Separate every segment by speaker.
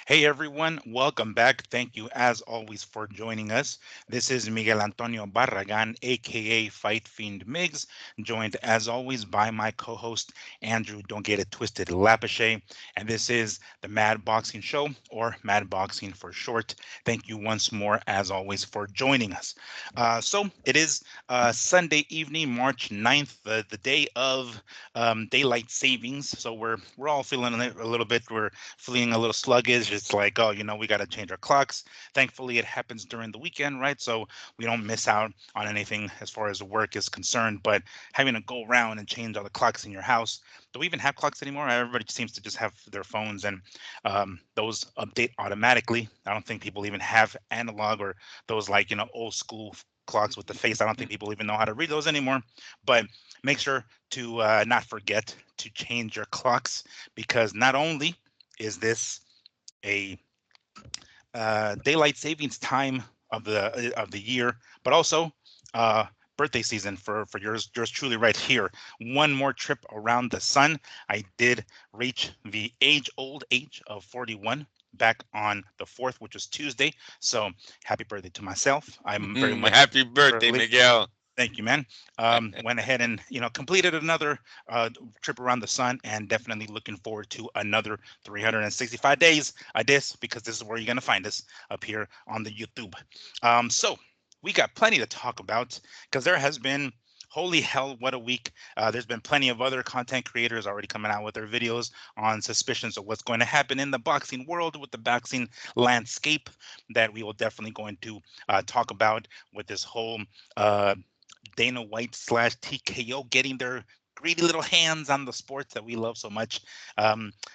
Speaker 1: Hey everyone, welcome back. Thank you as always for joining us. This is Miguel Antonio Barragan, aka Fight Fiend Miggs, joined as always by my co-host Andrew Don't Get It Twisted Lapache. And this is the Mad Boxing Show, or Mad Boxing for short. Thank you once more as always for joining us. So it is Sunday evening, March 9th, the day of daylight savings. So we're all feeling a little bit. We're feeling a little sluggish. It's like, oh, we got to change our clocks. Thankfully, it happens during the weekend, right? So we don't miss out on anything as far as work is concerned. But having to go around and change all the clocks in your house, do we even have clocks anymore? Everybody seems to just have their phones, and those update automatically. I don't think people even have analog or those like, old school clocks with the face. I don't think people even know how to read those anymore. But make sure to not forget to change your clocks, because not only is this a daylight savings time of the year, but also uh, birthday season for yours truly right here. One more trip around the sun. I did reach the age of 41 back on the 4th, which was Tuesday. So happy birthday to myself. I'm very much
Speaker 2: Happy birthday,
Speaker 1: early.
Speaker 2: Miguel.
Speaker 1: Thank you, man. Went ahead and completed another trip around the sun, and definitely looking forward to another 365 days of this, because this is where you're gonna find us up here on the YouTube. So we got plenty to talk about, because there has been, holy hell, what a week. There's been plenty of other content creators already coming out with their videos on suspicions of what's going to happen in the boxing world with the boxing landscape, that we will definitely going to talk about with this whole Dana White slash TKO getting their greedy little hands on the sports that we love so much.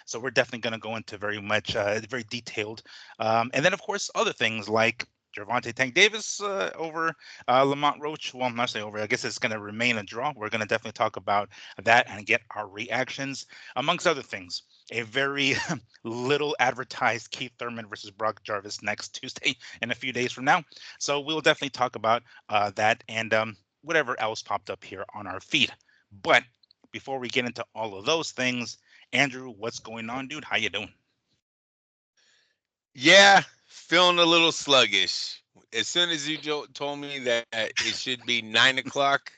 Speaker 1: So we're definitely going to go into very much, very detailed. And then, of course, other things like Gervonta Tank Davis over Lamont Roach. Well, I'm not saying over. I guess it's going to remain a draw. We're going to definitely talk about that and get our reactions, amongst other things. A very little advertised Keith Thurman versus Brock Jarvis next Tuesday in a few days from now. So we'll definitely talk about that, and whatever else popped up here on our feed. But before we get into all of those things, Andrew, what's going on, dude? How you doing?
Speaker 2: Yeah, feeling a little sluggish. As soon as you told me that it should be 9 o'clock,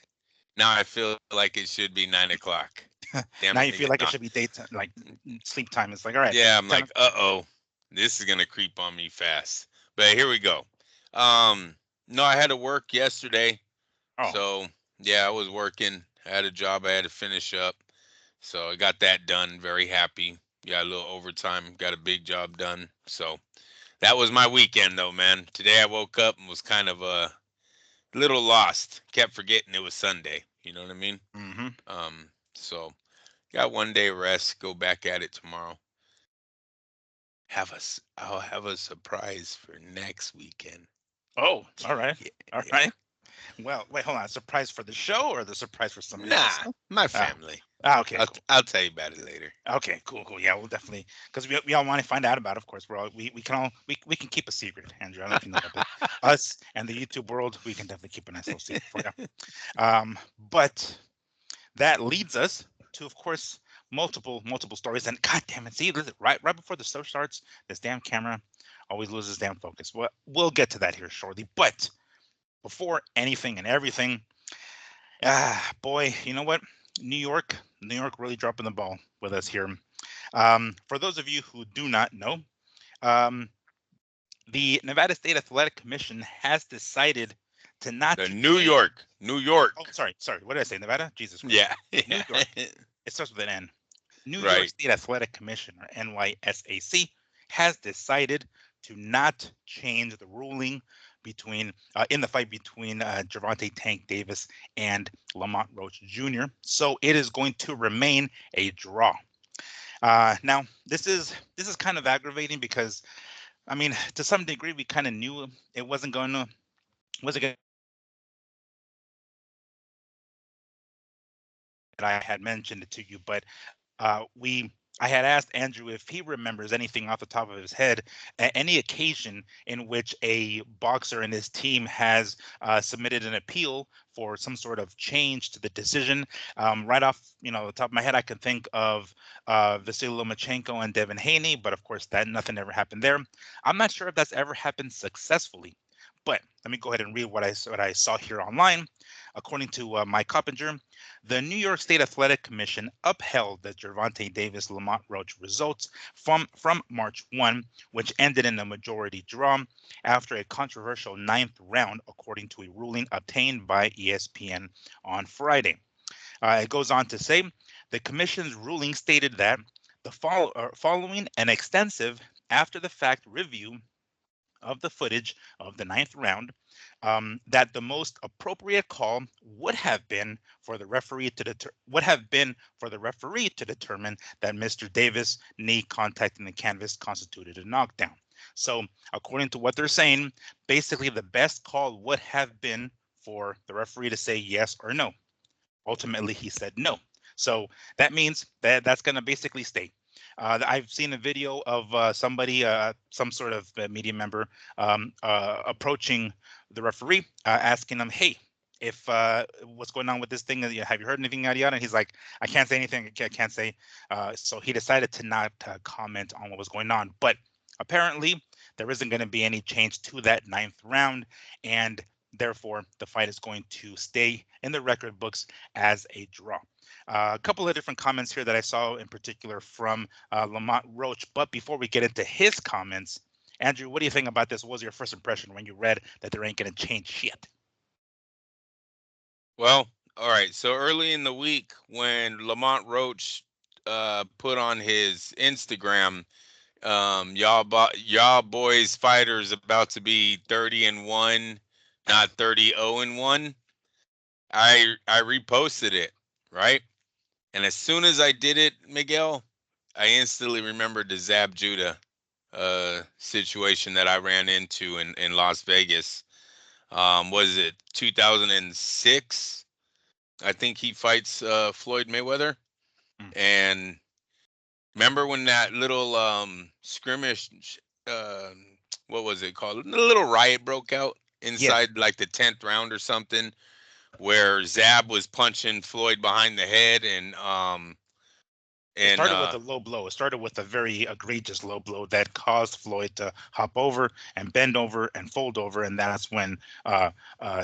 Speaker 2: now I feel like it should be 9 o'clock. Damn it,
Speaker 1: Now you
Speaker 2: Miguel.
Speaker 1: feel like
Speaker 2: No.
Speaker 1: it should be daytime, like sleep time. It's like, all right,
Speaker 2: Yeah, I'm
Speaker 1: 10.
Speaker 2: like, uh-oh, this is gonna creep on me fast. But here we go. Um, no, I had to work yesterday,
Speaker 1: Oh,
Speaker 2: so yeah, I was working. I had a job I had to finish up, so I got that done. Very happy. Got a little overtime. Got a big job done. So that was my weekend, though, man. Today I woke up and was kind of a little lost. Kept forgetting it was Sunday. You know what I mean?
Speaker 1: mm-hmm.
Speaker 2: So got one day rest. Go back at it tomorrow. I'll have a surprise for next weekend.
Speaker 1: Oh, all right,
Speaker 2: Yeah,
Speaker 1: all
Speaker 2: yeah.
Speaker 1: right. Well, wait, hold on. Surprise for the show or the surprise for somebody else?
Speaker 2: Nah, my
Speaker 1: Ah,
Speaker 2: family.
Speaker 1: okay,
Speaker 2: I'll
Speaker 1: cool.
Speaker 2: I'll tell you about it later.
Speaker 1: Okay, cool, cool. Yeah, we'll definitely, because we all want to find out about it. Of course, we can all we can keep a secret, Andrew. I don't know if you know that, but us and the YouTube world, we can definitely keep a nice little secret for you. But that leads us to, of course, multiple stories. And god damn it, see, listen, right before the show starts, this damn camera always loses damn focus. Well, we'll get to that here shortly. But before anything and everything, boy, you know what? New York really dropping the ball with us here. For those of you who do not know, um, the Nevada State Athletic Commission has decided to not
Speaker 2: The
Speaker 1: to
Speaker 2: New
Speaker 1: change.
Speaker 2: York, New
Speaker 1: Oh,
Speaker 2: York.
Speaker 1: sorry. What did I say? Nevada? Jesus Christ.
Speaker 2: Yeah,
Speaker 1: New
Speaker 2: yeah.
Speaker 1: York. It starts with an N. New York
Speaker 2: Right.
Speaker 1: State Athletic Commission, or NYSAC, has decided to not change the ruling between in the fight between Gervonta Tank Davis and Lamont Roach Jr. So it is going to remain a draw. Now, this is kind of aggravating, because I mean, to some degree, we kind of knew it wasn't going to that I had mentioned it to you, but we I had asked Andrew if he remembers anything off the top of his head, any occasion in which a boxer and his team has submitted an appeal for some sort of change to the decision. Right off, the top of my head, I can think of Vasily Lomachenko and Devin Haney, but of course, that nothing ever happened there. I'm not sure if that's ever happened successfully. But let me go ahead and read what I saw here online. According to Mike Coppinger, the New York State Athletic Commission upheld the Gervonta Davis Lamont Roach results from March 1, which ended in a majority draw after a controversial ninth round, according to a ruling obtained by ESPN on Friday. It goes on to say the commission's ruling stated that following an extensive after the fact review of the footage of the ninth round, that the most appropriate call would have been for the referee to determine that Mr. Davis' knee contacting the canvas constituted a knockdown. So, according to what they're saying, basically the best call would have been for the referee to say yes or no. Ultimately, he said no. So that means that that's going to basically stay. I've seen a video of somebody, some sort of media member, approaching the referee, asking him, "Hey, if what's going on with this thing? Have you heard anything, yada yada?" And he's like, "I can't say anything. I can't say." So he decided to not comment on what was going on. But apparently, there isn't going to be any change to that ninth round, and therefore the fight is going to stay in the record books as a draw. A couple of different comments here that I saw in particular from Lamont Roach. But before we get into his comments, Andrew, what do you think about this? What was your first impression when you read that there ain't going to change shit?
Speaker 2: Well, all right. So early in the week, when Lamont Roach put on his Instagram, y'all boys fighters about to be 30-1, not 30-0-1. I reposted it, right? And as soon as I did it, Miguel, I instantly remembered the Zab Judah situation that I ran into in Las Vegas. Was it 2006? I think he fights Floyd Mayweather.
Speaker 1: Mm.
Speaker 2: And remember when that little skirmish, uh, what was it called? A little riot broke out
Speaker 1: Yeah,
Speaker 2: inside like the 10th round or something, where Zab was punching Floyd behind the head
Speaker 1: it
Speaker 2: and
Speaker 1: started with a low blow. It started with a very egregious low blow that caused Floyd to hop over and bend over and fold over, and that's when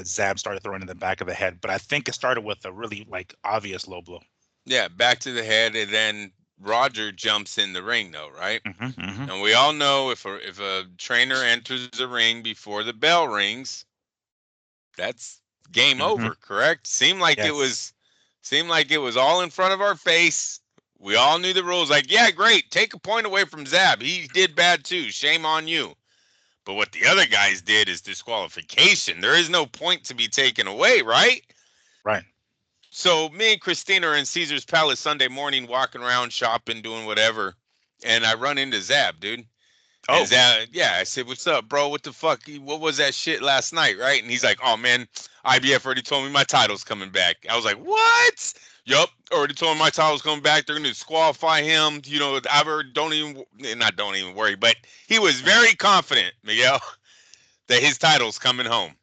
Speaker 1: Zab started throwing in the back of the head. But I think it started with a really like obvious low blow.
Speaker 2: yeah, back to the head, and then Roger jumps in the ring though, right?
Speaker 1: Hmm, hmm.
Speaker 2: And we all know if a trainer enters the ring before the bell rings, that's game
Speaker 1: Hmm.
Speaker 2: over, correct?
Speaker 1: Yes.
Speaker 2: Seemed like it was all in front of our face. We all knew the rules. Like, yeah, great. Take a point away from Zab. He did bad too. Shame on you. But what the other guys did is disqualification. There is no point to be taken away, right?
Speaker 1: Right.
Speaker 2: So me and Christina are in Caesar's Palace Sunday morning, walking around, shopping, doing whatever, and I run into Zab, dude. And
Speaker 1: Oh.
Speaker 2: Zab, yeah, I said, "What's up, bro? What the fuck? What was that shit last night, right?" And he's like, "Oh man, IBF already told me my title's coming back." I was like, "What?" Yup, already told me my title's coming back. They're gonna disqualify him. You know, I already don't even worry. But he was very confident, Miguel, that his title's coming home.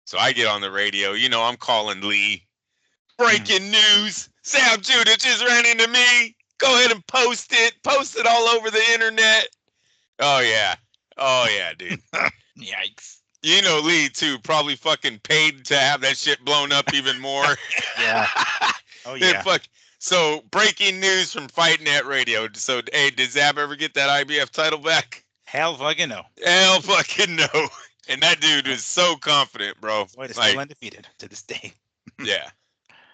Speaker 2: So I get on the radio. You know, I'm calling Lee.
Speaker 1: Mm.
Speaker 2: Breaking news. Sam Judah just ran into me. Go ahead and post it. Post it all over the internet. Oh yeah. Oh yeah, dude.
Speaker 1: Yikes.
Speaker 2: You know Lee too, probably fucking paid to have that shit blown up even more.
Speaker 1: Yeah. Oh
Speaker 2: Then
Speaker 1: yeah.
Speaker 2: fuck. So breaking news from Fight Net Radio. So hey, did Zab ever get that IBF title back?
Speaker 1: Hell fucking no.
Speaker 2: Hell fucking no. And that dude
Speaker 1: No.
Speaker 2: is so confident, bro.
Speaker 1: Floyd is still
Speaker 2: Like,
Speaker 1: undefeated to this day.
Speaker 2: yeah,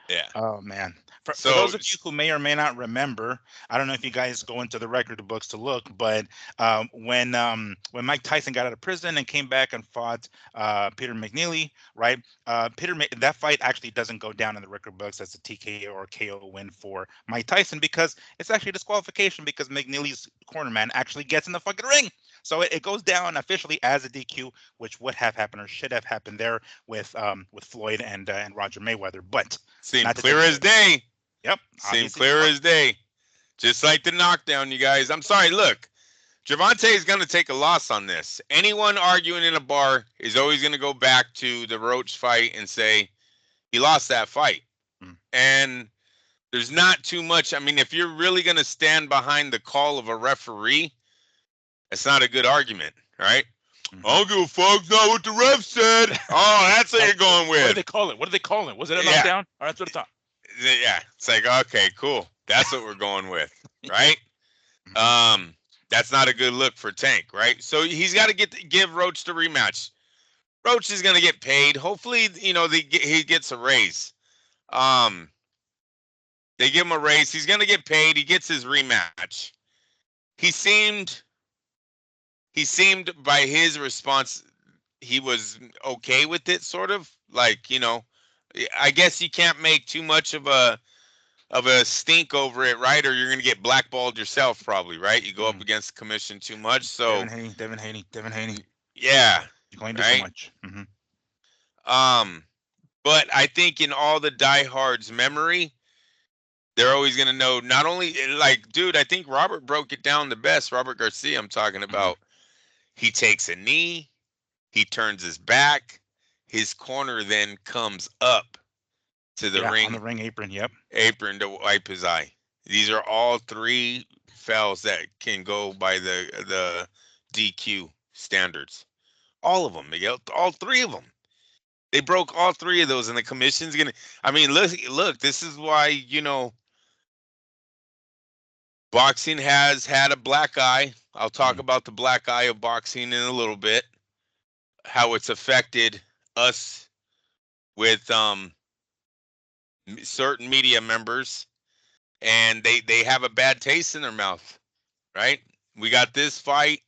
Speaker 2: yeah.
Speaker 1: Oh man. For
Speaker 2: So
Speaker 1: those of you who may or may not remember, I don't know if you guys go into the record books to look, but when Mike Tyson got out of prison and came back and fought Peter McNeely, right? That fight actually doesn't go down in the record books as a TKO or KO win for Mike Tyson because it's actually disqualification because McNeely's cornerman actually gets in the fucking ring. So it goes down officially as a DQ, which would have happened or should have happened there with Floyd and Roger Mayweather, but
Speaker 2: seemed
Speaker 1: not to
Speaker 2: clear
Speaker 1: take
Speaker 2: as
Speaker 1: away.
Speaker 2: day.
Speaker 1: Yep,
Speaker 2: Seemed
Speaker 1: obviously
Speaker 2: clear
Speaker 1: smart.
Speaker 2: as day. Just like the knockdown, you guys. I'm sorry. Look, Gervonta is going to take a loss on this. Anyone arguing in a bar is always going to go back to the Roach fight and say he lost that fight.
Speaker 1: Mm.
Speaker 2: And there's not too much. I mean, if you're really going to stand behind the call of a referee, it's not a good argument, right?
Speaker 1: Mhm.
Speaker 2: I don't give a fuck. Not what the ref said. Oh, that's what you're going
Speaker 1: What did
Speaker 2: with.
Speaker 1: they call it? What did they call it? Was it a
Speaker 2: Yeah.
Speaker 1: knockdown? Or that's what it's on.
Speaker 2: Yeah. It's like, okay, cool. That's what we're going with, right? That's not a good look for Tank, right? So he's got to give Roach the rematch. Roach is going to get paid. Hopefully, he gets a raise. They give him a raise. He's going to get paid. He gets his rematch. He seemed by his response, he was okay with it, sort of. Like, I guess you can't make too much of a stink over it, right? Or you're going to get blackballed yourself, probably, right? You go up against the commission too much. So
Speaker 1: Devin Haney.
Speaker 2: yeah,
Speaker 1: You're going to do too
Speaker 2: right.
Speaker 1: much.
Speaker 2: But I think in all the diehards' memory, they're always going to know, not only, like, dude, I think Robert broke it down the best. Robert Garcia, I'm talking about. He takes a knee, he turns his back, his corner then comes up to the
Speaker 1: on
Speaker 2: ring
Speaker 1: the ring apron. Yep.
Speaker 2: apron to wipe his eye. These are all three fouls that can go by the DQ standards. All of them, Miguel. All three of them. They broke all three of those, and the commission's gonna. I mean, look. This is why boxing has had a black eye. I'll talk about the black eye of boxing in a little bit. How it's affected us with certain media members, and they have a bad taste in their mouth, right? We got this fight,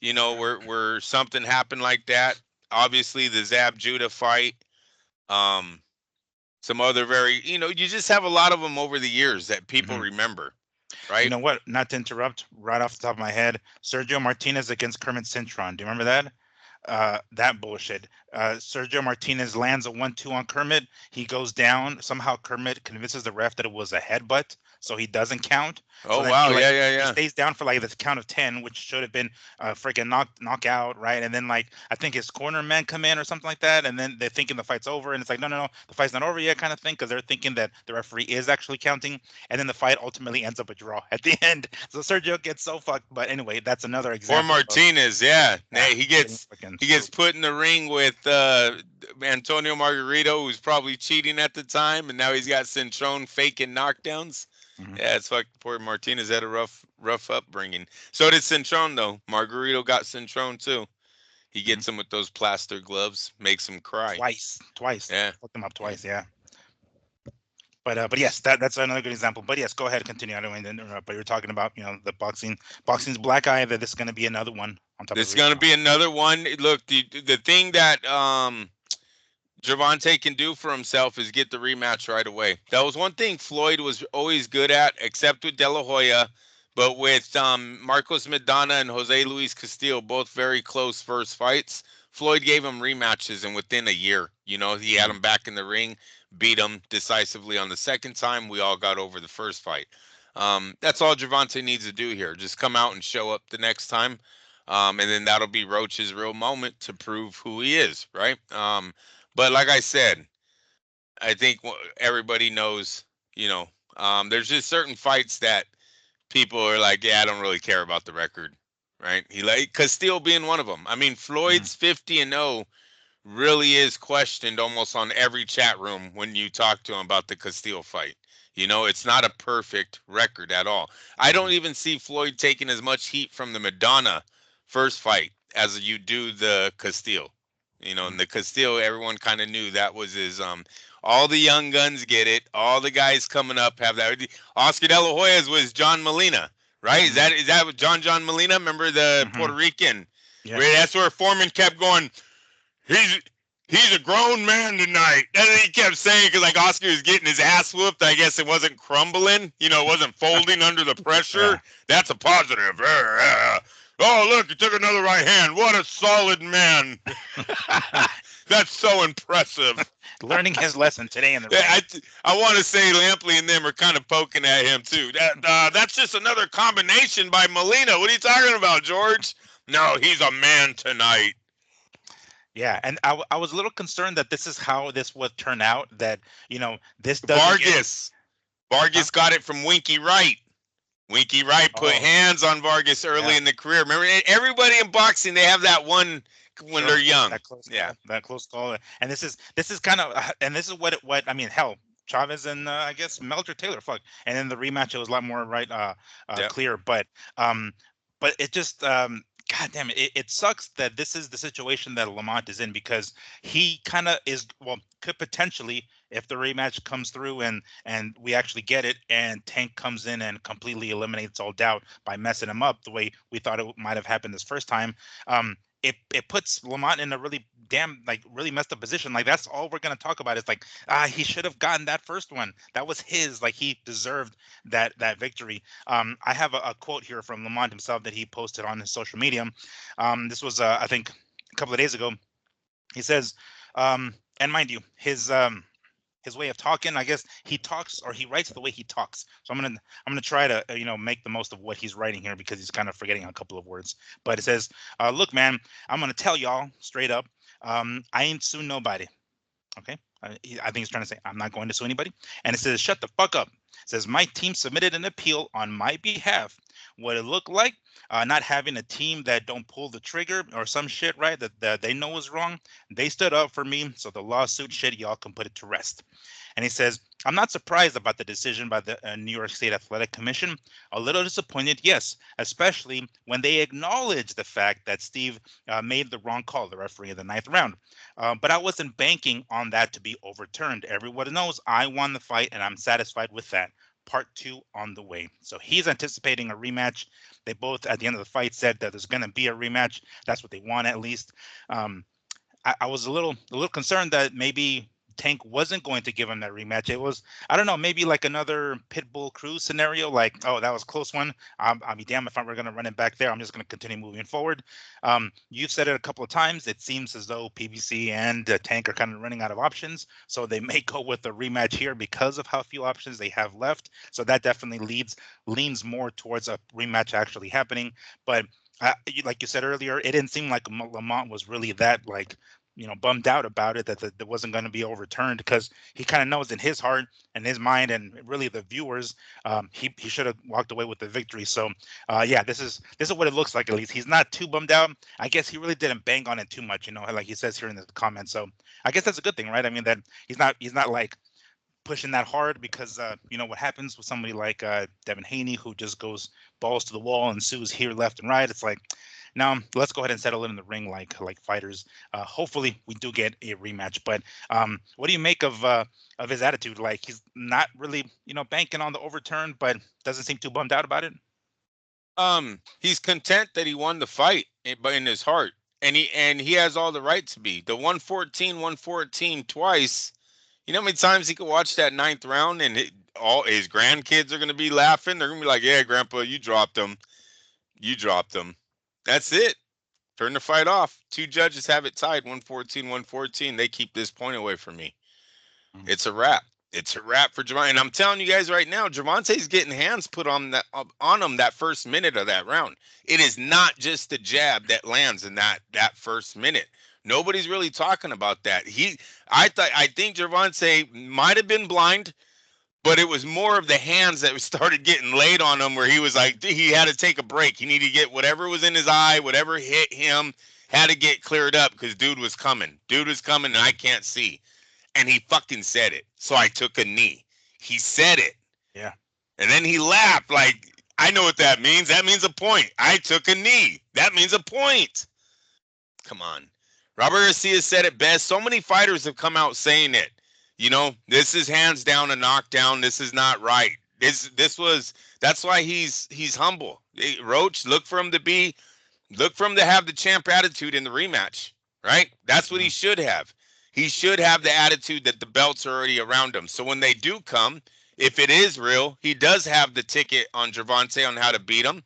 Speaker 2: where something happened like that. Obviously, the Zab Judah fight. Some other you just have a lot of them over the years that people remember, right?
Speaker 1: You know what? Not to interrupt, right off the top of my head, Sergio Martinez against Kermit Cintron. Do you remember that? That bullshit. Sergio Martinez lands a 1-2 on Kermit. He goes down. Somehow Kermit convinces the ref that it was a headbutt, so he doesn't count.
Speaker 2: Oh,
Speaker 1: so
Speaker 2: wow.
Speaker 1: He
Speaker 2: Yeah.
Speaker 1: stays down for like the count of 10, which should have been a freaking knockout, right? And then like I think his corner men come in or something like that, and then they're thinking the fight's over, and it's like no, the fight's not over yet, kind of thing, because they're thinking that the referee is actually counting, and then the fight ultimately ends up a draw at the end. So Sergio gets so fucked. But anyway, that's another example.
Speaker 2: Poor Martinez, yeah. He gets
Speaker 1: getting
Speaker 2: put in the ring with Antonio Margarito, who's probably cheating at the time, and now he's got Cintrone faking knockdowns. Yeah, it's like poor Martinez had a rough upbringing. So did Cintrone, though. Margarito got Cintrone too. He gets him with those plaster gloves, makes him cry
Speaker 1: twice.
Speaker 2: Yeah,
Speaker 1: Fucked him up twice. Yeah. But yes, that's another good example. But yes, go ahead, continue. I don't mean to interrupt, but you're talking about the boxing's black eye. That this is going to be another one on top.
Speaker 2: This is going to be another one. Look, the thing that Gervonta can do for himself is get the rematch right away. That was one thing Floyd was always good at, except with De La Hoya. But with Marcos Maidana and Jose Luis Castillo, both very close first fights, Floyd gave him rematches, and within a year, he had him back in the ring, beat him decisively on the second time. We all got over the first fight. That's all Gervonta needs to do here. Just come out and show up the next time. And then that'll be Roach's real moment to prove who he is, right? But like I said, I think everybody knows, there's just certain fights that people are like, yeah, I don't really care about the record, right? Castillo being one of them. I mean, Floyd's 50-0 really is questioned almost on every chat room when you talk to him about the Castillo fight. It's not a perfect record at all. I don't even see Floyd taking as much heat from the Madonna first fight as you do the Castillo. And the Castillo, everyone kind of knew that was his. All the young guns get it. All the guys coming up have that. Oscar De La Hoya's was John Molina, right? Is that what John Molina? Remember the Puerto Rican?
Speaker 1: Yeah.
Speaker 2: That's where Foreman kept going. He's a grown man tonight. That's what he kept saying, because like Oscar was getting his ass whooped. I guess it wasn't crumbling. It wasn't folding under the pressure.
Speaker 1: Yeah.
Speaker 2: That's a positive. Oh, look, he took another right hand. What a solid man. That's so impressive.
Speaker 1: Learning his lesson today in the
Speaker 2: Yeah,
Speaker 1: ring.
Speaker 2: I want to say Lampley and them are kind of poking at him too. That's just another combination by Molina. What are you talking about, George? No, he's a man tonight.
Speaker 1: Yeah, and I was a little concerned that this is how this would turn out. That this doesn't get.
Speaker 2: Vargas.
Speaker 1: Huh?
Speaker 2: Vargas got it from Winky Wright. Winky Wright put
Speaker 1: Oh,
Speaker 2: hands on Vargas early
Speaker 1: yeah,
Speaker 2: in the career. Remember, everybody in boxing, they have that one when they're
Speaker 1: sure.
Speaker 2: young.
Speaker 1: That close
Speaker 2: Yeah.
Speaker 1: call. That close call. And this is kind of and this is what I mean. Hell, Chavez and I guess Melcher Taylor. Fuck. And then the rematch, it was a lot more right,
Speaker 2: Yeah.
Speaker 1: clear. Um, but it just God damn it, it sucks that this is the situation that Lamont is in because he kind of is could potentially, if the rematch comes through and we actually get it and Tank comes in and completely eliminates all doubt by messing him up the way we thought it might have happened this first time. It puts Lamont in a really really messed up position. Like that's all we're gonna talk about. Is like he should have gotten that first one. That was his. Like he deserved that victory. I have a quote here from Lamont himself that he posted on his social media. This was I think a couple of days ago. He says, and mind you, his way of talking, I guess he talks or he writes the way he talks. So I'm gonna try to make the most of what he's writing here because he's kind of forgetting a couple of words. But it says, look, man, I'm gonna tell y'all straight up, I ain't sue nobody. Okay. I think he's trying to say, I'm not going to sue anybody. And it says, shut the fuck up. It says, my team submitted an appeal on my behalf. What it looked like, not having a team that don't pull the trigger or some shit, right? That they know is wrong. They stood up for me. So the lawsuit shit, y'all can put it to rest. And he says, I'm not surprised about the decision by the New York State Athletic Commission. A little disappointed, yes, especially when they acknowledge the fact that Steve made the wrong call, the referee in the ninth round. But I wasn't banking on that to be overturned. Everyone knows I won the fight, and I'm satisfied with that. Part two on the way. So he's anticipating a rematch. They both, at the end of the fight, said that there's going to be a rematch. That's what they want, at least. Um, I was a little concerned that maybe Tank wasn't going to give him that rematch. It was, I don't know, maybe like another Pitbull Cruz scenario, like, oh, that was a close one. I'll be damned if I'm going to run it back there. I'm just going to continue moving forward. You've said it a couple of times. It seems as though PBC and Tank are kind of running out of options, so they may go with a rematch here because of how few options they have left. So that definitely leans more towards a rematch actually happening. But like you said earlier, it didn't seem like Lamont was really that like bummed out about it that wasn't going to be overturned because he kind of knows in his heart and his mind and really the viewers, he should have walked away with the victory. So yeah, this is what it looks like. At least he's not too bummed out. I guess he really didn't bang on it too much, like he says here in the comments. So I guess that's a good thing, right? I mean that he's not like pushing that hard because what happens with somebody like Devin Haney who just goes balls to the wall and sues here left and right. It's like, now let's go ahead and settle it in the ring like fighters. Hopefully we do get a rematch. But what do you make of his attitude? Like he's not really banking on the overturn, but doesn't seem too bummed out about it.
Speaker 2: He's content that he won the fight, but in his heart, and he has all the right to be. The 114 twice. You know how many times he could watch that ninth round and all his grandkids are going to be laughing? They're going to be like, yeah, Grandpa, you dropped him. You dropped him. That's it. Turn the fight off. Two judges have it tied 114. They keep this point away from me.
Speaker 1: Mm.
Speaker 2: It's a wrap. It's a wrap for Javante. And I'm telling you guys right now, Javante's getting hands put on him that first minute of that round. It is not just the jab that lands in that first minute. Nobody's really talking about that. I think Javante might have been blind, but it was more of the hands that started getting laid on him where he was like, he had to take a break. He needed to get whatever was in his eye, whatever hit him, had to get cleared up because dude was coming. Dude was coming and I can't see. And he fucking said it. So I took a knee. He said it.
Speaker 1: Yeah.
Speaker 2: And then he laughed like, I know what that means. That means a point. I took a knee. That means a point. Come on. Robert Garcia said it best. So many fighters have come out saying it. This is hands down a knockdown. This is not right. That's why he's humble. Roach, look for him to have the champ attitude in the rematch, right? That's what he
Speaker 1: Mhm.
Speaker 2: should have. He should have the attitude that the belts are already around him. So when they do come, if it is real, he does have the ticket on Javante on how to beat him.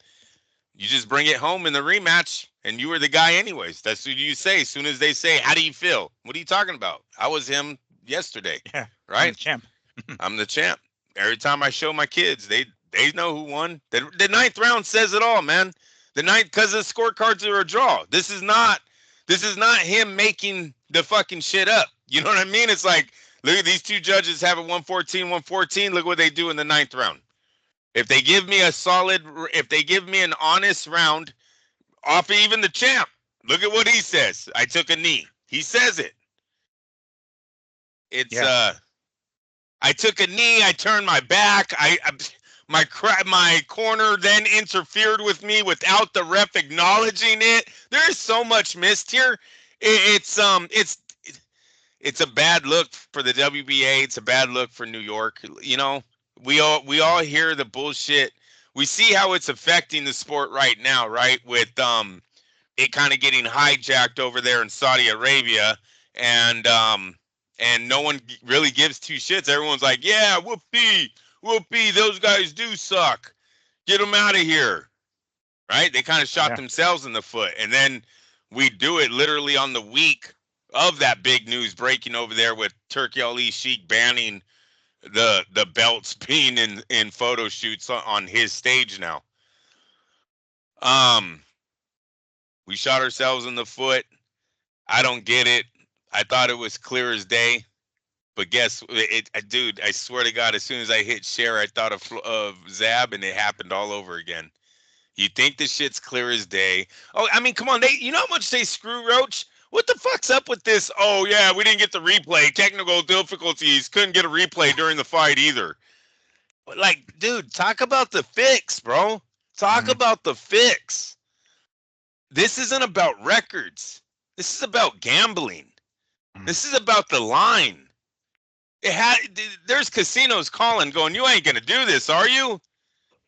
Speaker 2: You just bring it home in the rematch, and you were the guy anyways. That's what you say. As soon as they say, "How do you feel?" What are you talking about? I was him yesterday,
Speaker 1: Yeah, I'm
Speaker 2: right?
Speaker 1: the champ.
Speaker 2: I'm the champ. Every time I show my kids, they know who won. The ninth round says it all, man. The ninth, because the scorecards are a draw. This is not him making the fucking shit up. You know what I mean? It's like, look at these two judges have a 114, 114. Look what they do in the ninth round. If they give me if they give me an honest round off of even the champ, look at what he says. I took a knee. He says it. It's
Speaker 1: Yeah,
Speaker 2: I took a knee. I turned my back. My corner then interfered with me without the ref acknowledging it. There is so much missed here. It's a bad look for the WBA. It's a bad look for New York. You know, we all hear the bullshit. We see how it's affecting the sport right now, right? With it kind of getting hijacked over there in Saudi Arabia, and no one really gives two shits. Everyone's like, yeah, whoopee, whoopee, those guys do suck. Get them out of here, right? They kind of shot
Speaker 1: yeah,
Speaker 2: themselves in the foot, and then we do it literally on the week of that big news breaking over there with Turkey Ali Sheik banning the belts being in photo shoots on his stage now. Um, we shot ourselves in the foot. I don't get it. I thought it was clear as day. But guess it, dude. I swear to God, as soon as I hit share, I thought of Zab, and it happened all over again. You think this shit's clear as day? Oh, I mean, come on. You know how much they screw Roach? What the fuck's up with this? Oh yeah, we didn't get the replay. Technical difficulties. Couldn't get a replay during the fight either. But like, dude, talk about the fix, bro. Talk
Speaker 1: mhm,
Speaker 2: about the fix. This isn't about records. This is about gambling.
Speaker 1: mhm.
Speaker 2: This is about the line. There's casinos calling, going, "You ain't gonna do this, are you?"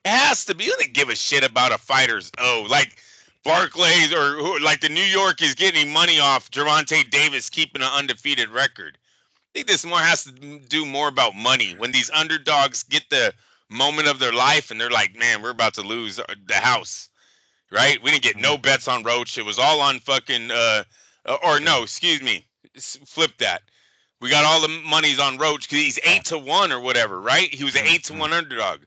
Speaker 2: It has to be. You don't give a shit about a fighter's like Barclays or like the New York is getting money off Gervonta Davis keeping an undefeated record. I think this more has to do more about money. When these underdogs get the moment of their life and they're like, "Man, we're about to lose the house." Right? We didn't get
Speaker 1: Mhm.
Speaker 2: no bets on Roach. It was all on fucking or
Speaker 1: Yeah,
Speaker 2: no, excuse me. Flip that. We got all the monies on Roach because he's
Speaker 1: yeah.
Speaker 2: 8-1 or whatever, right? He was an
Speaker 1: Mhm,
Speaker 2: eight to
Speaker 1: mhm.
Speaker 2: one underdog.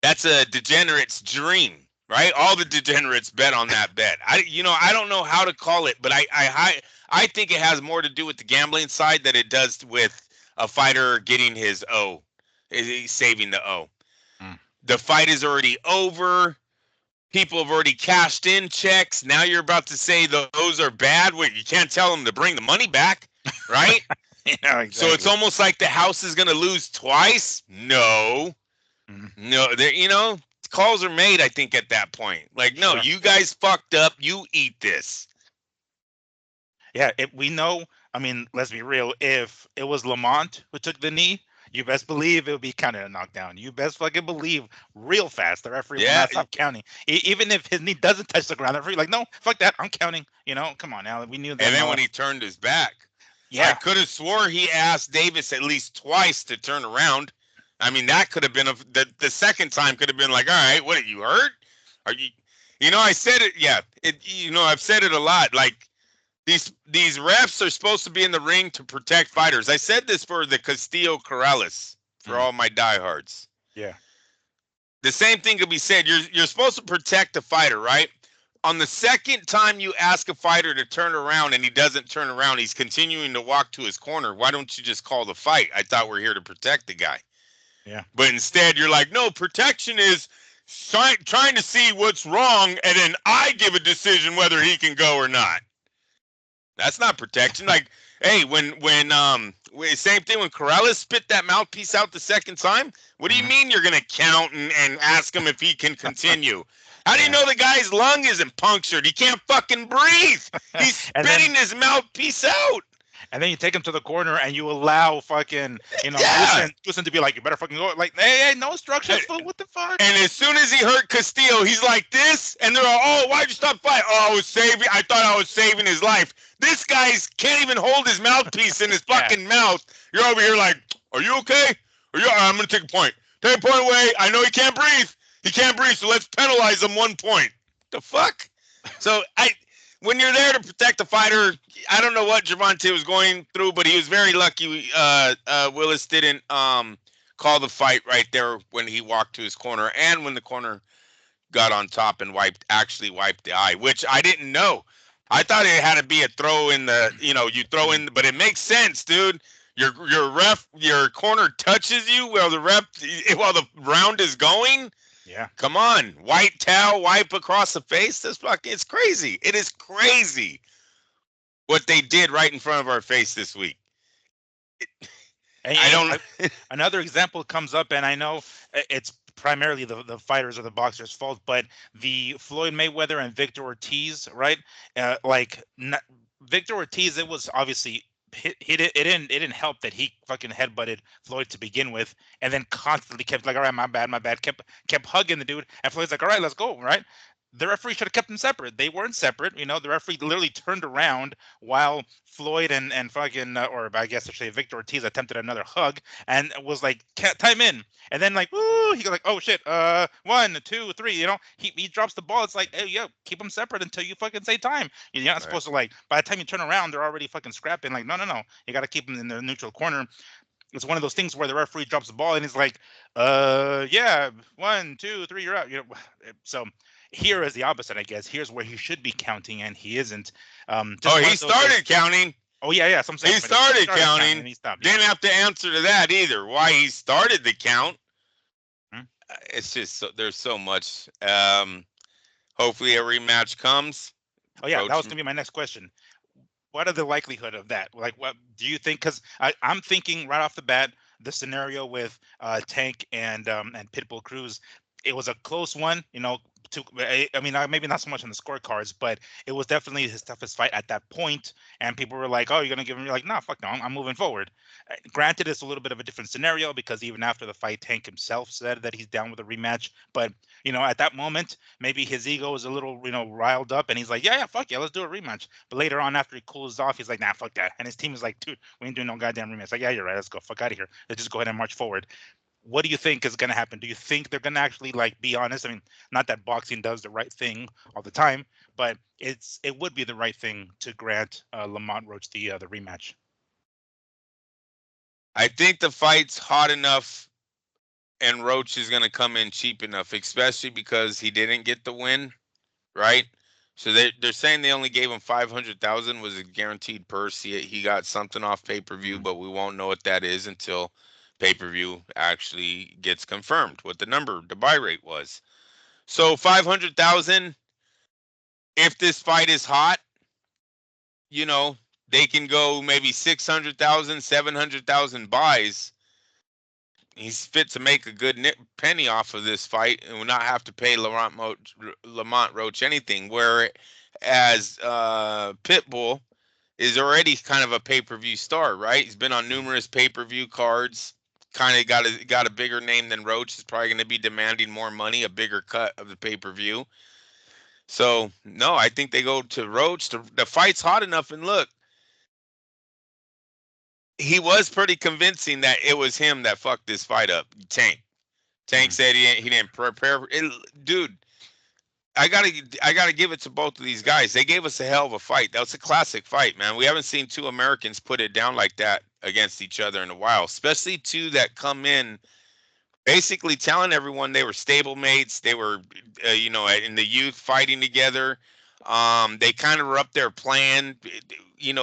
Speaker 2: That's a degenerate's dream, right? All the degenerates bet on that bet. I don't know how to call it, but I think it has more to do with the gambling side than it does with a fighter getting his O, saving the O.
Speaker 1: Mm.
Speaker 2: The fight is already over. People have already cashed in checks. Now you're about to say those are bad. Wait, you can't tell them to bring the money back, right?
Speaker 1: Yeah,
Speaker 2: So it's
Speaker 1: exactly.
Speaker 2: almost like the house is going to lose twice. No,
Speaker 1: Mhm.
Speaker 2: no, calls are made. I think at that point, like, no,
Speaker 1: Sure.
Speaker 2: you guys fucked up. You eat this.
Speaker 1: Yeah, we know. I mean, let's be real. If it was Lamont who took the knee, you best believe it would be counted a knockdown. You best fucking believe real fast the referee will
Speaker 2: Yeah,
Speaker 1: not stop counting. Even if his knee doesn't touch the ground, the referee like, no, fuck that, I'm counting. Come on now. We knew that.
Speaker 2: and then
Speaker 1: No,
Speaker 2: when he turned his back, I
Speaker 1: yeah,
Speaker 2: could have swore he asked Davis at least twice to turn around. I mean, that could have been the second time could have been like, all right, what are you hurt? Are you? I said it. Yeah, I've said it a lot. Like these refs are supposed to be in the ring to protect fighters. I said this for the Castillo Corrales for
Speaker 1: mm,
Speaker 2: all my diehards.
Speaker 1: yeah,
Speaker 2: The same thing could be said. You're supposed to protect the fighter, right? On the second time you ask a fighter to turn around and he doesn't turn around, he's continuing to walk to his corner. Why don't you just call the fight? I thought we're here to protect the guy.
Speaker 1: yeah.
Speaker 2: But instead, you're like, no, protection is trying to see what's wrong, and then I give a decision whether he can go or not. That's not protection. Like, hey, same thing when Corrales spit that mouthpiece out the second time. What do you
Speaker 1: Mhm.
Speaker 2: mean you're gonna count and ask him if he can continue? How do you
Speaker 1: Yeah.
Speaker 2: know the guy's lung isn't punctured? He can't fucking breathe. He's
Speaker 1: and then
Speaker 2: spitting his mouthpiece out.
Speaker 1: and then you take him to the corner and you allow fucking
Speaker 2: Yeah.
Speaker 1: Goosen to be like, you better fucking go. Like, hey, no instructions, fool. What the fuck?
Speaker 2: And as soon as he hurt Castillo, he's like this, and they're all, "Oh, why'd you stop fighting?" "Oh, I thought I was saving his life." This guy can't even hold his mouthpiece in his
Speaker 1: Yeah.
Speaker 2: fucking mouth. You're over here like, "Are you okay? I'm gonna take a point. Take a point away. I know he can't breathe. He can't breathe, so let's penalize him 1 point." The fuck? So when you're there to protect the fighter, I don't know what Gervonta was going through, but he was very lucky. Willis didn't call the fight right there when he walked to his corner, and when the corner got on top and actually wiped the eye, which I didn't know. I thought it had to be a throw in the, you throw in, but it makes sense, dude. Your corner touches you while the round is going.
Speaker 1: Yeah.
Speaker 2: Come on, white towel, wipe across the face. It's crazy. It is crazy what they did right in front of our face this week. I don't.
Speaker 1: Another example comes up, and I know it's primarily the fighters or the boxers' fault, but the Floyd Mayweather and Victor Ortiz, right? Victor Ortiz, it was obviously it didn't help that he fucking headbutted Floyd to begin with, and then constantly kept like, all right, my bad, kept hugging the dude, and Floyd's like, all right, let's go, right? The referee should have kept them separate. They weren't separate. The referee literally turned around while Floyd and fucking, or I guess I should say Victor Ortiz attempted another hug and was like, time in. And then like, woo, he goes like, oh shit, 1, 2, 3. He drops the ball. It's like, hey, yo, keep them separate until you fucking say time. You're not supposed to like, by the time you turn around, they're already fucking scrapping. Like, no, you got to keep them in the neutral corner. It's one of those things where the referee drops the ball and he's like, yeah, 1, 2, 3, you're out. So here is the opposite, I guess. Here's where he should be counting and he isn't.
Speaker 2: He started counting.
Speaker 1: Oh yeah. So I'm saying
Speaker 2: he started counting.
Speaker 1: And he stopped.
Speaker 2: Didn't have to answer to that either. Why he started the count?
Speaker 1: Hmm?
Speaker 2: It's just there's so much. Hopefully a rematch comes.
Speaker 1: Oh yeah, that was gonna be my next question. What are the likelihood of that? Like, what do you think? Because I'm thinking right off the bat, the scenario with Tank and Pitbull Cruz, it was a close one. I mean, maybe not so much on the scorecards, but it was definitely his toughest fight at that point. And people were like, "Oh, you're gonna give him?" You're like, "Nah, fuck no, I'm moving forward." Granted, it's a little bit of a different scenario because even after the fight, Tank himself said that he's down with a rematch. But at that moment, maybe his ego is a little, riled up, and he's like, "Yeah, fuck yeah, let's do a rematch." But later on, after he cools off, he's like, "Nah, fuck that." And his team is like, "Dude, we ain't doing no goddamn rematch." Like, "Yeah, you're right. Let's go. Fuck out of here. Let's just go ahead and march forward." What do you think is going to happen? Do you think they're going to actually like be honest? I mean, not that boxing does the right thing all the time, but it would be the right thing to grant Lamont Roach the rematch.
Speaker 2: I think the fight's hot enough, and Roach is going to come in cheap enough, especially because he didn't get the win, right? So they're saying they only gave him 500,000 was a guaranteed purse. He got something off pay-per-view, but we won't know what that is until pay-per-view actually gets confirmed what the buy rate was. So 500,000. If this fight is hot, they can go maybe 600,000, 700,000 buys. He's fit to make a good penny off of this fight and will not have to pay Lamont Roach anything. Whereas Pitbull is already kind of a pay-per-view star, right? He's been on numerous pay-per-view cards. Kind of got a bigger name than Roach. He's probably going to be demanding more money, a bigger cut of the pay-per-view. So no, I think they go to Roach. The fight's hot enough, and look, he was pretty convincing that it was him that fucked this fight up. Tank said he didn't prepare. Dude, I gotta give it to both of these guys. They gave us a hell of a fight. That was a classic fight, man. We haven't seen two Americans put it down like that against each other in a while, especially two that come in basically telling everyone they were stablemates. They were, in the youth fighting together. They kind of were up there playing,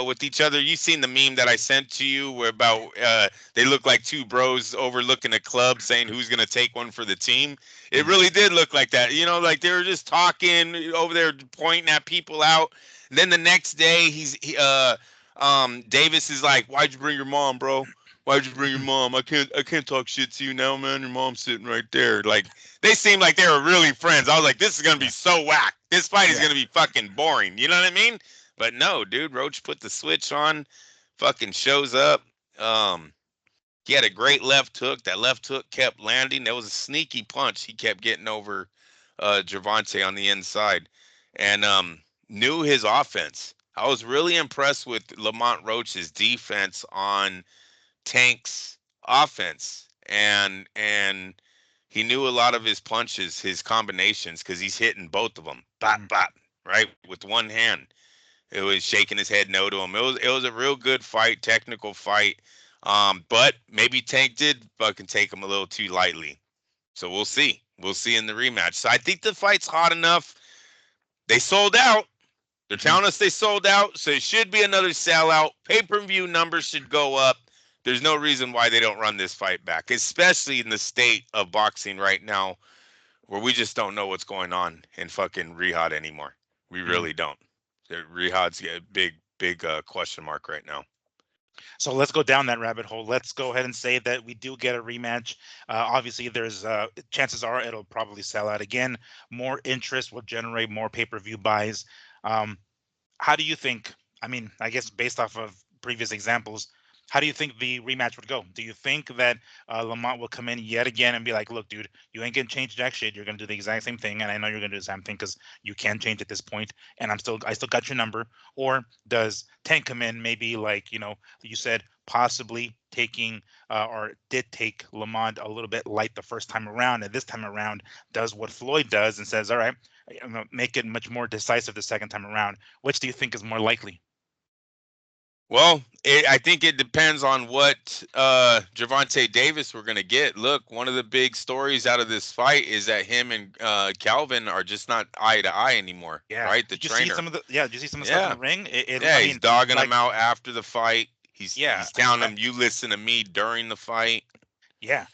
Speaker 2: with each other. You seen the meme that I sent to you where about they look like two bros overlooking a club saying who's going to take one for the team. It really did look like that. Like they were just talking over there, pointing at people out. And then the next day, Davis is like, "Why'd you bring your mom, bro? Why'd you bring your mom? I can't talk shit to you now, man. Your mom's sitting right there." Like they seemed like they were really friends. I was like, this is gonna be so whack. This fight is gonna be fucking boring. You know what I mean? But no, dude, Roach put the switch on, fucking shows up. He had a great left hook. That left hook kept landing. There was a sneaky punch he kept getting over Gervonta on the inside. And knew his offense. I was really impressed with Lamont Roach's defense on Tank's offense, and he knew a lot of his punches, his combinations, because he's hitting both of them, bop
Speaker 1: Mhm.
Speaker 2: bop, right, with one hand. It was shaking his head no to him. It was a real good fight, technical fight. But maybe Tank did fucking take him a little too lightly. So we'll see. We'll see in the rematch. So I think the fight's hot enough. They sold out. They're
Speaker 1: Mhm.
Speaker 2: telling us they sold out, so it should be another sellout. Pay-per-view numbers should go up. There's no reason why they don't run this fight back, especially in the state of boxing right now, where we just don't know what's going on in fucking Riyadh anymore. We
Speaker 1: Yeah.
Speaker 2: really don't. Riyadh's a big question mark right now.
Speaker 1: So let's go down that rabbit hole. Let's go ahead and say that we do get a rematch. Obviously, there's chances are it'll probably sell out again. More interest will generate more pay-per-view buys. Um, how do you think? I mean, I guess based off of previous examples, how do you think the rematch would go? Do you think that Lamont will come in yet again and be like, "Look, dude, you ain't gonna change jack shit. You're gonna do the exact same thing, and I know you're gonna do the same thing because you can change at this point, and I still got your number." Or does Tank come in, maybe like you said, possibly taking or did take Lamont a little bit light the first time around, and this time around does what Floyd does and says, "All right, make it much more decisive the second time around." Which do you think is more likely?
Speaker 2: Well, I think it depends on what Javante Davis we're going to get. Look, one of the big stories out of this fight is that him and Calvin are just not eye to eye anymore,
Speaker 1: Yeah.
Speaker 2: right? The
Speaker 1: Did you see
Speaker 2: trainer.
Speaker 1: some of the yeah, did you see some of the stuff in
Speaker 2: Yeah.
Speaker 1: the ring? I
Speaker 2: Yeah, he's
Speaker 1: mean,
Speaker 2: dogging him
Speaker 1: like,
Speaker 2: out after the fight.
Speaker 1: yeah,
Speaker 2: He's telling him, "You listen to me during the fight."
Speaker 1: yeah.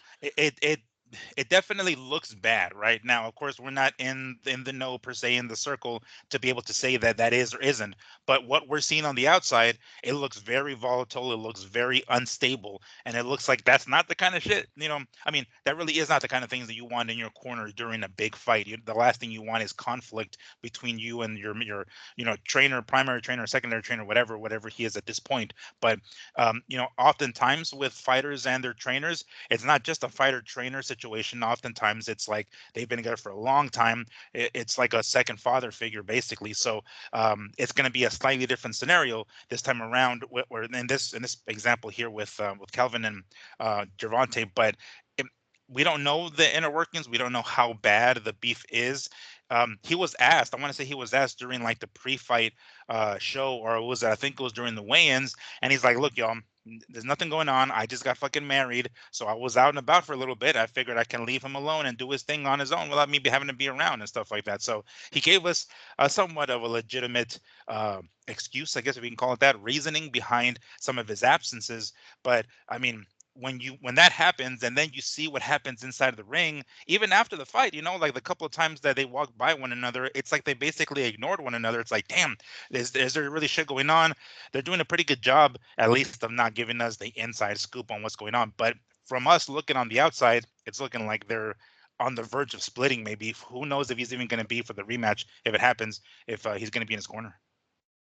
Speaker 1: It definitely looks bad right now. Of course, we're not in the know per se in the circle to be able to say that that is or isn't. But what we're seeing on the outside, it looks very volatile. It looks very unstable, and it looks like that's not the kind of shit. I mean, that really is not the kind of things that you want in your corner during a big fight. The last thing you want is conflict between you and your trainer, primary trainer, secondary trainer, whatever he is at this point. But oftentimes with fighters and their trainers, it's not just a fighter trainer situation. Oftentimes it's like they've been together for a long time. It's like a second father figure basically. So it's going to be a slightly different scenario this time around, where in this example here with Calvin and Gervonta. But it, we don't know the inner workings. We don't know how bad the beef is. He was asked, I want to say he was asked during like the pre-fight show, or I think it was during the weigh-ins, and he's like, "Look, y'all, there's nothing going on. I just got fucking married, so I was out and about for a little bit. I figured I can leave him alone and do his thing on his own without me having to be around and stuff like that." So he gave us somewhat of a legitimate excuse, I guess if we can call it that, reasoning behind some of his absences. But I mean, when that happens and then you see what happens inside of the ring, even after the fight, like the couple of times that they walked by one another, it's like they basically ignored one another. It's like, damn, is there really shit going on? They're doing a pretty good job, at least, of not giving us the inside scoop on what's going on. But from us looking on the outside, it's looking like they're on the verge of splitting. Maybe who knows if he's even going to be for the rematch if it happens, if he's going to be in his corner.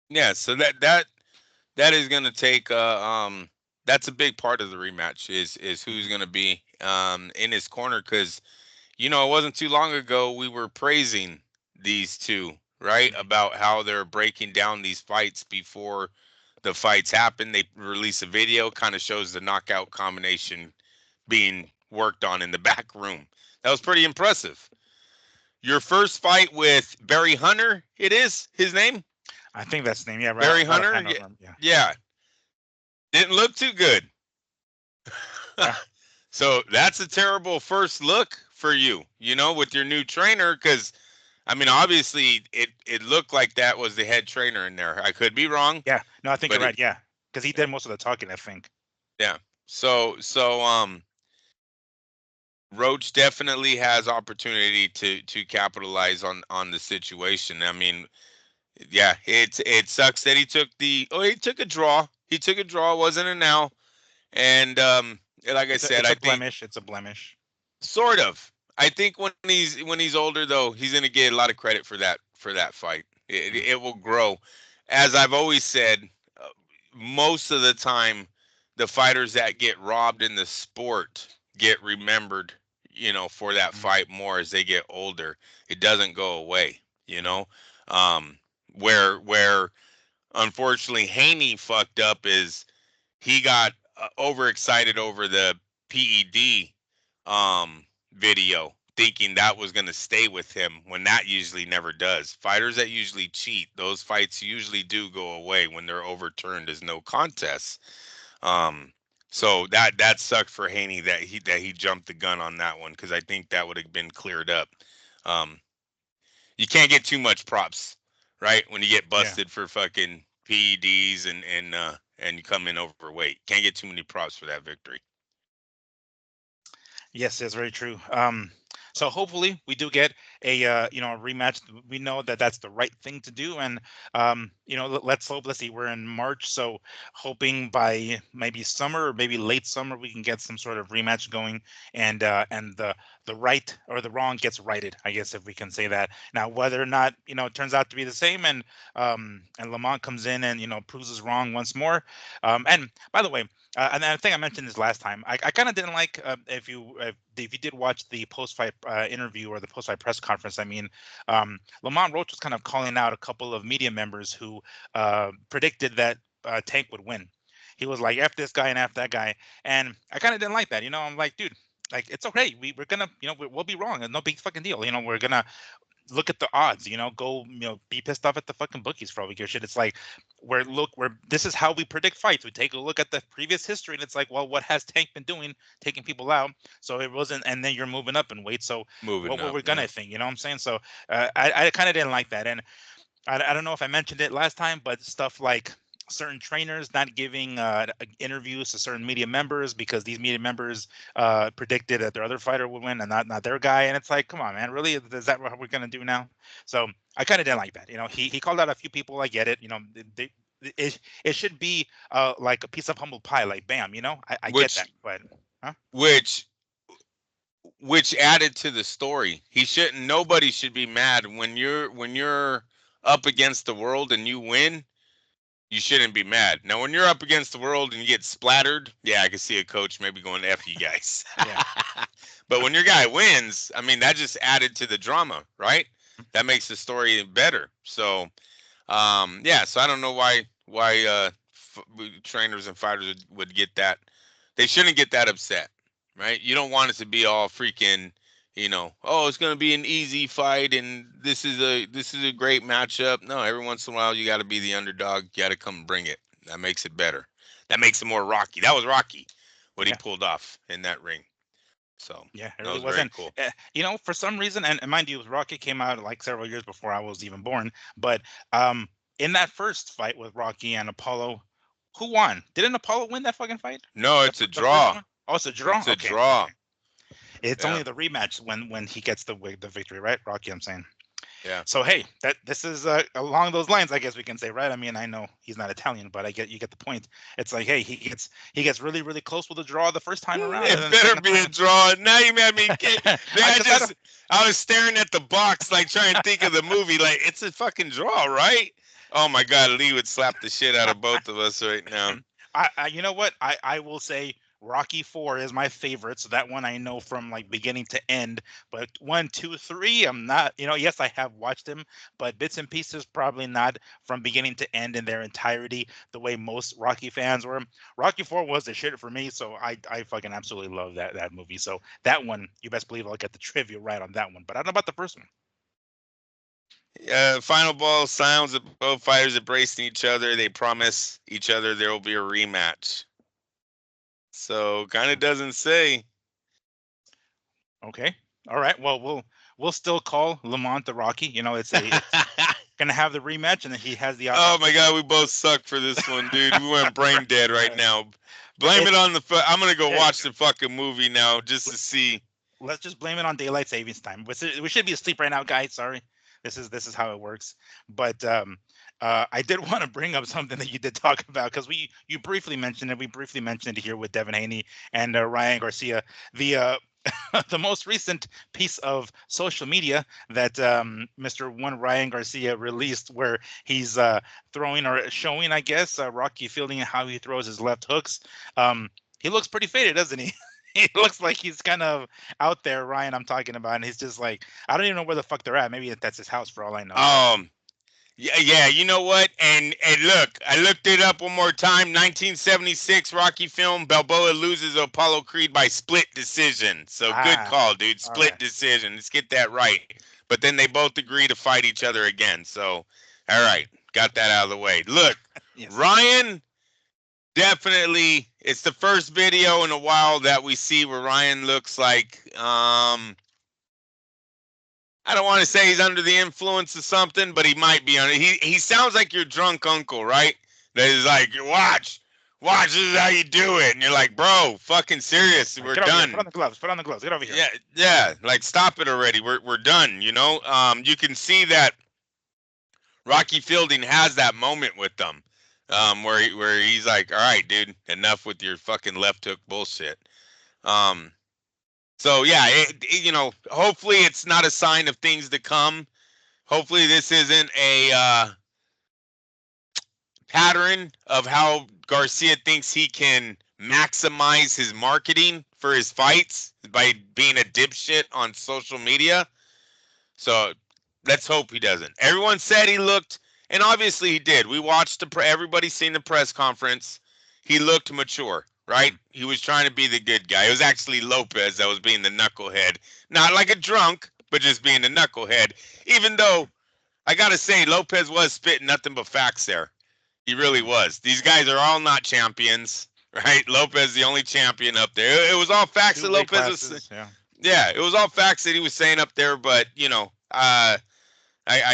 Speaker 2: Yeah, so that is going to take that's a big part of the rematch is who's
Speaker 1: Mhm.
Speaker 2: going to be in his corner, cuz it wasn't too long ago we were praising these two, right?
Speaker 1: Mhm.
Speaker 2: About how they're breaking down these fights before the fights happen. They release a video, kind of shows the knockout combination being worked on in the back room. That was pretty impressive. Your first fight with Barry Hunter, it is his name?
Speaker 1: I think that's the name. Yeah,
Speaker 2: Barry
Speaker 1: right
Speaker 2: Hunter?
Speaker 1: offhand, I
Speaker 2: Yeah.
Speaker 1: don't remember. Yeah,
Speaker 2: Yeah. Didn't look too good.
Speaker 1: yeah.
Speaker 2: So that's a terrible first look for you, with your new trainer, because I mean, obviously, it looked like that was the head trainer in there. I could be wrong,
Speaker 1: Yeah. No, I think you're
Speaker 2: but
Speaker 1: right. Yeah, because he did most of the talking, I think.
Speaker 2: yeah. So Roach definitely has opportunity to capitalize on the situation. I mean, yeah, it sucks that he took a draw. He took a draw, wasn't a now, and like I
Speaker 1: It's a
Speaker 2: said,
Speaker 1: it's
Speaker 2: I
Speaker 1: a
Speaker 2: think
Speaker 1: blemish. It's a blemish.
Speaker 2: sort of. I think when he's older though, he's gonna get a lot of credit for that fight. It,
Speaker 1: Mm.
Speaker 2: it will grow. As I've always said, uh, most of the time, the fighters that get robbed in the sport get remembered, for that
Speaker 1: Mm.
Speaker 2: fight more as they get older. It doesn't go away, you
Speaker 1: Mm.
Speaker 2: know. Um, where unfortunately Haney fucked up is he got overexcited over the PED. video, thinking that was going to stay with him when that usually never does. Fighters that usually cheat, those fights usually do go away when they're overturned as no contest. Um, so that sucked for Haney that he jumped the gun on that one, because I think that would have been cleared up. Um, you can't get too much props, right? When you get
Speaker 1: Yeah.
Speaker 2: busted for fucking PEDs and you come in overweight, can't get too many props for that victory.
Speaker 1: Yes, that's very true. So hopefully we do get a a rematch. We know that that's the right thing to do, and let's hope. Let's see, we're in March, so hoping by maybe summer or maybe late summer we can get some sort of rematch going, and the right or the wrong gets righted. I guess if we can say that. Now whether or not it turns out to be the same, and Lamont comes in and proves us wrong once more. And by the way, and I think I mentioned this last time. I kind of didn't like if you did watch the post fight interview or the post fight press conference. I mean, Lamont Roach was kind of calling out a couple of media members who predicted that Tank would win. He was like, "F this guy and F that guy," and I kind of didn't like that. I'm like, dude, like it's okay. We're gonna we'll be wrong. It's no big fucking deal. We're gonna look at the odds, go, be pissed off at the fucking bookies for all we give a shit. It's like we're this is how we predict fights. We take a look at the previous history and it's like, well, what has Tank been doing, taking people out? So it wasn't, and then you're moving up in weight. So
Speaker 2: Moving
Speaker 1: what were
Speaker 2: up,
Speaker 1: we
Speaker 2: yeah.
Speaker 1: gonna think? You know what I'm saying? So I kind of didn't like that. And I don't know if I mentioned it last time, but stuff like certain trainers not giving interviews to certain media members because these media members predicted that their other fighter would win and not their guy. And it's like, come on, man, really? Is that what we're gonna do now? So I kind of didn't like that. He called out a few people. I get it. It should be like a piece of humble pie, like bam. I get that,
Speaker 2: Which
Speaker 1: but huh?
Speaker 2: which which added to the story. He shouldn't. Nobody should be mad when you're up against the world and you win. You shouldn't be mad. Now, when you're up against the world and you get splattered, yeah, I can see a coach maybe going "F you guys."
Speaker 1: Yeah.
Speaker 2: But when your guy wins, I mean, that just added to the drama, right? That makes the story better. So, yeah. So I don't know why trainers and fighters would get that. They shouldn't get that upset, right? You don't want it to be all freaking, oh, it's gonna be an easy fight and this is a great matchup. No, every once in a while you got to be the underdog. You got to come bring it. That makes it better. That makes it more Rocky. That was Rocky, what he
Speaker 1: Yeah.
Speaker 2: pulled off in that ring. So
Speaker 1: Yeah, it
Speaker 2: that
Speaker 1: really
Speaker 2: was
Speaker 1: was.
Speaker 2: very
Speaker 1: And
Speaker 2: cool.
Speaker 1: for some reason, and mind you, Rocky came out like several years before I was even born. But in that first fight with Rocky and Apollo, who won? Didn't Apollo win that fucking fight?
Speaker 2: No,
Speaker 1: The
Speaker 2: it's a
Speaker 1: the first
Speaker 2: draw.
Speaker 1: one? Oh, it's a draw.
Speaker 2: It's a
Speaker 1: Okay,
Speaker 2: draw.
Speaker 1: okay. It's
Speaker 2: Yeah,
Speaker 1: only the rematch when he gets the victory, right? Rocky, I'm saying.
Speaker 2: yeah.
Speaker 1: So hey, that this is along those lines, I guess we can say, right? I mean, I know he's not Italian, but I get you get the point. It's like, hey, he gets really really close with a draw the first time around, and
Speaker 2: It
Speaker 1: then the
Speaker 2: better
Speaker 1: second
Speaker 2: be a
Speaker 1: time,
Speaker 2: draw. Now you made me. I
Speaker 1: because I don't.
Speaker 2: just, I was staring at the box, like trying to think of the movie. Like it's a fucking draw, right? Oh my God, Lee would slap the shit out of both of us right now.
Speaker 1: You know what? I will say Rocky Four is my favorite. So that one I know from like beginning to end. But one, two, three, I'm not. Yes, I have watched them, but bits and pieces, probably not from beginning to end in their entirety, the way most Rocky fans were. Rocky Four was the shit for me, so I fucking absolutely love that movie. So that one, you best believe I'll get the trivia right on that one. But I don't know about the first one.
Speaker 2: Final ball sounds of both fighters embracing each other. They promise each other there will be a rematch. So kind of doesn't say.
Speaker 1: Okay. All right. Well, we'll still call Lamont the Rocky. It's gonna have the rematch, and then he has the
Speaker 2: Oh my God, we both suck for this one, dude. We went brain dead right now. Blame it
Speaker 1: it's
Speaker 2: on the. I'm gonna go
Speaker 1: hey,
Speaker 2: watch the fucking movie now just
Speaker 1: l-
Speaker 2: to see.
Speaker 1: let's just blame it on daylight savings time. We should be asleep right now, guys. Sorry, this is how it works. But I did want to bring up something that you did talk about because we you briefly mentioned it. We briefly mentioned it here with Devin Haney and Ryan Garcia. The the most recent piece of social media that Mr. One Ryan Garcia released, where he's throwing or showing, I guess, Rocky Fielding how he throws his left hooks. He looks pretty faded, doesn't he? He looks like he's kind of out there, Ryan. I'm talking about, and he's just like, I don't even know where the fuck they're at. Maybe that's his house for all I know. But
Speaker 2: Um, Yeah. You know what? And look, I looked it up one more time. 1976 Rocky film. Balboa loses to Apollo Creed by split decision. So good
Speaker 1: Ah,
Speaker 2: call, dude.
Speaker 1: all
Speaker 2: Split
Speaker 1: right.
Speaker 2: decision. Let's get that right. But then they both agree to fight each other again. So, all right, got that out of the way. Look,
Speaker 1: Yes.
Speaker 2: Ryan. Definitely, it's the first video in a while that we see where Ryan looks like I don't want to say he's under the influence of something, but he might be under. He sounds like your drunk uncle, right? That is like, watch, this is how you do it, and you're like, bro, fucking serious,
Speaker 1: Like,
Speaker 2: we're
Speaker 1: get over here. Put on
Speaker 2: done.
Speaker 1: the gloves. Put on the gloves. Get over here.
Speaker 2: Yeah, yeah, like stop it already. We're done. You know, you can see that Rocky Fielding has that moment with them, where he's like, all right, dude, enough with your fucking left hook bullshit. Um, so yeah, hopefully it's not a sign of things to come. Hopefully this isn't a pattern of how Garcia thinks he can maximize his marketing for his fights by being a dipshit on social media. So let's hope he doesn't. Everyone said he looked, and obviously he did. We watched everybody seen the press conference. He looked mature, right?
Speaker 1: Mm.
Speaker 2: He was trying to be the good guy. It was actually Lopez that was being the knucklehead, not like a drunk, but just being the knucklehead. Even though I gotta say, Lopez was spitting nothing but facts there. He really
Speaker 1: Mm.
Speaker 2: was. These guys are all not champions, right? Lopez the only champion up there. It was all facts
Speaker 1: Two
Speaker 2: that
Speaker 1: weight
Speaker 2: Lopez was.
Speaker 1: classes. Yeah.
Speaker 2: Yeah, it was all facts that he was saying up there, but I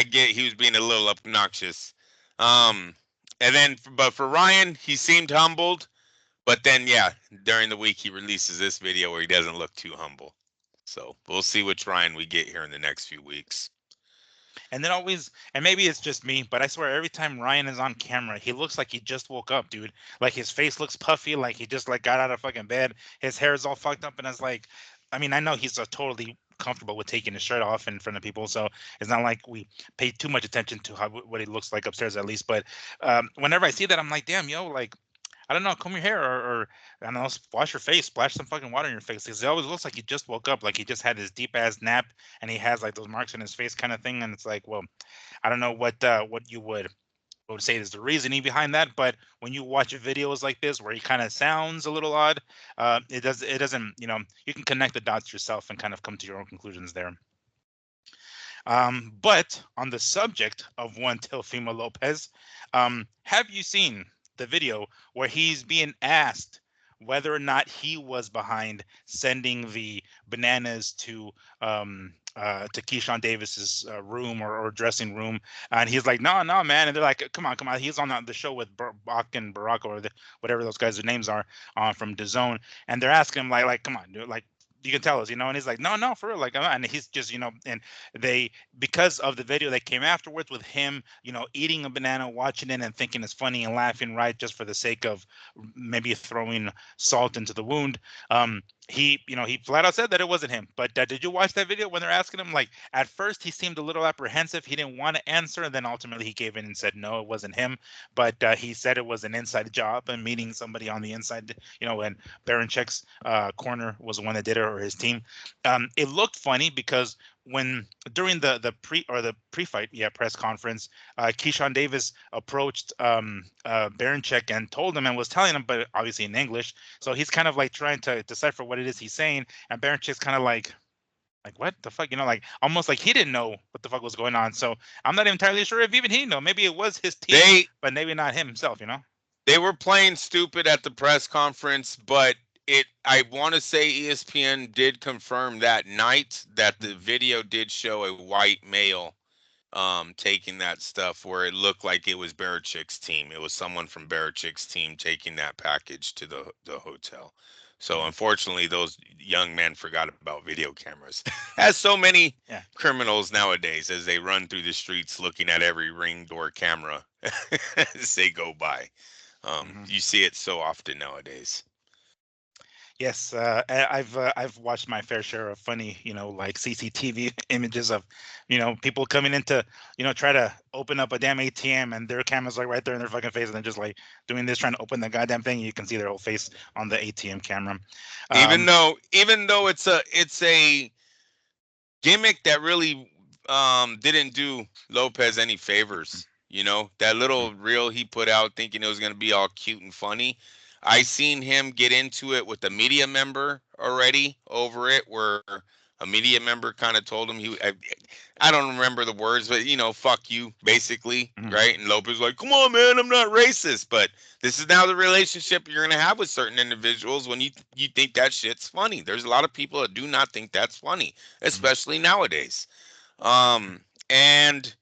Speaker 2: get he was being a little obnoxious. Um, and then, but for Ryan, he seemed humbled. But then, yeah, during the week he releases this video where he doesn't look too humble. So we'll see which Ryan we get here in the next few weeks.
Speaker 1: And then always, and maybe it's just me, but I swear every time Ryan is on camera, he looks like he just woke up, dude. Like his face looks puffy, like he just like got out of fucking bed. His hair is all fucked up, and it's like, I mean, I know he's totally comfortable with taking his shirt off in front of people, so it's not like we pay too much attention to how what he looks like upstairs, at least. But whenever I see that, I'm like, damn, yo, like I don't know, comb your hair or I don't know, wash your face, splash some fucking water in your face. Because it always looks like he just woke up, like he just had this deep ass nap, and he has like those marks in his face, kind of thing. And it's like, well, I don't know what you would say is the reasoning behind that, but when you watch videos like this where he kind of sounds a little odd, it doesn't you can connect the dots yourself and kind of come to your own conclusions there. But on the subject of one Teofimo Lopez, have you seen the video where he's being asked whether or not he was behind sending the bananas to Keyshawn Davis's room or dressing room, and he's like, no, no, man, and they're like, come on, come on, he's on the show with Bach and Barack or whatever those guys' names are from DAZN, and they're asking him like, come on, dude, like you can tell us, and he's like, no, no, for real, like, and he's just, and they, because of the video that came afterwards with him, eating a banana, watching it, and thinking it's funny and laughing, right, just for the sake of maybe throwing salt into the wound. He flat out said that it wasn't him. But did you watch that video when they're asking him? Like at first, he seemed a little apprehensive. He didn't want to answer, and then ultimately he gave in and said no, it wasn't him. But he said it was an inside job and meeting somebody on the inside. And Baranchek's corner was the one that did it, or his team. It looked funny because when during the pre-fight press conference, Keyshawn Davis approached Baranchek and told him and was telling him, but obviously in English. So he's kind of like trying to decipher what it is he's saying, and Baranchek's kind of like what the fuck, like almost like he didn't know what the fuck was going on. So I'm not entirely sure if even he know. Maybe it was his team,
Speaker 2: They
Speaker 1: but maybe not him himself.
Speaker 2: they were playing stupid at the press conference, but I want to say ESPN did confirm that night that the video did show a white male taking that stuff where it looked like it was Belichick's team. It was someone from Belichick's team taking that package to the hotel. So
Speaker 1: Mm.
Speaker 2: unfortunately, those young men forgot about video cameras, as so many
Speaker 1: Yeah.
Speaker 2: criminals nowadays, as they run through the streets looking at every ring door camera as they go by.
Speaker 1: Hmm.
Speaker 2: You see it so often nowadays.
Speaker 1: Yes, I've watched my fair share of funny, like CCTV images of, people coming into, try to open up a damn ATM and their camera's like right there in their fucking face and they're just like doing this, trying to open the goddamn thing. You can see their whole face on the ATM camera.
Speaker 2: Even
Speaker 1: Um,
Speaker 2: though even though it's a gimmick that really didn't do Lopez any favors. That little reel he put out thinking it was going to be all cute and funny. I seen him get into it with a media member already over it, where a media member kind of told him I don't remember the words, but fuck you, basically,
Speaker 1: Mhm.
Speaker 2: right? And Lopez like, come on, man, I'm not racist, but this is now the relationship you're gonna have with certain individuals when you think that shit's funny. There's a lot of people that do not think that's funny,
Speaker 1: Mhm.
Speaker 2: especially nowadays. Um, and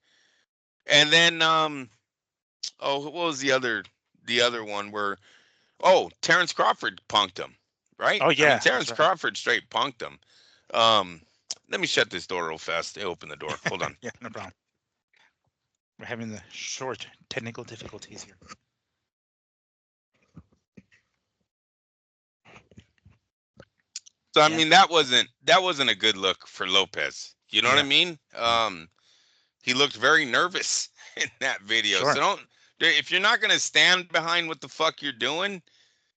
Speaker 2: and then oh, what was the other one where Terrence Crawford punked him, right?
Speaker 1: Oh
Speaker 2: I mean,
Speaker 1: yeah, that's
Speaker 2: Terrence
Speaker 1: right.
Speaker 2: Crawford straight punked him. Um, Let me shut this door real fast. They open the door. Hold on.
Speaker 1: Yeah, no problem. We're having the short technical difficulties here.
Speaker 2: So I
Speaker 1: Yeah.
Speaker 2: mean, that wasn't a good look for Lopez. You know what I
Speaker 1: Yeah.
Speaker 2: mean? He looked very nervous in that video.
Speaker 1: Sure.
Speaker 2: So don't if you're not gonna stand behind what the fuck you're doing,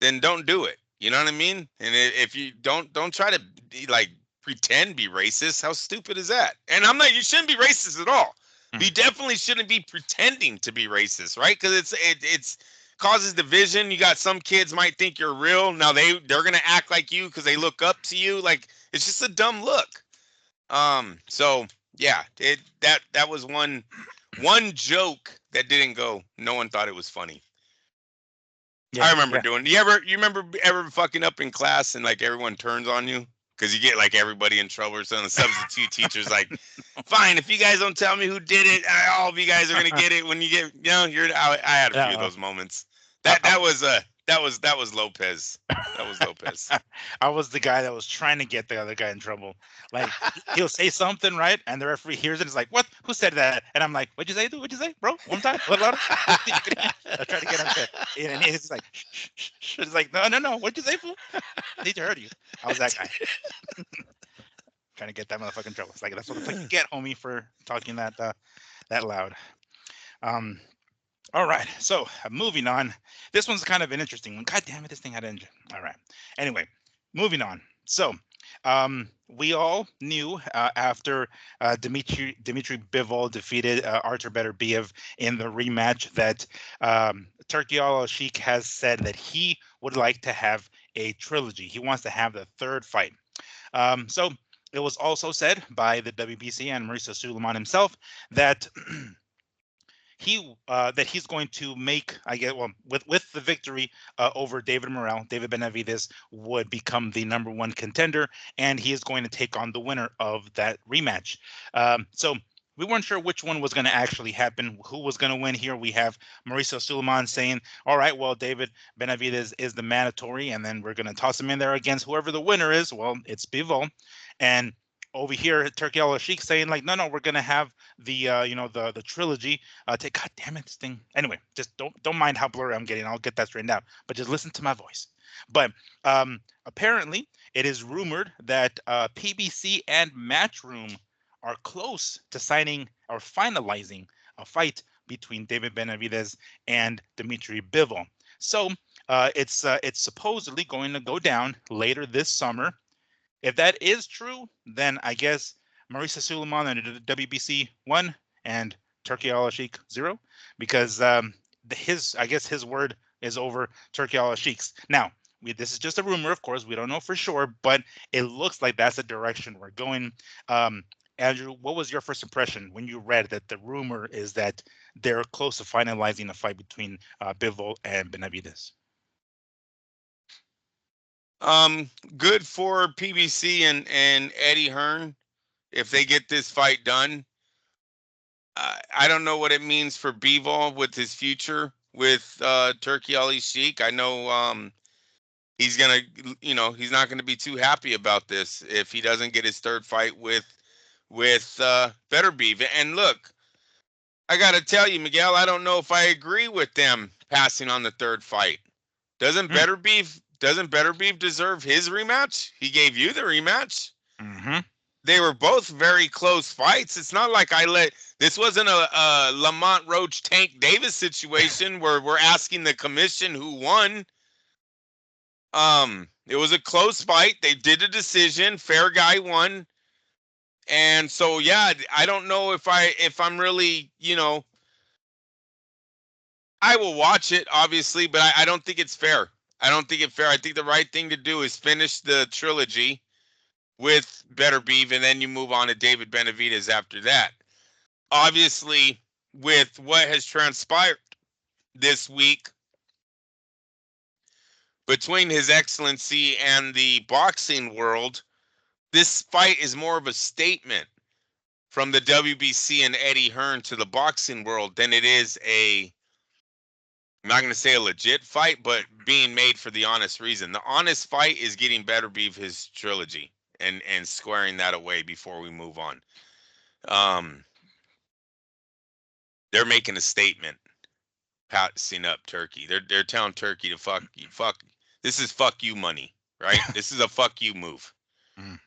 Speaker 2: then don't do it. You know what I mean? And if you don't try to like pretend be racist. How stupid is that? And I'm not. You shouldn't be racist at all. But
Speaker 1: Mm.
Speaker 2: you definitely shouldn't be pretending to be racist, right? Because it's causes division. You got some kids might think you're real. Now they're gonna act like you because they look up to you. Like it's just a dumb look. So yeah, that was one joke that didn't go. No one thought it was funny. I
Speaker 1: Yeah.
Speaker 2: remember
Speaker 1: Yeah.
Speaker 2: doing. You remember ever fucking up in class and like everyone turns on you because you get like everybody in trouble or something. The substitute teacher's like, "Fine, if you guys don't tell me who did it, all of you guys are gonna get it when you get." You're. I had a few of
Speaker 1: Uh,
Speaker 2: those moments.
Speaker 1: I,
Speaker 2: That
Speaker 1: I,
Speaker 2: that was that was Lopez. That was Lopez.
Speaker 1: I was the guy that was trying to get the other guy in trouble. Like he'll say something right, and the referee hears it. It's like, "What? Who said that?" And I'm like, "What'd you say? What'd you say, bro? One time? What louder? I try to get him to, and he's like, shh, shh, shh, shh. It's like, no, no, no. What'd you say, fool? Teacher heard you. I was that guy trying to get that motherfucking trouble. It's like that's what the fuck you get, homie, for talking that loud. Um, all right. So moving on. This one's kind of an interesting one. God damn it, this thing had engine. All right. Anyway, moving on. So we all knew after Dimitri Bivol defeated Artur Beterbiev in the rematch that Turki Al-Sheikh has said that he would like to have a trilogy. He wants to have the third fight. So it was also said by the WBC and Mauricio Suleiman himself that that he's going to make, I guess, well, with the victory over David Morrell, David Benavidez would become the number one contender, and he is going to take on the winner of that rematch. So we weren't sure which one was going to actually happen, who was going to win here. We have Mauricio Suleiman saying, all right, well, David Benavidez is the mandatory, and then we're going to toss him in there against whoever the winner is. Well, it's Bivol. And over here, Turkey Al Sheikh saying, like, no, no, we're going to have the the trilogy. Take, God damn it, this thing. Anyway, just don't mind how blurry I'm getting. I'll get that straightened out. But just listen to my voice. But apparently, it is rumored that PBC and Matchroom are close to signing or finalizing a fight between David Benavidez and Dimitri Bivol. So it's supposedly going to go down later this summer. If that is true, then I guess Marisa Suleiman and the WBC 1 and Turkey Al Sheikh 0, because I guess his word is over Turkey Al Sheikh's. Now, this is just a rumor, of course. We don't know for sure, but it looks like that's the direction we're going. Um, Andrew, what was your first impression when you read that the rumor is that they're close to finalizing a fight between Bivol and Benavides?
Speaker 2: Good for PBC and Eddie Hearn if they get this fight done. I don't know what it means for Bivol with his future with Turkey Ali Sheik. I know he's gonna, he's not gonna be too happy about this if he doesn't get his third fight with Beterbiev. And look, I gotta tell you, Miguel, I don't know if I agree with them passing on the third fight. Doesn't
Speaker 1: Hmm.
Speaker 2: Beterbiev deserve his rematch? He gave you the rematch.
Speaker 1: Mm-hmm.
Speaker 2: They were both very close fights. It's not like this wasn't a Lamont Roach Tank Davis situation where we're asking the commission who won. It was a close fight. They did a decision. Fair guy won. And so yeah, I don't know if I'm really, I will watch it, obviously, but I don't think it's fair. I don't think it's fair. I think the right thing to do is finish the trilogy with Better Beef, and then you move on to David Benavidez after that. Obviously, with what has transpired this week between His Excellency and the boxing world, this fight is more of a statement from the WBC and Eddie Hearn to the boxing world than it is I'm not going to say a legit fight, but being made for the honest reason. The honest fight is getting Better Beef his trilogy and squaring that away before we move on. They're making a statement, passing up Turkey. They're telling Turkey to fuck you. This is fuck you money, right? This is a fuck you move,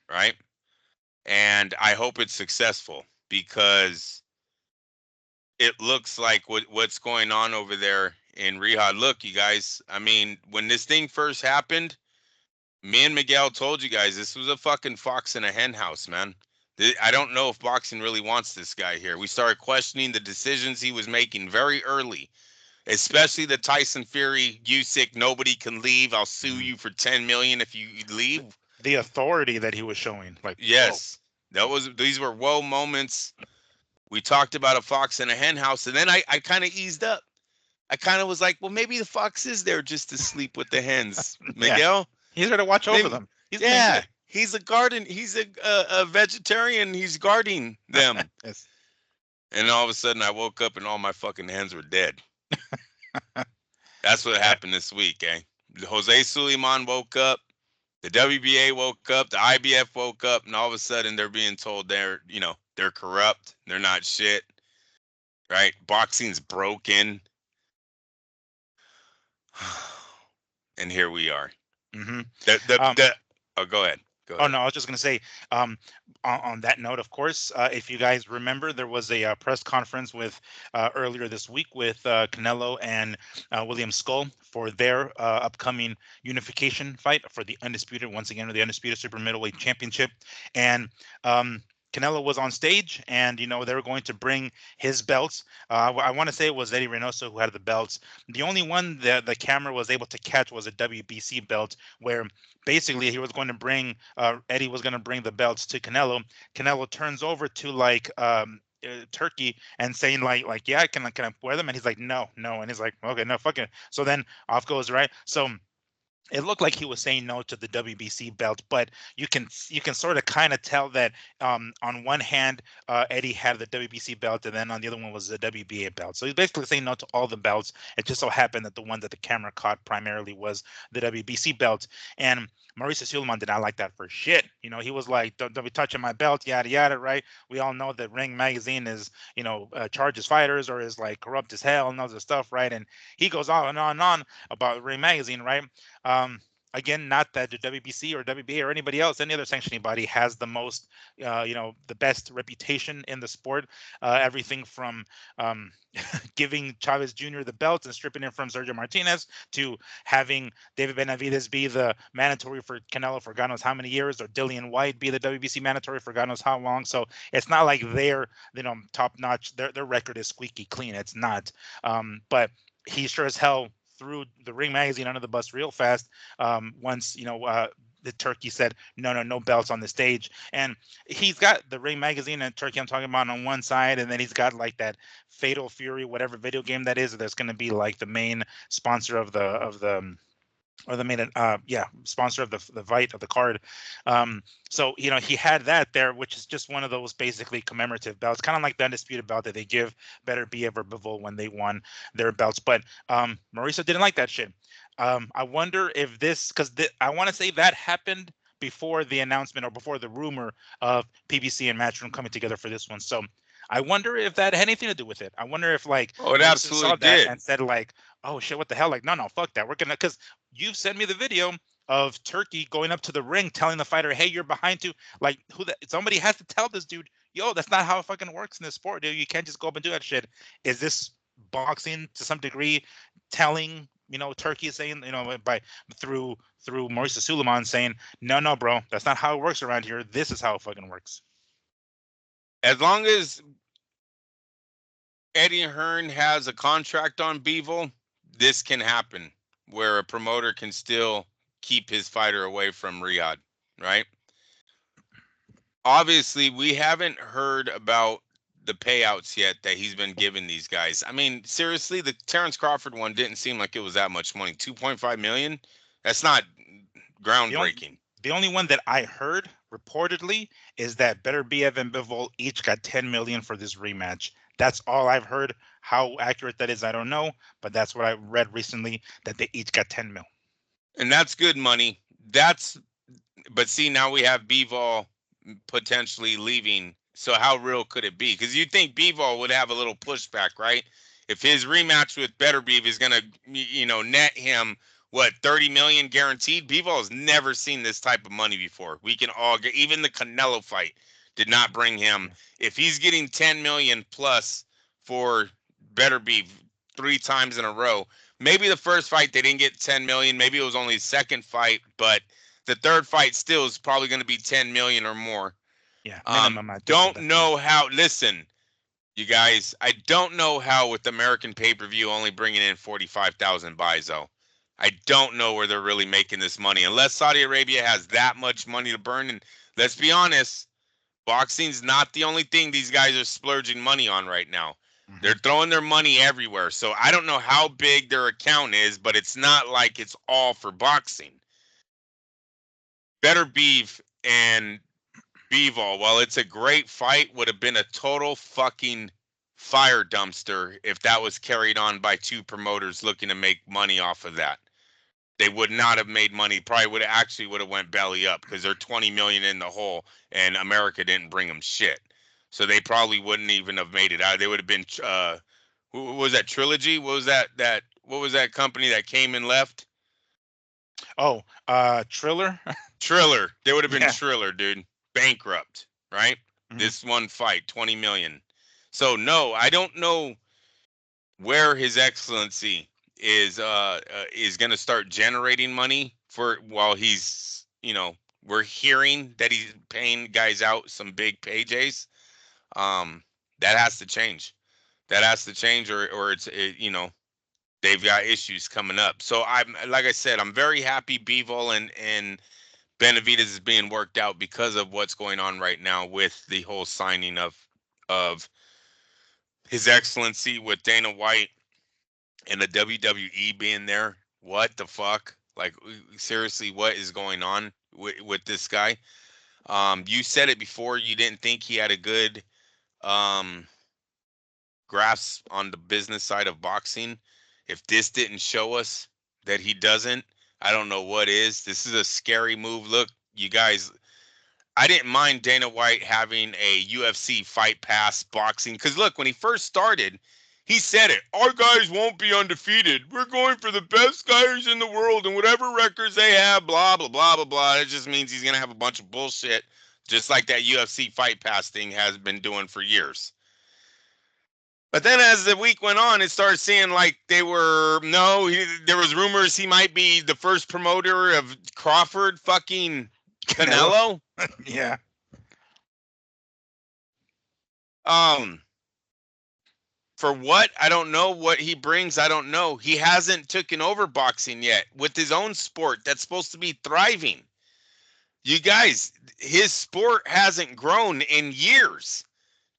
Speaker 2: right? And I hope it's successful because it looks like what's going on over there in Riyadh. Look, you guys, I mean, when this thing first happened, me and Miguel told you guys this was a fucking fox in a hen house, man. I don't know if boxing really wants this guy here. We started questioning the decisions he was making very early, especially the Tyson Fury, Usyk, nobody can leave. I'll sue you for 10 million if you leave.
Speaker 1: The authority that he was showing, like,
Speaker 2: yes, these were woe moments. We talked about a fox in a hen house, and then I kind of eased up. I kind of was like, well, maybe the fox is there just to sleep with the hens, Miguel.
Speaker 1: He's there to watch over them.
Speaker 2: He's a garden. He's a vegetarian. He's guarding them.
Speaker 1: Yes.
Speaker 2: And all of a sudden, I woke up and all my fucking hens were dead. That's what happened this week, eh? Jose Suleiman woke up. The WBA woke up. The IBF woke up, and all of a sudden, they're being told they're corrupt. They're not shit. Right? Boxing's broken. And here we are.
Speaker 1: Mm-hmm.
Speaker 2: Oh, go ahead.
Speaker 1: Oh, no, I was just going to say, on that note, of course, if you guys remember, there was a press conference with earlier this week with Canelo and William Skull for their upcoming unification fight for the undisputed, once again, the undisputed super middleweight championship. And Canelo was on stage, and they were going to bring his belts. I want to say it was Eddie Reynoso who had the belts. The only one that the camera was able to catch was a WBC belt, where basically he was going to bring Eddie was going to bring the belts to Canelo. Canelo turns over to Turkey and saying like yeah, can I wear them? And he's like no, and he's like okay, no, fuck it. So then off goes, right? So it looked like he was saying no to the WBC belt, but you can sort of kind of tell that on one hand Eddie had the WBC belt, and then on the other one was the WBA belt. So he's basically saying no to all the belts. It just so happened that the one that the camera caught primarily was the WBC belt. And Mauricio Suleiman did not like that for shit. He was like, don't be touching my belt, yada yada, right? We all know that Ring Magazine is charges fighters or is like corrupt as hell and all this stuff, right? And he goes on and on and on about Ring Magazine, right? Again, not that the WBC or WBA or anybody else, any other sanctioning body has the most, the best reputation in the sport. Everything from giving Chavez Jr. the belt and stripping it from Sergio Martinez to having David Benavidez be the mandatory for Canelo for God knows how many years, or Dillian White be the WBC mandatory for God knows how long. So it's not like they're top notch. Their record is squeaky clean. It's not. But he sure as hell threw the Ring Magazine under the bus real fast once the Turkey said no belts on the stage. And he's got the Ring Magazine and Turkey I'm talking about on one side, and then he's got like that Fatal Fury whatever video game that is that's going to be like the main sponsor of the or the main sponsor of the fight of the card. So he had that there, which is just one of those basically commemorative belts, kind of like the undisputed belt that they give Better Be Ever Bivol when they won their belts. But Mauricio didn't like that shit. I wonder if this, because I want to say that happened before the announcement or before the rumor of PBC and Matchroom coming together for this one. So I wonder if that had anything to do with it. I wonder if it
Speaker 2: absolutely
Speaker 1: saw that
Speaker 2: did
Speaker 1: and said like, oh shit, what the hell? Like, no, fuck that. We're gonna, because you've sent me the video of Turkey going up to the ring, telling the fighter, hey, you're behind two. Like, somebody has to tell this dude, yo, that's not how it fucking works in this sport, dude. You can't just go up and do that shit. Is this boxing to some degree telling, Turkey saying, through Mauricio Suleiman saying, no, bro, that's not how it works around here. This is how it fucking works.
Speaker 2: As long as Eddie Hearn has a contract on Bivol, this can happen where a promoter can still keep his fighter away from Riyadh, right? Obviously, we haven't heard about the payouts yet that he's been giving these guys. I mean, seriously, the Terrence Crawford one didn't seem like it was that much money. 2.5 million? That's not
Speaker 1: The only
Speaker 2: groundbreaking.
Speaker 1: the only one that I heard reportedly is that Beterbiev and Bivol each got 10 million for this rematch. That's all I've heard. How accurate that is, I don't know, but that's what I read recently, that they each got 10 mil.
Speaker 2: And that's good money. But see, now we have Bivol potentially leaving. So how real could it be? Because you'd think Bivol would have a little pushback, right? If his rematch with Beterbiev is gonna, net him what 30 million guaranteed. Bivol has never seen this type of money before. We can all get, even the Canelo fight did not bring him. If he's getting 10 million plus for Beterbiev 3 times in a row, maybe the first fight they didn't get 10 million. Maybe it was only his second fight, but the third fight still is probably going to be 10 million or more.
Speaker 1: Yeah, minimum. I think so,
Speaker 2: Don't
Speaker 1: definitely.
Speaker 2: know how. Listen, you guys, I don't know how with American pay-per-view only bringing in 45,000 buys though. I don't know where they're really making this money unless Saudi Arabia has that much money to burn. And let's be honest, boxing's not the only thing these guys are splurging money on right now. They're
Speaker 1: Hmm.
Speaker 2: throwing their money everywhere. So I don't know how big their account is, but it's not like it's all for boxing. Better Beef and Bivol, while it's a great fight, would have been a total fucking fire dumpster if that was carried on by two promoters looking to make money off of that. They would not have made money. Probably would have went belly up because they're 20 million in the hole, and America didn't bring them shit. So they probably wouldn't even have made it out. They would have been. What was that trilogy? What was that? What was that company that came and left?
Speaker 1: Oh, Triller.
Speaker 2: Triller. They would have been
Speaker 1: Yeah.
Speaker 2: Triller, dude. Bankrupt, right?
Speaker 1: Hmm.
Speaker 2: This one fight, 20 million. So no, I don't know where His Excellency is going to start generating money for while he's, we're hearing that he's paying guys out some big paydays. Um, that has to change. That has to change, or they've got issues coming up. So I'm like I said, I'm very happy Bivol and Benavidez is being worked out because of what's going on right now with the whole signing of His Excellency with Dana White and the WWE being there. What the fuck? Like seriously, what is going on with this guy? You said it before. You didn't think he had a good um, grasp on the business side of boxing. If this didn't show us that he doesn't, I don't know what is. This is a scary move. Look, you guys, I didn't mind Dana White having a UFC Fight Pass boxing because look, when he first started, he said it. Our guys won't be undefeated. We're going for the best guys in the world, and whatever records they have, blah blah blah blah blah. It just means he's gonna have a bunch of bullshit, just like that UFC Fight Pass thing has been doing for years. But then as the week went on, it started seeing like they were there was rumors he might be the first promoter of Crawford fucking
Speaker 1: Canelo.
Speaker 2: Canelo.
Speaker 1: Yeah.
Speaker 2: Um, for what? I don't know what he brings. I don't know. He hasn't taken over boxing yet with his own sport that's supposed to be thriving. You guys, his sport hasn't grown in years.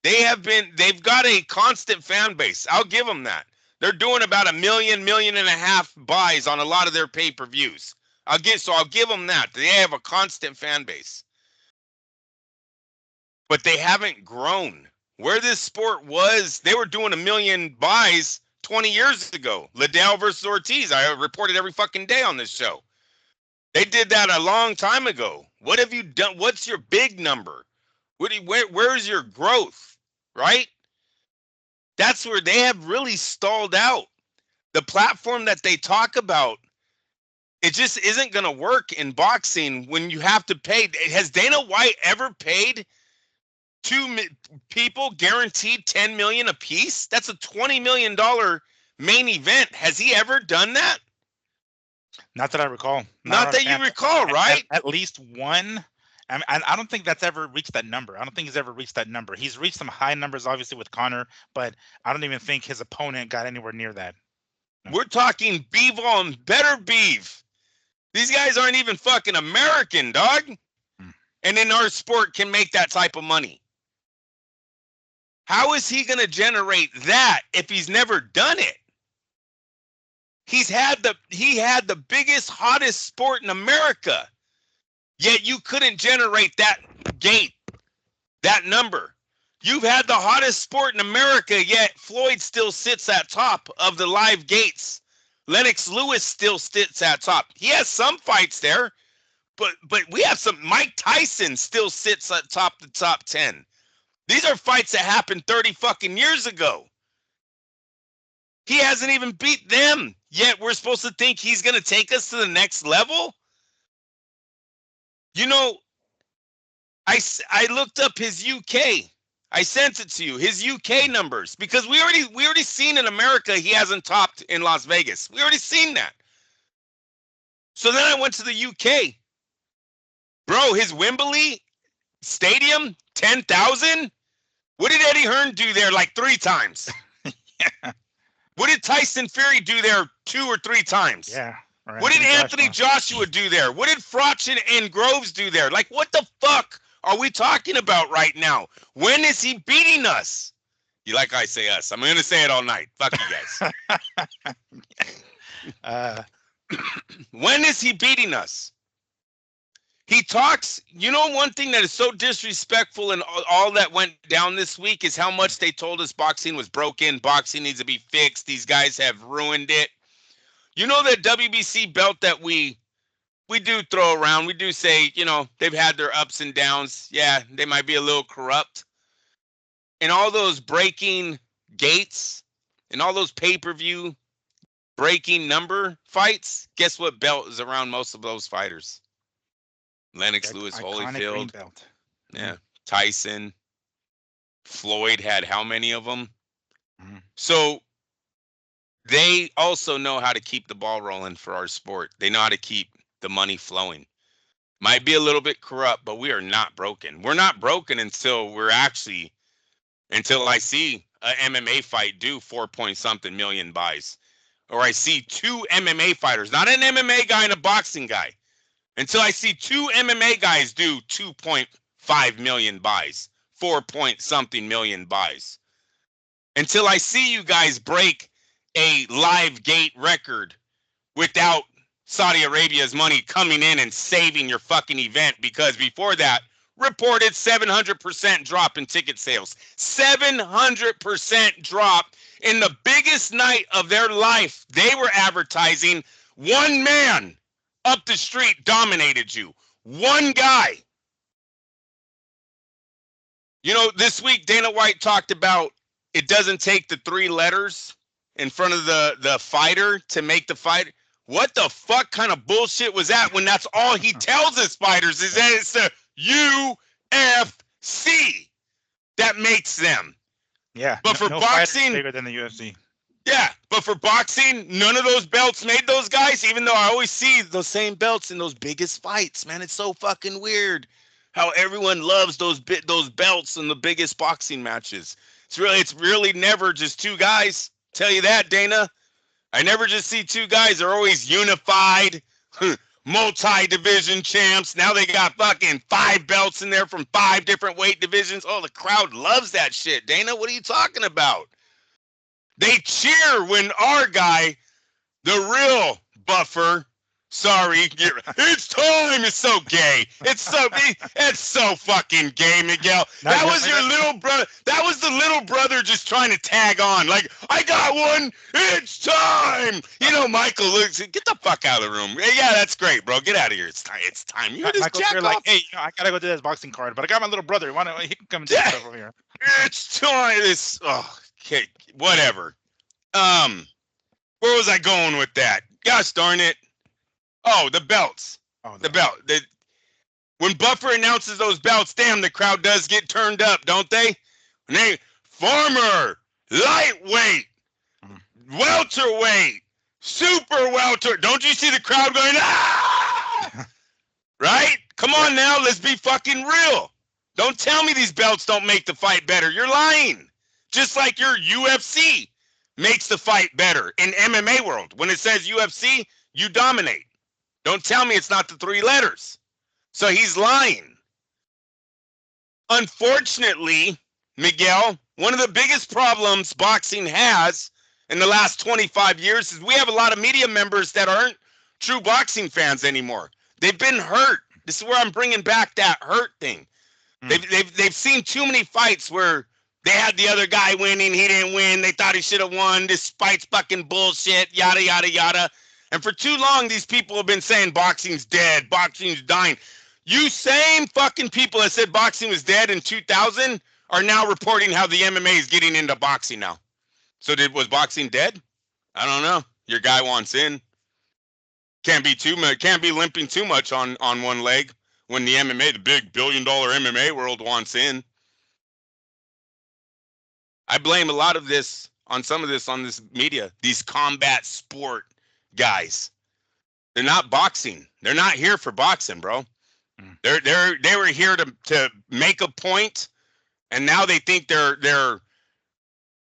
Speaker 2: They've got a constant fan base. I'll give them that. They're doing about a million and a half buys on a lot of their pay-per-views. I'll give them that. They have a constant fan base. But they haven't grown. Where this sport was, they were doing a million buys 20 years ago. Liddell versus Ortiz. I reported every fucking day on this show. They did that a long time ago. What have you done? What's your big number? Where's your growth? Right? That's where they have really stalled out. The platform that they talk about, it just isn't going to work in boxing when you have to pay. Has Dana White ever paid two people guaranteed 10 million a piece? That's a $20 million main event. Has he ever done that?
Speaker 1: Not that I recall. Not
Speaker 2: Not that you
Speaker 1: offhand.
Speaker 2: recall, right?
Speaker 1: At least one, I don't think that's ever reached that number. I don't think he's ever reached that number. He's reached some high numbers, obviously, with Connor, but I don't even think his opponent got anywhere near that. No.
Speaker 2: We're talking Bivol and better beef. These guys aren't even fucking American, dog. And in our sport can make that type of money. How is he going to generate that if he's never done it? He had the biggest, hottest sport in America. Yet you couldn't generate that gate, that number. You've had the hottest sport in America, yet Floyd still sits at top of the live gates. Lennox Lewis still sits at top. He has some fights there, but we have some. Mike Tyson still sits at the top 10. These are fights that happened 30 fucking years ago. He hasn't even beat them, yet we're supposed to think he's going to take us to the next level? You know, I looked up his UK. I sent it to you, his UK numbers, because we already seen in America he hasn't topped in Las Vegas. We already seen that. So then I went to the UK. Bro, his Wembley Stadium, 10,000? What did Eddie Hearn do there like 3 times?
Speaker 1: Yeah.
Speaker 2: What did Tyson Fury do there 2 or 3 times?
Speaker 1: Yeah. Right.
Speaker 2: What did Anthony Joshua do there? What did Froch and Groves do there? Like, what the fuck are we talking about right now? When is he beating us? You like I say us. I'm going to say it all night. Fuck you guys. When is he beating us? He talks, you know, one thing that is so disrespectful and all that went down this week is how much they told us boxing was broken. Boxing needs to be fixed. These guys have ruined it. You know that WBC belt that we do throw around. We do say, you know, they've had their ups and downs. Yeah, they might be a little corrupt. And all those breaking gates and all those pay-per-view breaking number fights, guess what belt is around most of those fighters? Lennox Lewis, Holyfield. Belt. Yeah. Tyson. Floyd had how many of them? Mm-hmm. So they also know how to keep the ball rolling for our sport. They know how to keep the money flowing. Might be a little bit corrupt, but we are not broken. We're not broken until I see a MMA fight do 4-point-something million buys. Or I see 2 MMA fighters, not an MMA guy and a boxing guy. Until I see 2 MMA guys do 2.5 million buys, 4-point-something million buys. Until I see you guys break a live gate record without Saudi Arabia's money coming in and saving your fucking event, because before that, reported 700% drop in ticket sales. 700% drop in the biggest night of their life. They were advertising. One man up the street dominated you. One guy. You know, this week Dana White talked about it doesn't take the 3 letters in front of the fighter to make the fight. What the fuck kind of bullshit was that when that's all he tells his fighters is that it's the UFC that makes them.
Speaker 1: Yeah.
Speaker 2: But for boxing,
Speaker 1: bigger than the UFC.
Speaker 2: Yeah, but for boxing, none of those belts made those guys, even though I always see those same belts in those biggest fights. Man, it's so fucking weird how everyone loves those belts in the biggest boxing matches. It's really never just 2 guys. Tell you that, Dana. I never just see 2 guys. They're always unified, multi-division champs. Now they got fucking 5 belts in there from 5 different weight divisions. Oh, the crowd loves that shit. Dana, what are you talking about? They cheer when our guy, the real Buffer, it's time. It's so gay. It's so fucking gay, Miguel. That was your little brother. That was the little brother just trying to tag on. Like, I got one. It's time. You know, Michael looks. Get the fuck out of the room. Yeah, that's great, bro. Get out of here. It's time. It's time. You just
Speaker 1: Michael,
Speaker 2: jack
Speaker 1: you're
Speaker 2: off.
Speaker 1: like, hey, I gotta go do this boxing card, but I got my little brother. He can come and do stuff over here.
Speaker 2: It's time. Okay, whatever. Where was I going with that? Gosh darn it. Oh, the belts. The belt. When Buffer announces those belts, damn, the crowd does get turned up, don't they? Farmer, lightweight, welterweight, super welter. Don't you see the crowd going, ah? Right? Come on now, let's be fucking real. Don't tell me these belts don't make the fight better. You're lying. Just like your UFC makes the fight better in MMA world. When it says UFC, you dominate. Don't tell me it's not the 3 letters. So he's lying. Unfortunately, Miguel, one of the biggest problems boxing has in the last 25 years is we have a lot of media members that aren't true boxing fans anymore. They've been hurt. This is where I'm bringing back that hurt thing. They've seen too many fights where they had the other guy winning, he didn't win, they thought he should have won, this fight's fucking bullshit, yada, yada, yada. And for too long, these people have been saying boxing's dead, boxing's dying. You same fucking people that said boxing was dead in 2000 are now reporting how the MMA is getting into boxing now. So was boxing dead? I don't know. Your guy wants in. Can't be limping too much on one leg when the MMA, the big billion-dollar MMA world wants in. I blame a lot of this on this media, these combat sport guys. They're not boxing. They're not here for boxing, bro. They were here to make a point, and now they think they're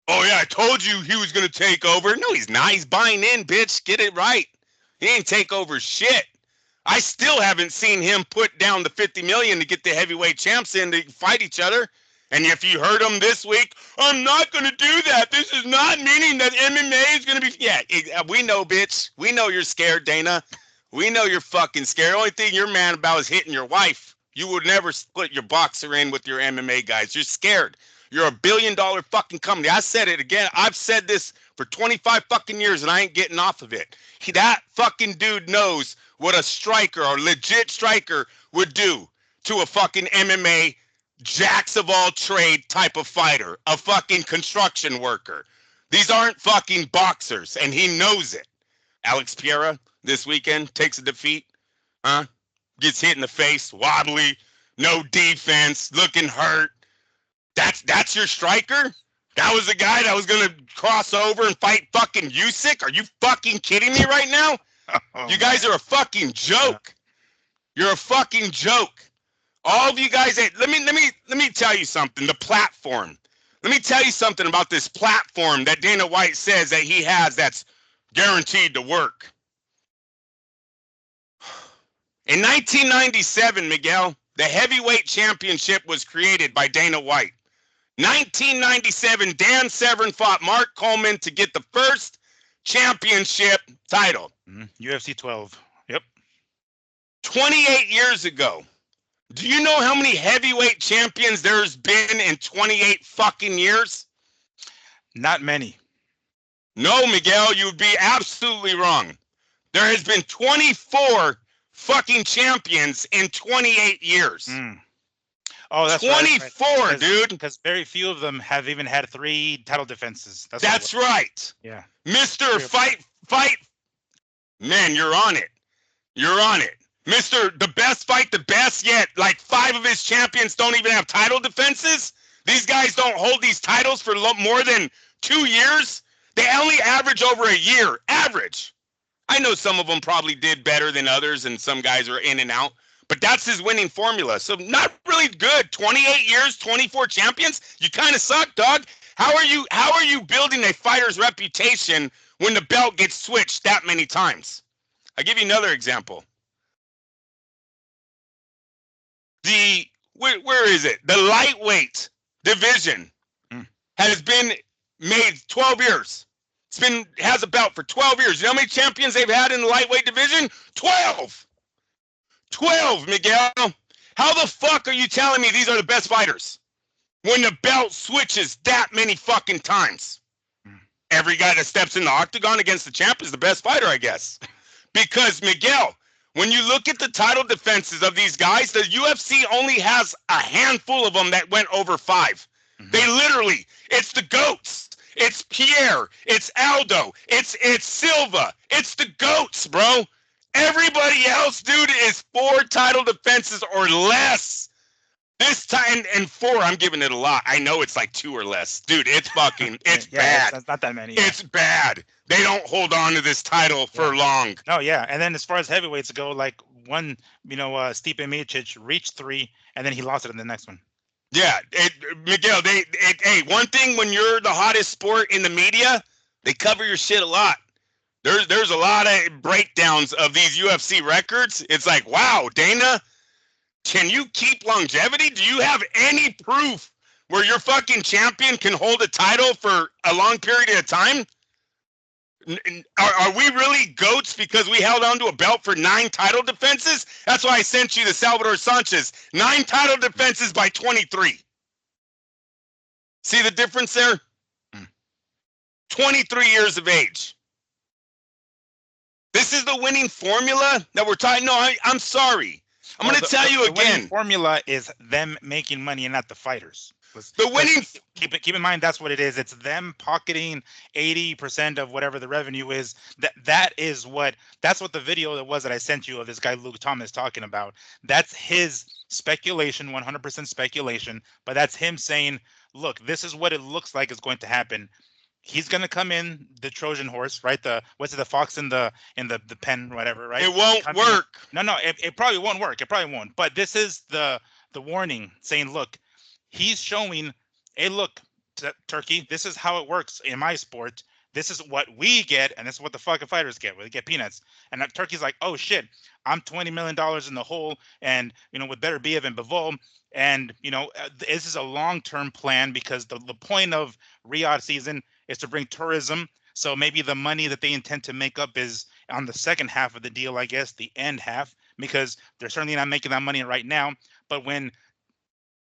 Speaker 2: oh yeah, I told you he was gonna take over. No, he's not. He's buying in, bitch. Get it right. He ain't take over shit. I still haven't seen him put down the $50 million to get the heavyweight champs in to fight each other. And if you heard him this week, I'm not going to do that. This is not meaning that MMA is going to be... Yeah, we know, bitch. We know you're scared, Dana. We know you're fucking scared. The only thing you're mad about is hitting your wife. You would never split your boxer in with your MMA guys. You're scared. You're a $1 billion fucking company. I said it again. I've said this for 25 fucking years, and I ain't getting off of it. That fucking dude knows what a striker, or legit striker, would do to a fucking MMA jacks of all trade type of fighter, a fucking construction worker. These aren't fucking boxers, and he knows it. Alex Pereira this weekend takes a defeat, gets hit in the face, wobbly, no defense, looking hurt. That's your striker? That was the guy that was gonna cross over and fight fucking Usyk? Are you fucking kidding me right now? You guys are a fucking joke. You're a fucking joke. All of you guys, let me tell you something. The platform. Let me tell you something about this platform that Dana White says that he has that's guaranteed to work. In 1997, Miguel, the heavyweight championship was created by Dana White. 1997, Dan Severn fought Mark Coleman to get the first championship title.
Speaker 1: UFC 12. Yep.
Speaker 2: 28 years ago. Do you know how many heavyweight champions there's been in 28 fucking years?
Speaker 1: Not many.
Speaker 2: No, Miguel, you would be absolutely wrong. There has been 24 fucking champions in 28 years.
Speaker 1: Oh, that's
Speaker 2: 24,
Speaker 1: right.
Speaker 2: Dude.
Speaker 1: Because very few of them have even had 3 title defenses.
Speaker 2: That's right.
Speaker 1: Yeah.
Speaker 2: Mr. Fight. Man, you're on it. You're on it. Mr. The best fight, the best yet. Like 5 of his champions don't even have title defenses. These guys don't hold these titles for more than 2 years. They only average over a year. Average. I know some of them probably did better than others, and some guys are in and out. But that's his winning formula. So not really good. 28 years, 24 champions. You kind of suck, dog. How are you building a fighter's reputation when the belt gets switched that many times? I'll give you another example. Where is it? The lightweight division has been made 12 years. Has a belt for 12 years. You know how many champions they've had in the lightweight division? 12. 12, Miguel. How the fuck are you telling me these are the best fighters when the belt switches that many fucking times? Every guy that steps in the octagon against the champ is the best fighter, I guess. Because, Miguel, when you look at the title defenses of these guys, the UFC only has a handful of them that went over 5. They literally, it's the GOATs. It's Pierre. It's Aldo. It's Silva. It's the GOATs, bro. Everybody else, dude, is 4 title defenses or less. This time, and 4, I'm giving it a lot. I know it's like 2 or less. Dude, it's fucking, it's bad.
Speaker 1: It's not that many.
Speaker 2: It's bad. They don't hold on to this title for long.
Speaker 1: No, yeah. And then as far as heavyweights go, like one, Stipe Miocic reached 3, and then he lost it in the next one.
Speaker 2: Yeah, Miguel. Hey, one thing when you're the hottest sport in the media, they cover your shit a lot. There's a lot of breakdowns of these UFC records. It's like, wow, Dana, can you keep longevity? Do you have any proof where your fucking champion can hold a title for a long period of time? Are we really goats because we held on to a belt for 9 title defenses? That's why I sent you the Salvador Sanchez. 9 title defenses by 23. See the difference there? 23 years of age. This is the winning formula that we're talking. No, I'm sorry. I'm going to tell you again.
Speaker 1: The winning formula is them making money and not the fighters.
Speaker 2: The winning.
Speaker 1: Keep in mind that's what it is. It's them pocketing 80% of whatever the revenue is. That's what the video that was that I sent you of this guy Luke Thomas talking about. That's his speculation, 100% speculation. But that's him saying, look, this is what it looks like is going to happen. He's gonna come in the Trojan horse, right? The fox in the pen, whatever, right?
Speaker 2: It won't work.
Speaker 1: No, it probably won't work. It probably won't. But this is the warning saying, look, he's showing, hey, look, Turkey, this is how it works in my sport. This is what we get, and this is what the fucking fighters get. They get peanuts. And Turkey's like, oh shit, I'm $20 million in the hole, and with Better Biev and Bivol. And this is a long-term plan because the point of Riyadh season is to bring tourism. So maybe the money that they intend to make up is on the second half of the deal, I guess, the end half, because they're certainly not making that money right now. But when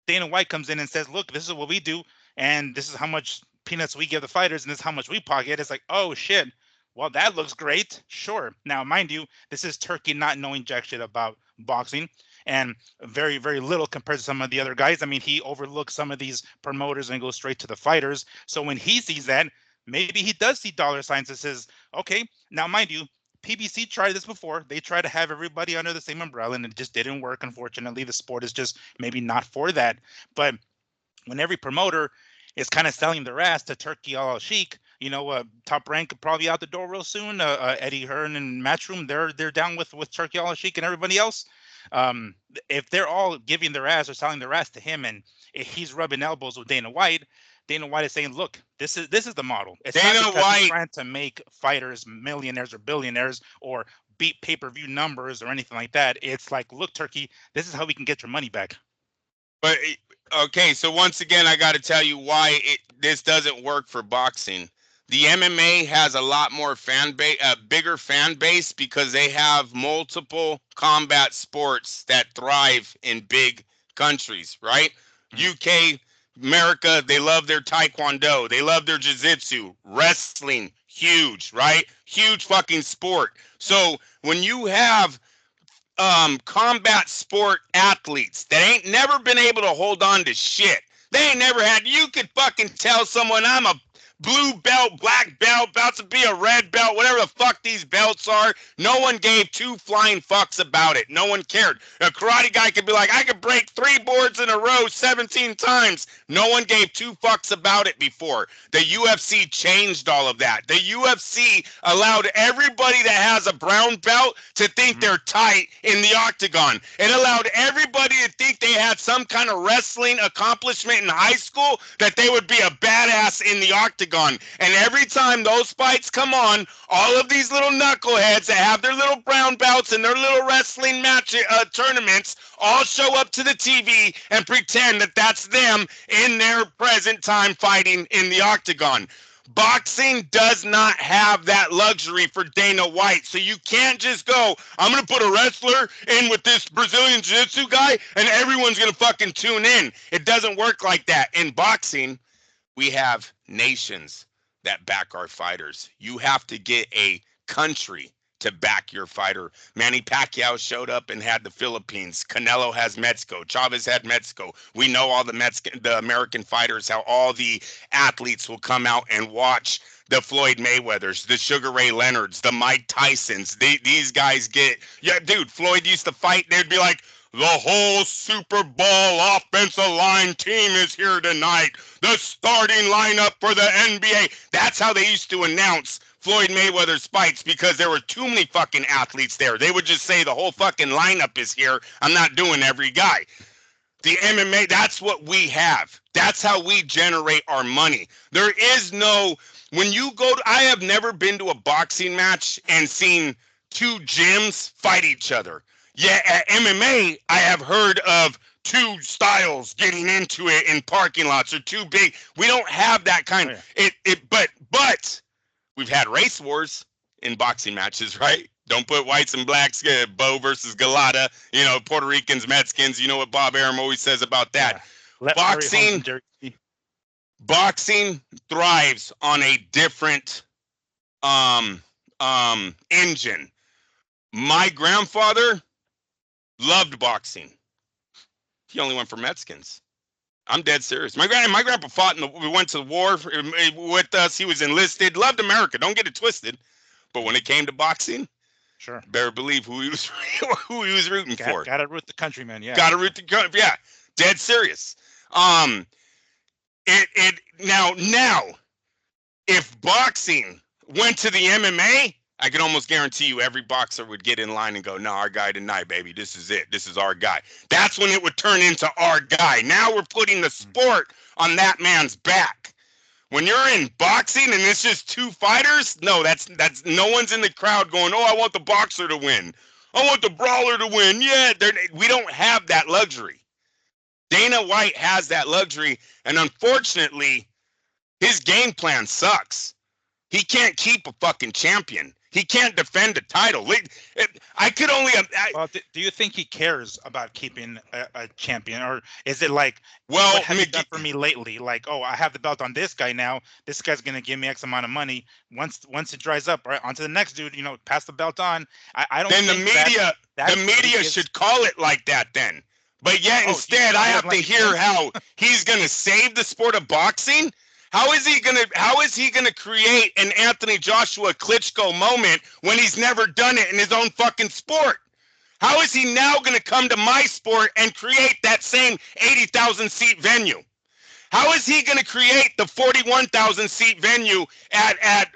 Speaker 1: Dana White comes in and says, look, this is what we do, and this is how much peanuts we give the fighters, and this is how much we pocket, it's like, oh shit, well, that looks great. Sure. Now, mind you, this is Turkey not knowing jack shit about boxing, and very, very little compared to some of the other guys. I mean, he overlooks some of these promoters and goes straight to the fighters. So when he sees that, maybe he does see dollar signs that says, okay, now mind you, PBC tried this before. They tried to have everybody under the same umbrella, and it just didn't work. Unfortunately, the sport is just maybe not for that. But when every promoter is kind of selling their ass to Turkey Al Sheikh, Top Rank probably out the door real soon. Eddie Hearn and Matchroom, they're down with Turkey Al Sheikh and everybody else. If they're all giving their ass or selling their ass to him, and if he's rubbing elbows with Dana White is saying, look, this is the model. It's
Speaker 2: Dana
Speaker 1: not because
Speaker 2: White
Speaker 1: he's trying to make fighters millionaires or billionaires or beat pay-per-view numbers or anything like that. It's like, look, Turkey, this is how we can get your money back.
Speaker 2: But okay, so once again, I got to tell you why this doesn't work for boxing. The MMA has a lot more fan base, bigger fan base, because they have multiple combat sports that thrive in big countries, right? Mm-hmm. UK, America, they love their taekwondo, they love their jiu-jitsu, wrestling, huge, right? Huge fucking sport. So when you have combat sport athletes that ain't never been able to hold on to shit, they ain't never had, you could fucking tell someone I'm a blue belt, black belt, about to be a red belt, whatever the fuck these belts are. No one gave 2 flying fucks about it. No one cared. A karate guy could be like, I could break 3 boards in a row 17 times. No one gave 2 fucks about it before. The UFC changed all of that. The UFC allowed everybody that has a brown belt to think they're tight in the octagon. It allowed everybody to think they had some kind of wrestling accomplishment in high school, that they would be a badass in the octagon. And every time those fights come on, all of these little knuckleheads that have their little brown belts and their little wrestling match tournaments all show up to the TV and pretend that that's them in their present time fighting in the octagon. Boxing does not have that luxury for Dana White. So you can't just go, I'm going to put a wrestler in with this Brazilian jiu-jitsu guy and everyone's going to fucking tune in. It doesn't work like that. In boxing, we have nations that back our fighters. You have to get a country to back your fighter. Manny Pacquiao showed up and had the Philippines. Canelo has Mexico. Chavez had Mexico. We know all the American fighters, how all the athletes will come out and watch the Floyd Mayweathers, the Sugar Ray Leonards, the Mike Tysons. These guys get, yeah, dude, Floyd used to fight. They'd be like,
Speaker 3: The whole Super Bowl offensive line team is here tonight. The starting lineup for the NBA. That's how they used to announce Floyd Mayweather's fights, because there were too many fucking athletes there. They would just say the whole fucking lineup is here. I'm not doing every guy. The MMA, that's what we have. That's how we generate our money. There is no, when you go to, I have never been to a boxing match and seen two gyms fight each other. Yeah, at MMA, I have heard of two styles getting into it in parking lots, or two big. We don't have that kind.
Speaker 1: Oh, yeah.
Speaker 3: But we've had race wars in boxing matches, right? Don't put whites and blacks, Bo versus Galata, Puerto Ricans, Mexicans. You know what Bob Arum always says about that.
Speaker 1: Yeah.
Speaker 3: Boxing thrives on a different engine. My grandfather loved boxing. He only went for Mexicans. I'm dead serious. My grandpa fought we went to the war with us. He was enlisted. Loved America. Don't get it twisted. But when it came to boxing,
Speaker 1: sure,
Speaker 3: better believe who he was rooting for.
Speaker 1: Got to root the countryman. Yeah.
Speaker 3: Got to root the country. Yeah. Dead serious. Now, if boxing went to the MMA, I can almost guarantee you every boxer would get in line and go, no, our guy tonight, baby. This is it. This is our guy. That's when it would turn into our guy. Now we're putting the sport on that man's back. When you're in boxing and it's just two fighters, no, that's no one's in the crowd going, oh, I want the boxer to win. I want the brawler to win. Yeah, we don't have that luxury. Dana White has that luxury, and unfortunately, his game plan sucks. He can't keep a fucking champion. He can't defend a title. I could only.
Speaker 1: Well, do you think he cares about keeping a champion, or is it like,
Speaker 3: well,
Speaker 1: what have you done for me lately? Like, oh, I have the belt on this guy now. This guy's gonna give me X amount of money. Once it dries up, right, onto the next dude. Pass the belt on. I don't.
Speaker 3: Then the media should call it like that then. But yet instead, I have to hear how he's gonna save the sport of boxing. How is he gonna create an Anthony Joshua Klitschko moment when he's never done it in his own fucking sport? How is he now gonna come to my sport and create that same 80,000 seat venue? How is he gonna create the 41,000 seat venue at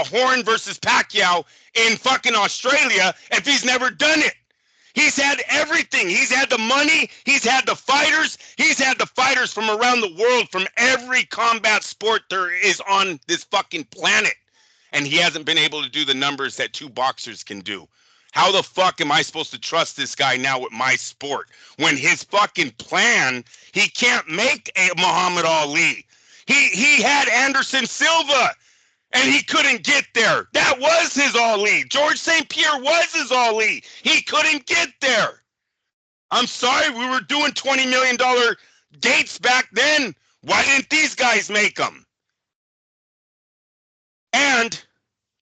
Speaker 3: Horn versus Pacquiao in fucking Australia if he's never done it? He's had everything. He's had the money. He's had the fighters. He's had the fighters from around the world, from every combat sport there is on this fucking planet. And he hasn't been able to do the numbers that two boxers can do. How the fuck am I supposed to trust this guy now with my sport? When his fucking plan, he can't make a Muhammad Ali. He had Anderson Silva. And he couldn't get there. That was his Ali. George St. Pierre was his Ali. He couldn't get there. I'm sorry, we were doing $20 million gates back then. Why didn't these guys make them? And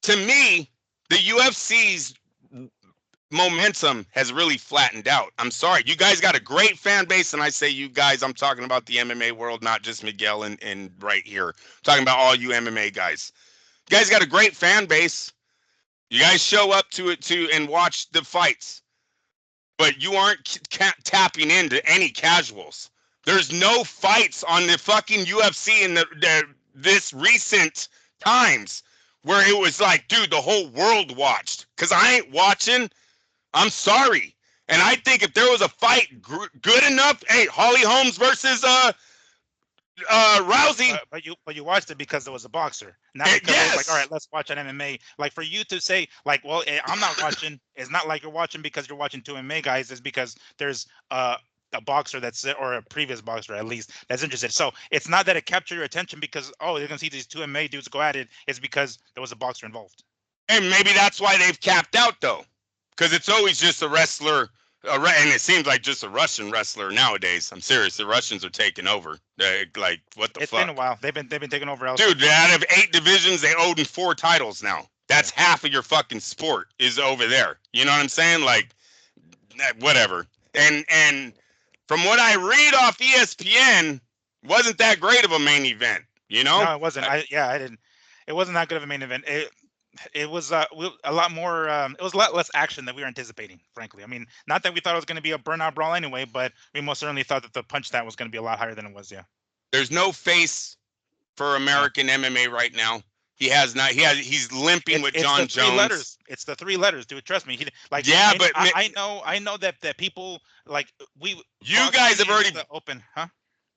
Speaker 3: to me, the UFC's momentum has really flattened out. I'm sorry. You guys got a great fan base, and I say you guys, I'm talking about the MMA world, not just Miguel and right here. I'm talking about all you MMA guys. You guys got a great fan base. You guys show up to it and watch the fights. But you aren't tapping into any casuals. There's no fights on the fucking UFC in this recent times where it was like, dude, the whole world watched. Because I ain't watching. I'm sorry. And I think if there was a fight good enough, hey, Holly Holmes versus Rousey.
Speaker 1: But you watched it because there was a boxer. Not because it was like, all right, let's watch an MMA. Like, for you to say, like, well, I'm not watching. It's not like you're watching because you're watching two MMA guys. It's because there's a boxer or a previous boxer at least that's interested. So it's not that it captured your attention because, oh, you're gonna see these two MMA dudes go at it. It's because there was a boxer involved.
Speaker 3: And maybe that's why they've capped out though, because it's always just a wrestler. And it seems like just a Russian wrestler nowadays. I'm serious. The Russians are taking over. Like, what the fuck?
Speaker 1: It's been a while. They've been taking over.
Speaker 3: Dude, out of 8 divisions, they owed 4 titles now. That's half of your fucking sport is over there. You know what I'm saying? Like, whatever. And from what I read off ESPN, wasn't that great of a main event. You know?
Speaker 1: No, it wasn't. I didn't. It wasn't that good of a main event. it was a lot more. It was a lot less action than we were anticipating, frankly. I mean, not that we thought it was going to be a burnout brawl anyway, but we most certainly thought that the punch stat was going to be a lot higher than it was. Yeah.
Speaker 3: There's no face for American MMA right now. He has not. He's limping with John
Speaker 1: Jones. Letters. It's the 3 letters, dude. Trust me.
Speaker 3: Yeah, but
Speaker 1: I know that people like we.
Speaker 3: You guys have already
Speaker 1: open, huh?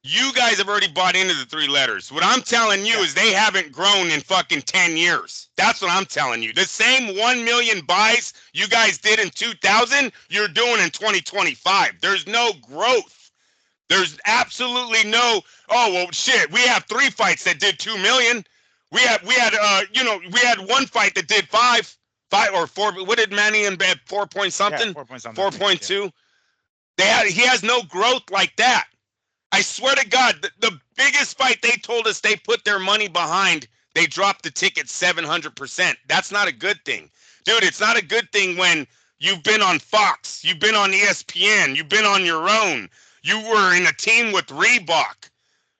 Speaker 3: You guys have already bought into the 3 letters. What I'm telling you is they haven't grown in fucking 10 years. That's what I'm telling you. The same 1 million buys you guys did in 2000, you're doing in 2025. There's no growth. There's absolutely no. Oh well, shit. We have 3 fights that did 2 million. We had one fight that did 5 or 4. What did Manny and 4 point something?
Speaker 1: Yeah, 4 point something.
Speaker 3: 4.2. He has no growth like that. I swear to God, the biggest fight they told us they put their money behind, they dropped the ticket 700%. That's not a good thing. Dude, it's not a good thing when you've been on Fox, you've been on ESPN, you've been on your own. You were in a team with Reebok.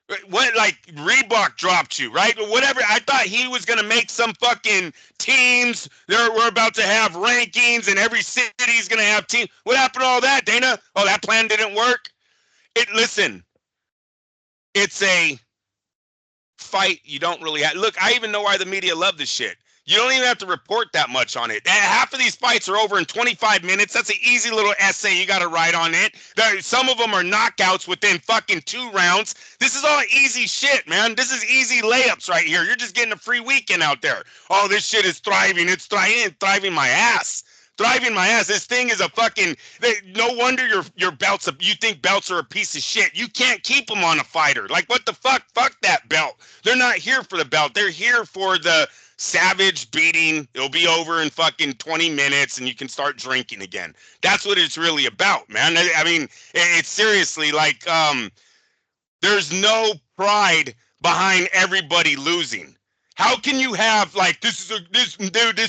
Speaker 3: Reebok dropped you, right? Whatever. I thought he was going to make some fucking teams. We're about to have rankings and every city's going to have teams. What happened to all that, Dana? Oh, that plan didn't work? Listen. It's a fight you don't really have. Look, I even know why the media love this shit. You don't even have to report that much on it. Half of these fights are over in 25 minutes. That's an easy little essay you got to write on it. Some of them are knockouts within fucking 2 rounds. This is all easy shit, man. This is easy layups right here. You're just getting a free weekend out there. Oh, this shit is thriving. It's thriving my ass. Driving my ass. This thing is a fucking. No wonder your belts. You think belts are a piece of shit. You can't keep them on a fighter. Like what the fuck? Fuck that belt. They're not here for the belt. They're here for the savage beating. It'll be over in fucking 20 minutes, and you can start drinking again. That's what it's really about, man. I mean, it's seriously like there's no pride behind everybody losing. How can you have like this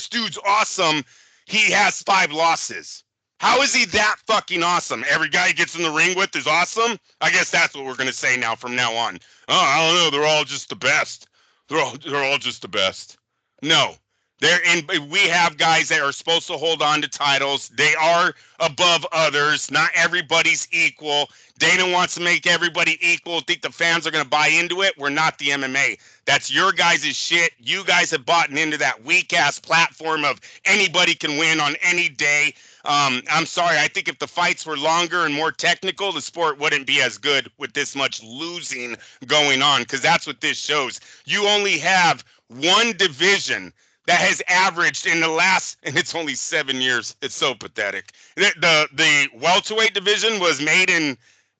Speaker 3: dude's awesome? He has 5 losses. How is he that fucking awesome? Every guy he gets in the ring with is awesome? I guess that's what we're going to say now from now on. Oh, I don't know. They're all just the best. They're all just the best. No. We have guys that are supposed to hold on to titles. They are above others. Not everybody's equal. Dana wants to make everybody equal. Think the fans are going to buy into it. We're not the MMA. That's your guys' shit. You guys have bought into that weak-ass platform of anybody can win on any day. I'm sorry. I think if the fights were longer and more technical, the sport wouldn't be as good with this much losing going on, because that's what this shows. You only have one division that has averaged in the last, and it's only 7 years. It's so pathetic. The welterweight division was made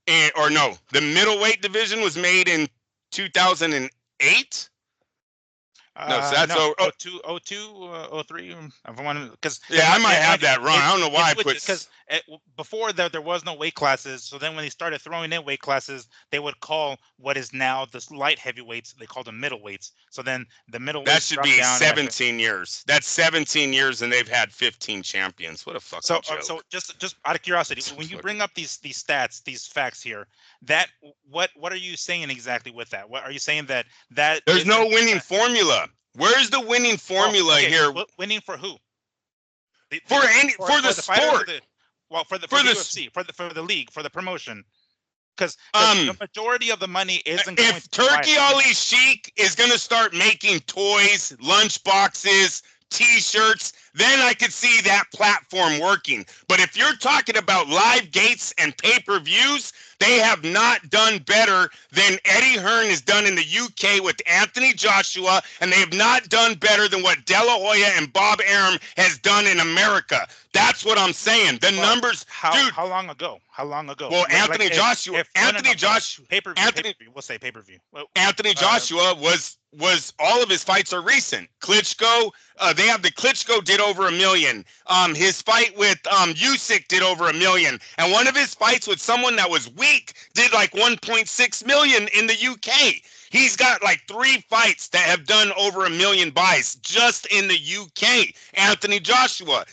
Speaker 3: the middleweight division was made in 2008. No, so that's
Speaker 1: 02, 03. Because
Speaker 3: I might have that wrong. I don't know why I put
Speaker 1: because before there was no weight classes. So then when they started throwing in weight classes, they would call what is now the light heavyweights. They call them middleweights. So then the middleweights.
Speaker 3: That should be 17 years. That's 17 years, and they've had 15 champions. What a fucking joke.
Speaker 1: So just out of curiosity, when you bring up these stats, these facts here, that what are you saying exactly with that? What are you saying that
Speaker 3: there's no winning formula? Where's the winning formula here?
Speaker 1: Winning for who?
Speaker 3: For the sport.
Speaker 1: For the UFC, for the league, for the promotion. Because the majority of the money isn't going to
Speaker 3: Turkey Ali Sheik is going to start making toys, lunch boxes, T-shirts, then I could see that platform working. But if you're talking about live gates and pay-per-views, they have not done better than Eddie Hearn has done in the UK with Anthony Joshua, and they have not done better than what De La Hoya and Bob Arum has done in America. That's what I'm saying. The numbers, dude.
Speaker 1: How long ago?
Speaker 3: Well, Anthony Joshua.
Speaker 1: Pay-per-view. We'll say pay-per-view.
Speaker 3: Anthony Joshua was all of his fights are recent. Klitschko, they have the Klitschko did over 1 million. His fight with Usyk did over 1 million, and one of his fights with someone that was weak did like 1.6 million in the UK. He's got like 3 fights that have done over 1 million buys just in the UK. Anthony Joshua.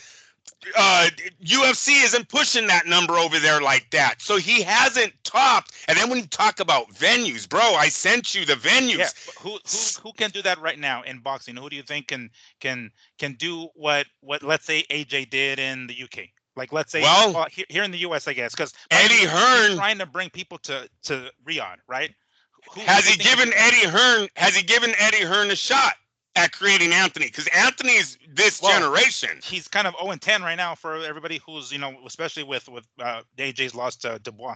Speaker 3: UFC isn't pushing that number over there like that. So he hasn't topped. And then when you talk about venues, bro, I sent you the venues.
Speaker 1: Yeah, but who can do that right now in boxing? Who do you think can do what let's say AJ did in the UK? Like let's say, well, here in the US, I guess, because
Speaker 3: Eddie Hearn
Speaker 1: trying to bring people to Riyadh, right?
Speaker 3: Has he given Eddie Hearn a shot at creating Anthony? Because Anthony's this generation.
Speaker 1: He's kind of 0-10 right now for everybody who's, especially with AJ's loss to Dubois.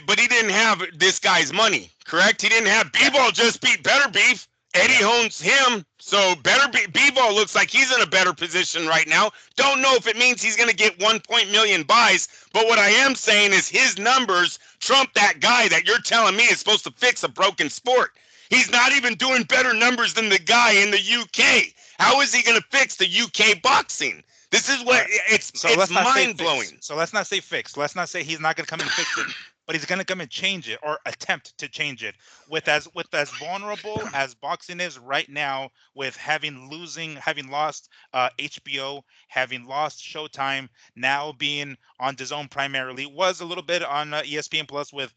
Speaker 3: But he didn't have this guy's money, correct? He didn't have Bivol just beat Better Beef. Eddie owns him, so Bivol looks like he's in a better position right now. Don't know if it means he's going to get 1 million buys, but what I am saying is his numbers trump that guy that you're telling me is supposed to fix a broken sport. He's not even doing better numbers than the guy in the UK. How is he going to fix the UK boxing? This is what it's mind-blowing.
Speaker 1: So let's not say fix. Let's not say he's not going to come and fix it. But he's going to come and change it or attempt to change it with as vulnerable as boxing is right now, with having lost HBO, having lost Showtime, now being on DAZN primarily, was a little bit on ESPN Plus with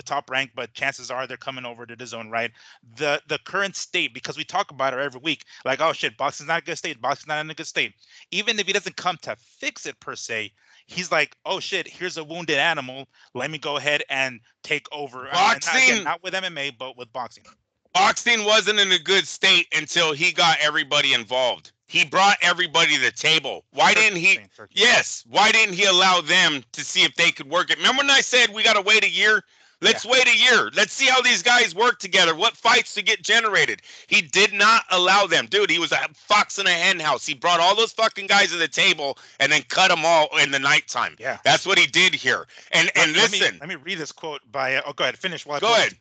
Speaker 1: Top Rank, but chances are they're coming over to DAZN, right? The current state, because we talk about it every week, like, oh shit, boxing's not a good state, boxing's not in a good state. Even if he doesn't come to fix it per se, he's like, oh shit, here's a wounded animal. Let me go ahead and take over.
Speaker 3: Boxing,
Speaker 1: not with MMA, but with boxing.
Speaker 3: Boxing wasn't in a good state until he got everybody involved. He brought everybody to the table. Why didn't he? Yes. Why didn't he allow them to see if they could work it? Remember when I said we got to wait a year? Let's wait a year. Let's see how these guys work together. What fights to get generated. He did not allow them. Dude, he was a fox in a hen house. He brought all those fucking guys to the table and then cut them all in the nighttime.
Speaker 1: Yeah.
Speaker 3: That's what he did here. And listen.
Speaker 1: Let me read this quote by, go ahead, finish while I
Speaker 3: go ahead.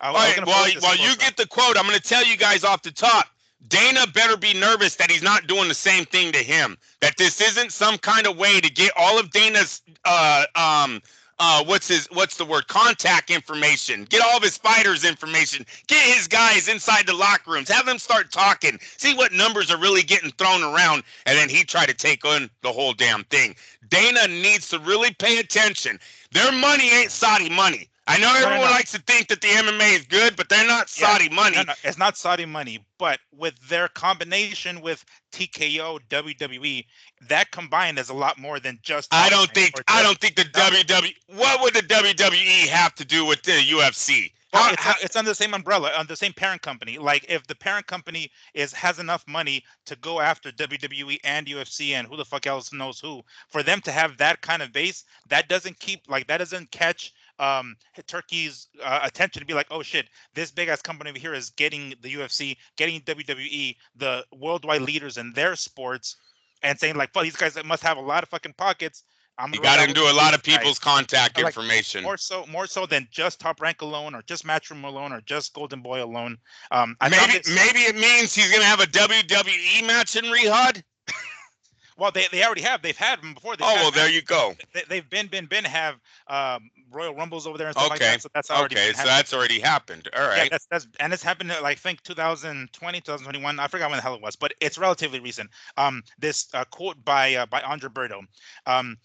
Speaker 1: All right,
Speaker 3: while you get the quote, I'm going to tell you guys off the top. Dana better be nervous that he's not doing the same thing to him. That this isn't some kind of way to get all of Dana's contact information, get all of his fighters information, get his guys inside the locker rooms, have them start talking, see what numbers are really getting thrown around, and then he try to take on the whole damn thing. Dana needs to really pay attention. Their money ain't Saudi money. I know everyone likes to think that the MMA is good, but they're not Saudi money.
Speaker 1: No, it's not Saudi money, but with their combination with TKO, WWE, that combined is a lot more than just.
Speaker 3: I don't think the WWE. What would the WWE have to do with the UFC?
Speaker 1: Well, it's under the same umbrella, on the same parent company. Like, if the parent company has enough money to go after WWE and UFC and who the fuck else knows who, for them to have that kind of base, that doesn't catch Turkey's attention to be like, oh shit, this big ass company over here is getting the UFC, getting WWE, the worldwide leaders in their sports, and saying like, fuck, these guys must have a lot of fucking pockets.
Speaker 3: You got to do a lot of people's contact information.
Speaker 1: More so than just Top Rank alone, or just Matchroom alone, or just Golden Boy alone.
Speaker 3: Maybe it means he's gonna have a WWE match in Riyadh.
Speaker 1: Well, they already have. They've had them before.
Speaker 3: There you go.
Speaker 1: They've been have Royal Rumbles over there and stuff like that. So that's already
Speaker 3: so that's already happened. All right.
Speaker 1: Yeah, and it's happened like, I think 2020, 2021. I forgot when the hell it was, but it's relatively recent. This quote by Andre Berto.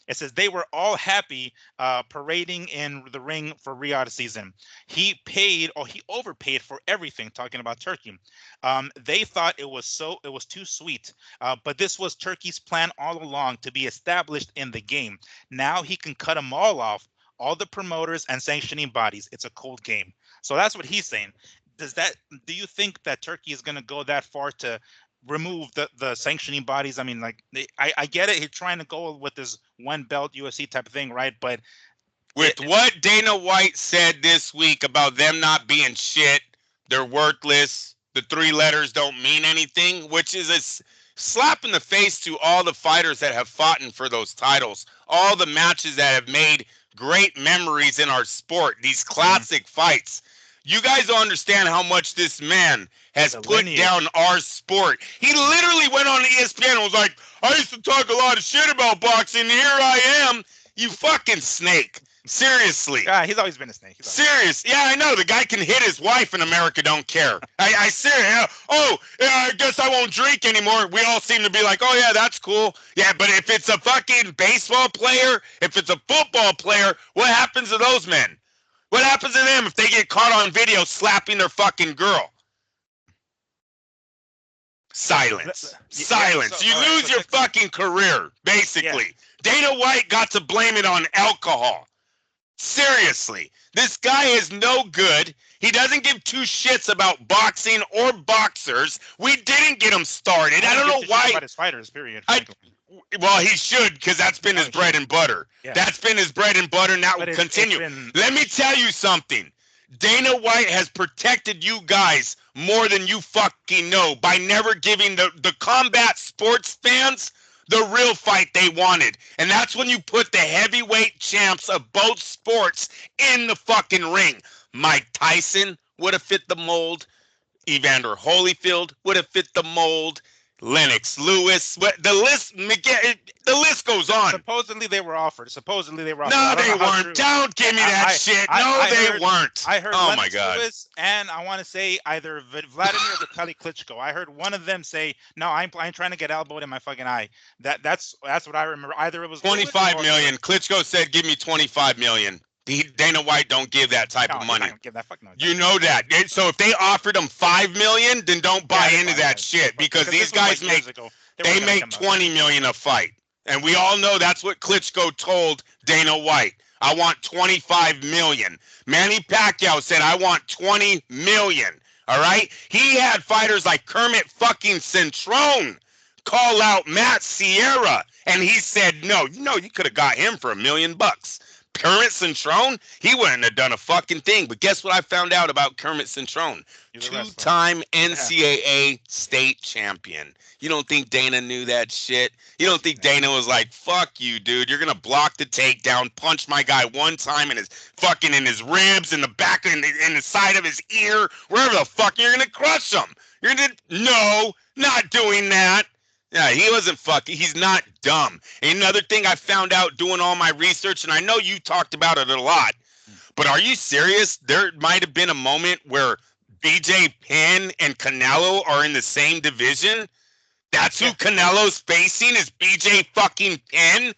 Speaker 1: It says they were all happy parading in the ring for Riyadh season. He overpaid for everything. Talking about Turkey. They thought it was too sweet. But this was Turkey's plan all along, to be established in the game. Now he can cut them all off, all the promoters and sanctioning bodies. It's a cold game. So that's what he's saying. Do you think that Turkey is going to go that far to remove the sanctioning bodies? I mean, like, I get it. He's trying to go with this one belt UFC type of thing, right? But
Speaker 3: with what Dana White said this week about them not being shit, they're worthless, the 3 letters don't mean anything, which is a slap in the face to all the fighters that have fought for those titles, all the matches that have made great memories in our sport, these classic fights. You guys don't understand how much this man has put down our sport. He literally went on ESPN and was like, I used to talk a lot of shit about boxing, and here I am. You fucking snake. Seriously.
Speaker 1: Yeah, he's always been a snake.
Speaker 3: Serious. Yeah, I know. The guy can hit his wife and America don't care. I serious. Oh, yeah, I guess I won't drink anymore. We all seem to be like, oh, yeah, that's cool. Yeah, but if it's a fucking baseball player, if it's a football player, what happens to those men? What happens to them if they get caught on video slapping their fucking girl? Silence. Silence. You lose your fucking career, basically. Dana White got to blame it on alcohol. Seriously. This guy is no good. He doesn't give two shits about boxing or boxers. We didn't get him started. I don't know why.
Speaker 1: About his fighters, period.
Speaker 3: Well, he should, because that's been his bread and butter. Yeah. That's been his bread and butter, and that will continue. Let me tell you something. Dana White has protected you guys more than you fucking know by never giving the combat sports fans the real fight they wanted. And that's when you put the heavyweight champs of both sports in the fucking ring. Mike Tyson would have fit the mold. Evander Holyfield would have fit the mold. Lennox Lewis, the list goes on.
Speaker 1: Supposedly they were offered.
Speaker 3: No, they weren't. Don't give me that shit. No, they weren't.
Speaker 1: I heard
Speaker 3: oh
Speaker 1: Lennox
Speaker 3: my God.
Speaker 1: Lewis, and I want to say either Vladimir or Vitaly Klitschko. I heard one of them say, "No, I'm trying to get elbowed in my fucking eye." That's what I remember. Either it was
Speaker 3: 25 million. Klitschko said, "Give me 25 million." Dana White don't give that type of money.
Speaker 1: Give that fuck no.
Speaker 3: You know that. So if they offered him $5 million, then don't buy into that shit, because these guys make 20 million a fight, and we all know that's what Klitschko told Dana White. I want 25 million. Manny Pacquiao said, I want 20 million. All right. He had fighters like Kermit fucking Centrone call out Matt Sierra, and he said, no, you could have got him for $1 million. Kermit Centrone, he wouldn't have done a fucking thing. But guess what I found out about Kermit Centrone? Two-time NCAA state champion. You don't think Dana knew that shit? You don't think Dana was like, fuck you, dude. You're going to block the takedown, punch my guy one time in his ribs, in the back, in the side of his ear, wherever the fuck, you're going to crush him. No, not doing that. Yeah, he wasn't fucking. He's not dumb. And another thing I found out doing all my research, and I know you talked about it a lot, but are you serious? There might have been a moment where BJ Penn and Canelo are in the same division. That's who Canelo's facing, is BJ fucking Penn.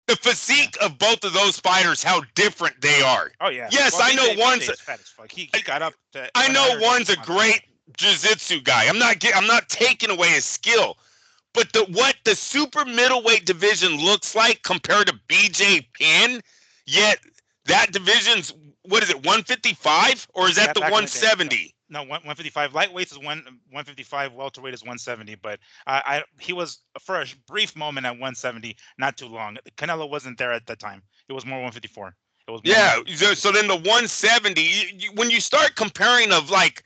Speaker 3: The physique of both of those fighters, how different they are.
Speaker 1: Oh yeah.
Speaker 3: Yes, well, I know one's.
Speaker 1: He got up to.
Speaker 3: I know one's a great jiu-jitsu guy. I'm not taking away his skill, but what the super middleweight division looks like compared to BJ Penn, yet that division's, what is it, 155, or is that the 170?
Speaker 1: No, 155. Lightweights is 155. Welterweight is 170. But he was for a brief moment at 170, not too long. Canelo wasn't there at that time. It was more 154. It was more
Speaker 3: so then the 170. When you start comparing of like.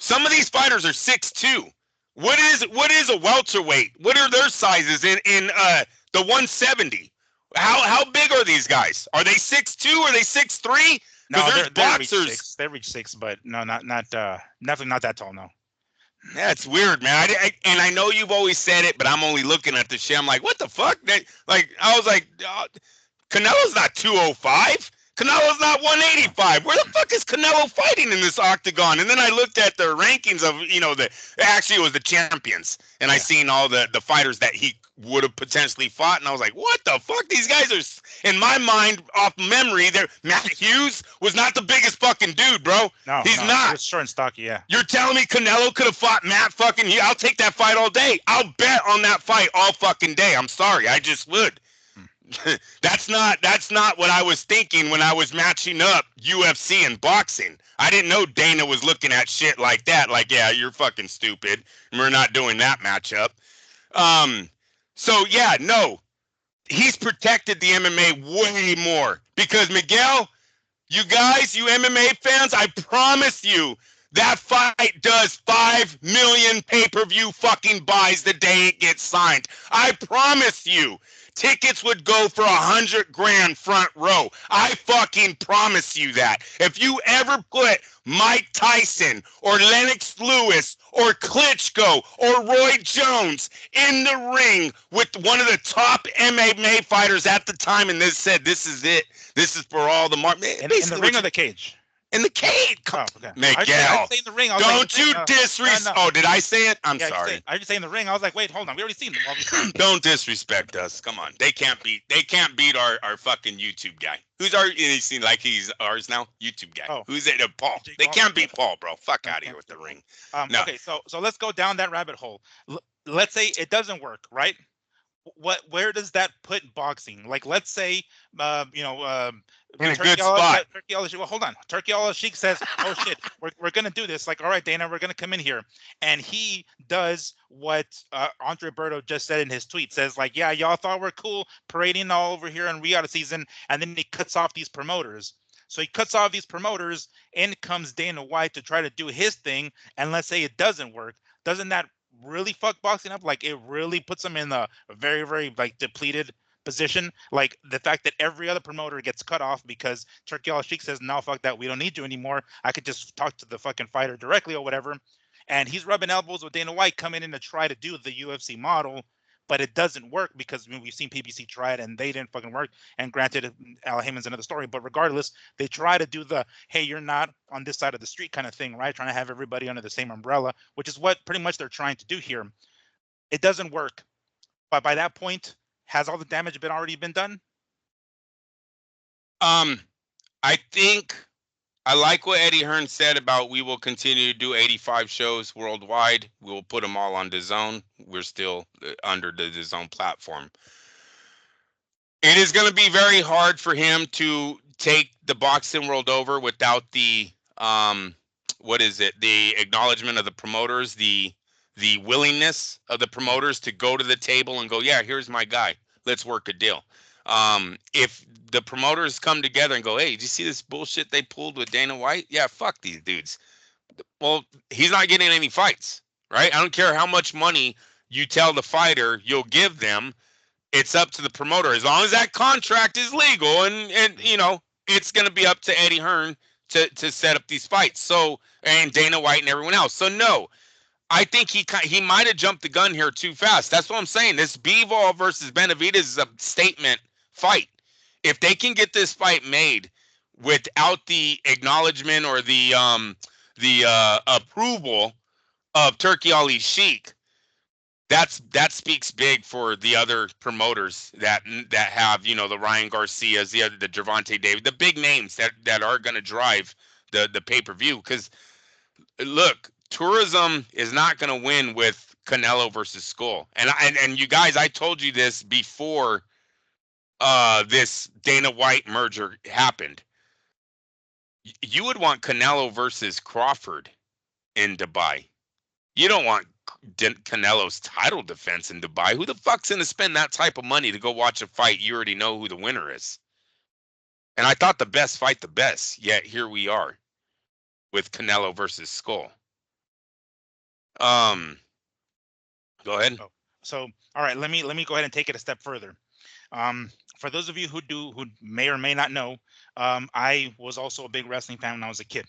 Speaker 3: Some of these fighters are 6'2". What is a welterweight? What are their sizes in the 170? How big are these guys? Are they 6'2"? Are they 6'3"?
Speaker 1: No, they reach six, but no, definitely not that tall. No.
Speaker 3: That's weird, man. I know you've always said it, but I'm only looking at the shit. I'm like, what the fuck? I was like, Canelo's not 205. Canelo's not 185. Where the fuck is Canelo fighting in this octagon? And then I looked at the rankings of, it was the champions. And I seen all the fighters that he would have potentially fought. And I was like, what the fuck? These guys are, in my mind, off memory, Matt Hughes was not the biggest fucking dude, bro.
Speaker 1: No,
Speaker 3: he's not.
Speaker 1: He's short and stocky, yeah.
Speaker 3: You're telling me Canelo could have fought Matt fucking Hughes? I'll take that fight all day. I'll bet on that fight all fucking day. I'm sorry. I just would. That's not what I was thinking when I was matching up UFC and boxing. I didn't know Dana was looking at shit like that. Like, yeah, you're fucking stupid. We're not doing that matchup. So yeah, no, he's protected the MMA way more because Miguel, you guys, you MMA fans, I promise you, That fight does 5 million pay-per-view fucking buys the day it gets signed. I promise you, tickets would go for 100 grand front row. I fucking promise you that. If you ever put Mike Tyson or Lennox Lewis or Klitschko or Roy Jones in the ring with one of the top MMA fighters at the time, and this said, this is it. This is for all the
Speaker 1: in the ring or the cage?
Speaker 3: In the cage.
Speaker 1: Oh, okay.
Speaker 3: Miguel.
Speaker 1: I say in the ring.
Speaker 3: Don't you disrespect. Oh, did I say it? I'm sorry.
Speaker 1: I just say in the ring. I was like, wait, hold on. We already seen them.
Speaker 3: Don't disrespect us. Come on. They can't beat our fucking YouTube guy. Who's our? He's seen like he's ours now. YouTube guy.
Speaker 1: Oh.
Speaker 3: Who's it? Paul. They can't beat Paul, bro. Fuck out of here with the ring. No.
Speaker 1: Okay, so let's go down that rabbit hole. Let's say it doesn't work, right? Where does that put boxing? Like, let's say,
Speaker 3: in a good spot.
Speaker 1: Well, hold on. Turkey Al-Sheikh says, "Oh shit, we're gonna do this." Like, all right, Dana, we're gonna come in here, and he does what Andre Berto just said in his tweet. Says like, "Yeah, y'all thought we're cool parading all over here in Riyadh season," and then he cuts off these promoters. So he cuts off these promoters. In comes Dana White to try to do his thing, and let's say it doesn't work. Doesn't that really fuck boxing up? Like, it really puts them in a very, very like depleted position. Like the fact that every other promoter gets cut off because Turkey Al-Sheikh says, no, fuck that, we don't need you anymore. I could just talk to the fucking fighter directly or whatever. And he's rubbing elbows with Dana White coming in to try to do the UFC model, but it doesn't work because we've seen PBC try it and they didn't fucking work. And granted, Al Heyman's another story, but regardless, they try to do the, hey, you're not on this side of the street kind of thing, right? Trying to have everybody under the same umbrella, which is what pretty much they're trying to do here. It doesn't work. But by that point, has all the damage already been done?
Speaker 3: I think I like what Eddie Hearn said about we will continue to do 85 shows worldwide. We'll put them all on DAZN. We're still under the DAZN platform. It is going to be very hard for him to take the boxing world over without the the acknowledgement of the promoters, the willingness of the promoters to go to the table and go, yeah, here's my guy. Let's work a deal. If the promoters come together and go, hey, did you see this bullshit they pulled with Dana White? Yeah, fuck these dudes. Well, he's not getting any fights, right? I don't care how much money you tell the fighter you'll give them. It's up to the promoter. As long as that contract is legal, and it's going to be up to Eddie Hearn to set up these fights. So, and Dana White and everyone else. So no, I think he might have jumped the gun here too fast. That's what I'm saying. This Bivol versus Benavidez is a statement fight. If they can get this fight made without the acknowledgement or the approval of Turkey Al-Sheikh, that speaks big for the other promoters that have, the Ryan Garcias, the Gervonta Davis, the big names that are going to drive the pay-per-view. Because look, tourism is not going to win with Canelo versus Skull. And you guys, I told you this before this Dana White merger happened. You would want Canelo versus Crawford in Dubai. You don't want Canelo's title defense in Dubai. Who the fuck's going to spend that type of money to go watch a fight you already know who the winner is? And I thought the best fight the best, yet here we are with Canelo versus Skull. Go ahead.
Speaker 1: So, all right, let me go ahead and take it a step further. For those of you who may or may not know, I was also a big wrestling fan when I was a kid.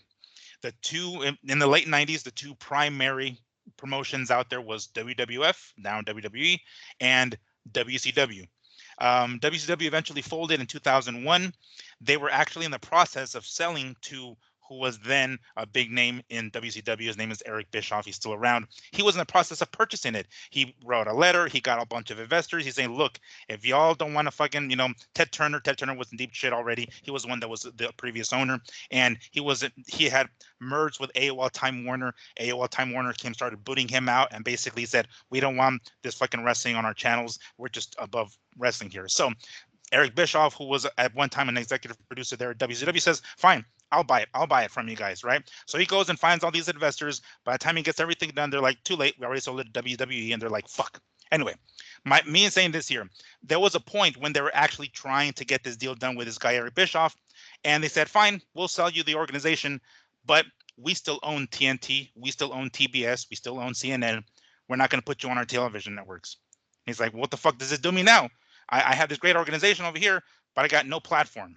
Speaker 1: The two in the late 90s, the two primary promotions out there was WWF, now WWE, and WCW. WCW eventually folded in 2001. They were actually in the process of selling to who was then a big name in WCW. His name is Eric Bischoff. He's still around. He was in the process of purchasing it. He wrote a letter. He got a bunch of investors. He's saying, look, if y'all don't want to fucking, Ted Turner was in deep shit already. He was the one that was the previous owner. And he had merged with AOL Time Warner. AOL Time Warner started booting him out and basically said, we don't want this fucking wrestling on our channels. We're just above wrestling here. So Eric Bischoff, who was at one time an executive producer there at WCW, says, fine, I'll buy it. I'll buy it from you guys, right? So he goes and finds all these investors. By the time he gets everything done, they're like, too late. We already sold it to WWE, and they're like, fuck. Anyway, me saying this here, there was a point when they were actually trying to get this deal done with this guy, Eric Bischoff, and they said, fine, we'll sell you the organization, but we still own TNT, we still own TBS, we still own CNN. We're not going to put you on our television networks. He's like, what the fuck does this do me now? I have this great organization over here, but I got no platform.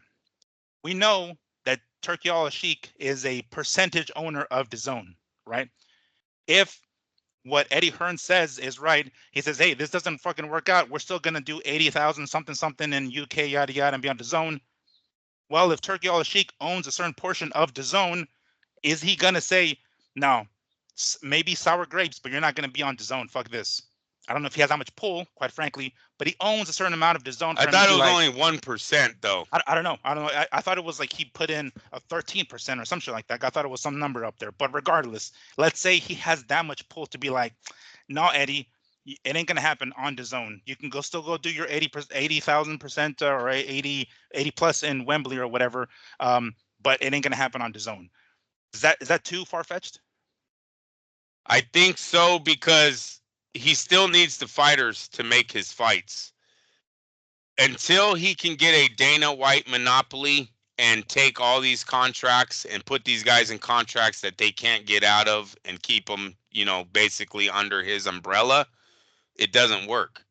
Speaker 1: We know that Turki Al-Sheikh is a percentage owner of DAZN, right? If what Eddie Hearn says is right, he says, hey, this doesn't fucking work out. We're still going to do 80,000 something in UK, yada, yada, and be on DAZN. Well, if Turki Al-Sheikh owns a certain portion of DAZN, is he going to say, no, maybe sour grapes, but you're not going to be on DAZN. Fuck this. I don't know if he has that much pull, quite frankly, but he owns a certain amount of DAZN.
Speaker 3: I thought it was only 1%, though.
Speaker 1: I don't know. I thought it was like he put in a 13% or some shit like that. I thought it was some number up there. But regardless, let's say he has that much pull to be like, no, Eddie, it ain't gonna happen on DAZN. You can still go do your 80,000% or 80 plus in Wembley or whatever. But it ain't gonna happen on DAZN. Is that too far fetched?
Speaker 3: I think so, because he still needs the fighters to make his fights. Until he can get a Dana White monopoly and take all these contracts and put these guys in contracts that they can't get out of and keep them, basically under his umbrella, it doesn't work.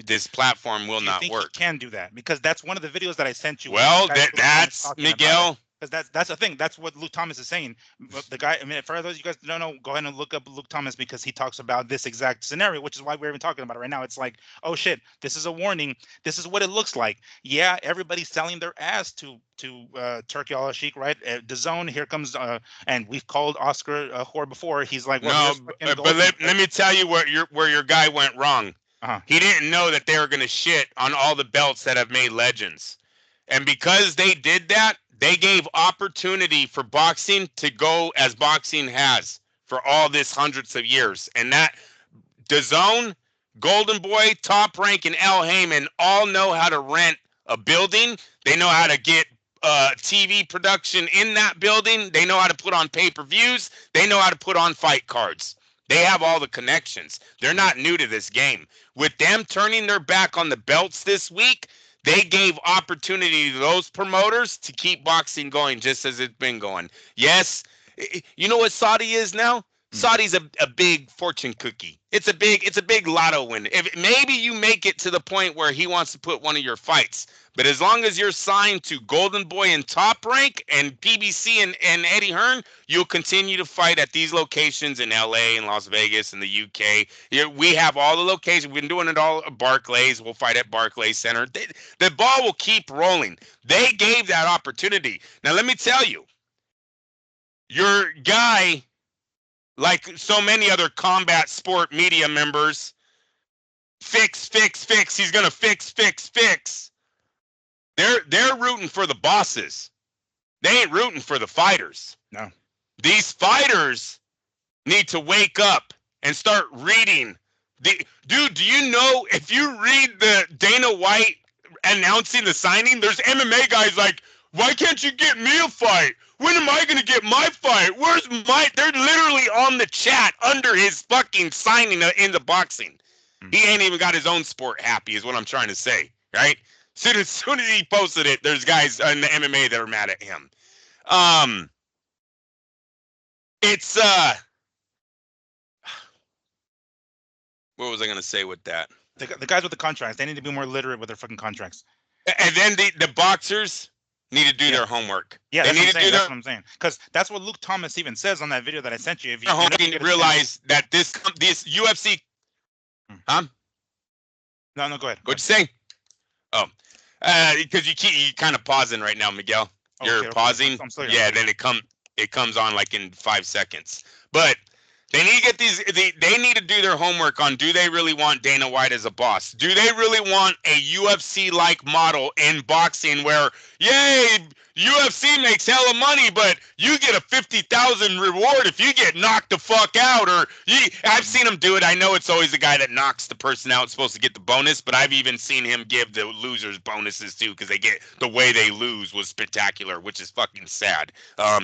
Speaker 3: This platform will not work.
Speaker 1: He can do that? Because that's one of the videos that I sent you.
Speaker 3: Well, that's Miguel.
Speaker 1: Because that's the thing. That's what Luke Thomas is saying. The guy, I mean, for those of you guys who don't know, go ahead and look up Luke Thomas, because he talks about this exact scenario, which is why we're even talking about it right now. It's like, oh shit, this is a warning. This is what it looks like. Yeah, everybody's selling their ass to Turki Al-Sheikh, right? DAZN, here comes, and we've called Oscar Hoare before. He's like, well,
Speaker 3: no, but let me tell you where your guy went wrong. He didn't know that they were going to shit on all the belts that have made legends. And because they did that, they gave opportunity for boxing to go as boxing has for all this hundreds of years. And that DAZN, Golden Boy, Top Rank, and El Heyman all know how to rent a building. They know how to get TV production in that building. They know how to put on pay-per-views. They know how to put on fight cards. They have all the connections. They're not new to this game. With them turning their back on the belts this week, they gave opportunity to those promoters to keep boxing going just as it's been going. Yes, you know what Saudi is now? Saudi's a big fortune cookie. It's a big lotto win. If maybe you make it to the point where he wants to put one of your fights, but as long as you're signed to Golden Boy and Top Rank and PBC and Eddie Hearn, you'll continue to fight at these locations in LA and Las Vegas and the UK. We have all the locations. We've been doing it all at Barclays. We'll fight at Barclays Center. The ball will keep rolling. They gave that opportunity. Now let me tell you, your guy, like so many other combat sport media members, fix. He's gonna fix. They're rooting for the bosses. They ain't rooting for the fighters.
Speaker 1: No.
Speaker 3: These fighters need to wake up and start reading. Dude, do you know, if you read the Dana White announcing the signing, there's MMA guys like, why can't you get me a fight? When am I going to get my fight? Where's my... They're literally on the chat under his fucking signing into boxing. He ain't even got his own sport happy, is what I'm trying to say, right? Soon as he posted it, there's guys in the MMA that are mad at him. It's... What was I going to say with that?
Speaker 1: The guys with the contracts, they need to be more literate with their fucking contracts.
Speaker 3: And then the boxers need to do their homework.
Speaker 1: Yeah, that's what I'm saying. Because that's what Luke Thomas even says on that video that I sent you. If you
Speaker 3: realize that this UFC... Huh?
Speaker 1: No, go ahead.
Speaker 3: What'd you say? Oh, because you kind of pausing right now, Miguel. You're pausing. I'm sorry. Yeah, then it comes on like in 5 seconds. But they need to get these. They need to do their homework on, do they really want Dana White as a boss? Do they really want a UFC-like model in boxing where, yay, UFC makes hella money, but you get a $50,000 reward if you get knocked the fuck out? Or I've seen him do it. I know it's always the guy that knocks the person out supposed to get the bonus, but I've even seen him give the losers bonuses too, because the way they lose was spectacular, which is fucking sad.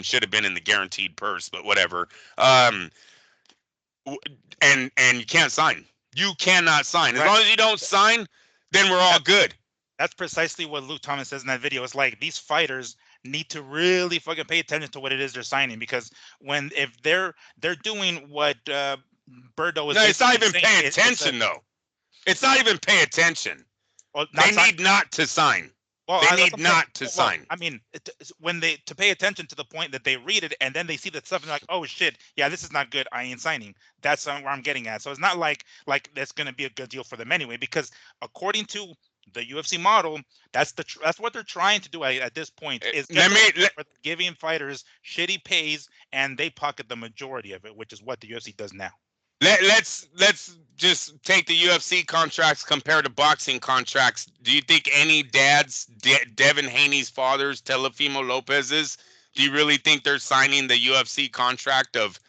Speaker 3: Should have been in the guaranteed purse, but whatever. And you can't sign. You cannot sign. As long as you don't sign, then we're all good.
Speaker 1: That's precisely what Luke Thomas says in that video. It's like these fighters, need to really fucking pay attention to what it is they're signing, because if they're doing what Birdo is
Speaker 3: No, it's not
Speaker 1: basically
Speaker 3: even
Speaker 1: saying,
Speaker 3: pay attention though. It's not even pay attention.
Speaker 1: well,
Speaker 3: They
Speaker 1: not sign.
Speaker 3: need not to sign.
Speaker 1: Well,
Speaker 3: They
Speaker 1: that's
Speaker 3: need
Speaker 1: what I'm saying.
Speaker 3: not to
Speaker 1: Well,
Speaker 3: sign.
Speaker 1: I mean, when they to pay attention to the point that they read it and then they see that stuff and they're like, oh shit, yeah, this is not good. I ain't signing. That's where I'm getting at. So it's not like that's going to be a good deal for them anyway, because according to the UFC model, that's what they're trying to do at this point, is get giving fighters shitty pays and they pocket the majority of it, which is what the UFC does now.
Speaker 3: Let's just take the UFC contracts compared to boxing contracts. Do you think any dads, Devin Haney's fathers, Teofimo Lopez's, do you really think they're signing the UFC contract of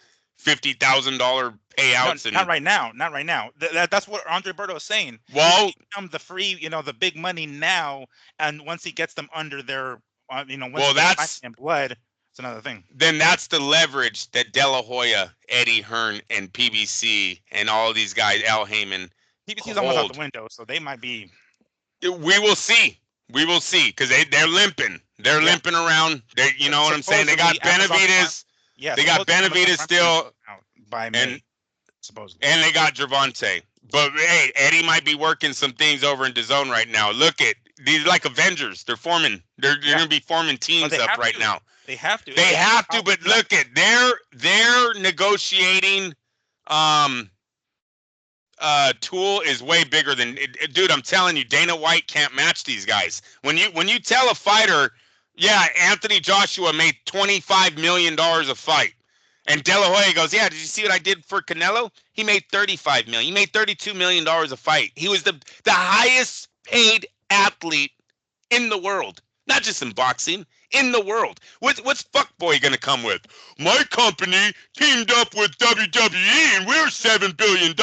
Speaker 3: $50,000 payouts?
Speaker 1: No, not right now. Not right now. That's what Andre Berto is saying.
Speaker 3: Well,
Speaker 1: the free, the big money now, and once he gets them under their,
Speaker 3: that's
Speaker 1: in blood. It's another thing.
Speaker 3: Then that's the leverage that De La Hoya, Eddie Hearn, and PBC and all these guys, Al Heyman.
Speaker 1: PBC's almost out the window, so they might be.
Speaker 3: We will see. We will see, because they're limping. They're limping around. You know what I'm saying? They got Benavidez.
Speaker 1: Yeah,
Speaker 3: they got Benavidez still.
Speaker 1: By May, supposedly.
Speaker 3: And they got Gervonta. But hey, Eddie might be working some things over in DAZN right now. Look at these, like Avengers. They're forming. They're going to be forming teams up right now.
Speaker 1: They have to.
Speaker 3: They have to, but look at their negotiating tool is way bigger than dude. I'm telling you, Dana White can't match these guys. When you tell a fighter, yeah, Anthony Joshua made $25 million a fight, and De La Hoya goes, yeah, did you see what I did for Canelo? He made $35 million. He made $32 million a fight. He was the highest paid athlete in the world, not just in boxing. In the world. What's fuckboy gonna come with? My company teamed up with WWE and we're $7 billion.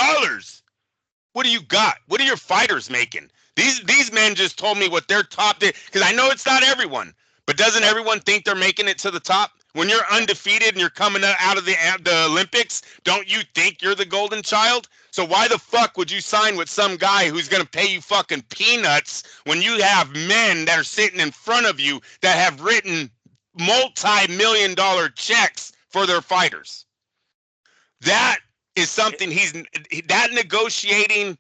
Speaker 3: What do you got? What are your fighters making? These men just told me what their top did, because I know it's not everyone, but doesn't everyone think they're making it to the top? When you're undefeated and you're coming out of the Olympics, don't you think you're the golden child? So why the fuck would you sign with some guy who's going to pay you fucking peanuts when you have men that are sitting in front of you that have written multi-million-dollar checks for their fighters? That is something that negotiating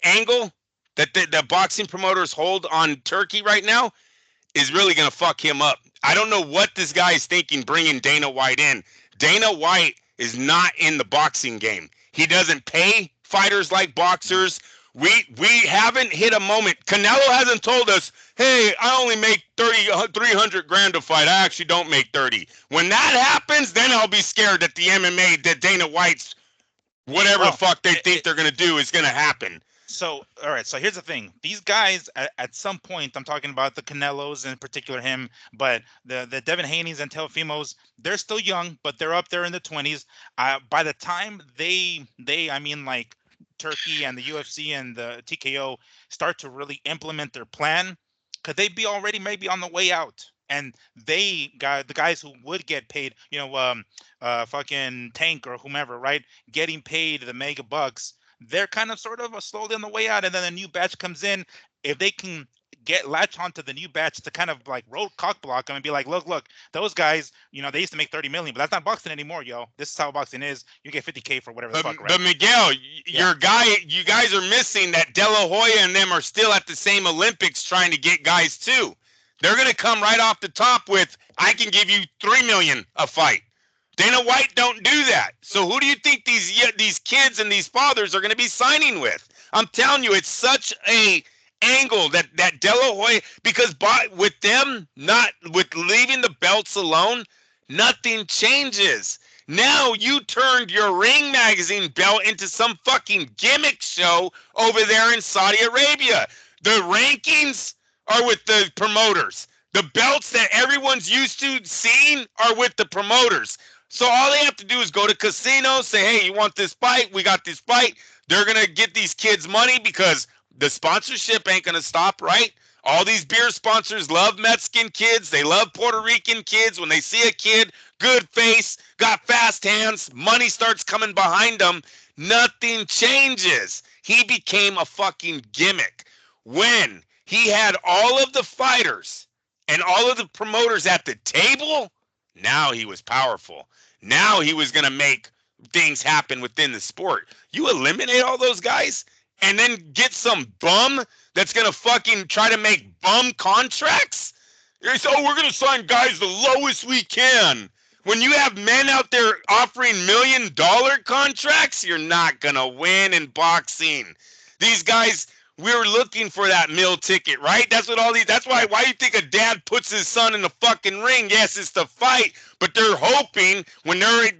Speaker 3: angle that the boxing promoters hold on Turkey right now is really going to fuck him up. I don't know what this guy is thinking bringing Dana White in. Dana White is not in the boxing game. He doesn't pay fighters like boxers. We haven't hit a moment. Canelo hasn't told us, hey, I only make 300 grand a fight. I actually don't make 30. When that happens, then I'll be scared that the MMA, that Dana White's whatever the fuck they think they're going to do is going to happen.
Speaker 1: So, all right. So here's the thing. These guys, at some point, I'm talking about the Canelos, in particular him, but the Devin Haney's and Teofimos, they're still young, but they're up there in the 20s. By the time I mean, like Turkey and the UFC and the TKO start to really implement their plan, could they be already maybe on the way out? And they got the guys who would get paid, fucking Tank or whomever, right? Getting paid the mega bucks. They're kind of sort of slowly on the way out, and then a new batch comes in. If they can latch onto the new batch to kind of like road cock block them and be like, look, those guys, they used to make 30 million, but that's not boxing anymore, yo. This is how boxing is. You get 50K for whatever the fuck, right?
Speaker 3: But Miguel, you guys are missing that De La Hoya and them are still at the same Olympics trying to get guys too. They're gonna come right off the top with, I can give you 3 million a fight. Dana White don't do that. So who do you think these kids and these fathers are going to be signing with? I'm telling you, it's such a angle that De La Hoya, because with them not with leaving the belts alone, nothing changes. Now you turned your Ring Magazine belt into some fucking gimmick show over there in Saudi Arabia. The rankings are with the promoters. The belts that everyone's used to seeing are with the promoters. So all they have to do is go to casinos, say, hey, you want this fight? We got this fight. They're going to get these kids money because the sponsorship ain't going to stop, right? All these beer sponsors love Mexican kids. They love Puerto Rican kids. When they see a kid, good face, got fast hands, money starts coming behind them. Nothing changes. He became a fucking gimmick. When he had all of the fighters and all of the promoters at the table, now he was powerful. Now he was going to make things happen within the sport. You eliminate all those guys and then get some bum that's going to fucking try to make bum contracts? You're so, we're going to sign guys the lowest we can. When you have men out there offering $1 million contracts, you're not going to win in boxing. These guys, we're looking for that meal ticket, right? That's what all these, that's why you think a dad puts his son in the fucking ring? Yes, it's the fight, but they're hoping when we're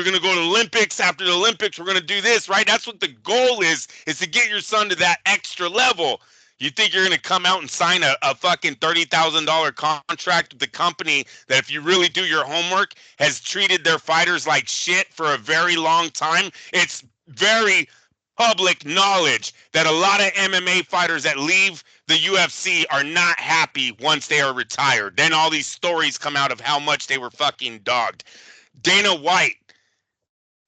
Speaker 3: going to go to the Olympics, after the Olympics, we're going to do this, right? That's what the goal is to get your son to that extra level. You think you're going to come out and sign a fucking $30,000 contract with the company that, if you really do your homework, has treated their fighters like shit for a very long time? It's very public knowledge that a lot of MMA fighters that leave the UFC are not happy once they are retired. Then all these stories come out of how much they were fucking dogged. Dana White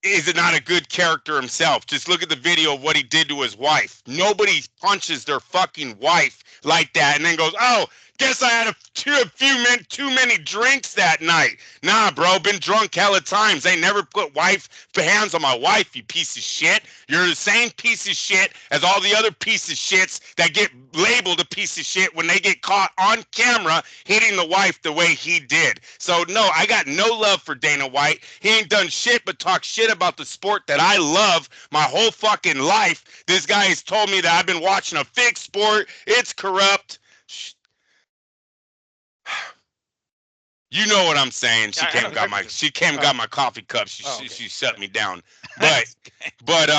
Speaker 3: is not a good character himself. Just look at the video of what he did to his wife. Nobody punches their fucking wife like that and then goes, oh, guess I had too many drinks that night. Nah, bro, been drunk hella times. They never put hands on my wife, you piece of shit. You're the same piece of shit as all the other piece of shits that get labeled a piece of shit when they get caught on camera hitting the wife the way he did. So, no, I got no love for Dana White. He ain't done shit but talk shit about the sport that I love my whole fucking life. This guy has told me that I've been watching a fake sport. It's corrupt. You know what I'm saying. She came and got my coffee cup. She shut me down. But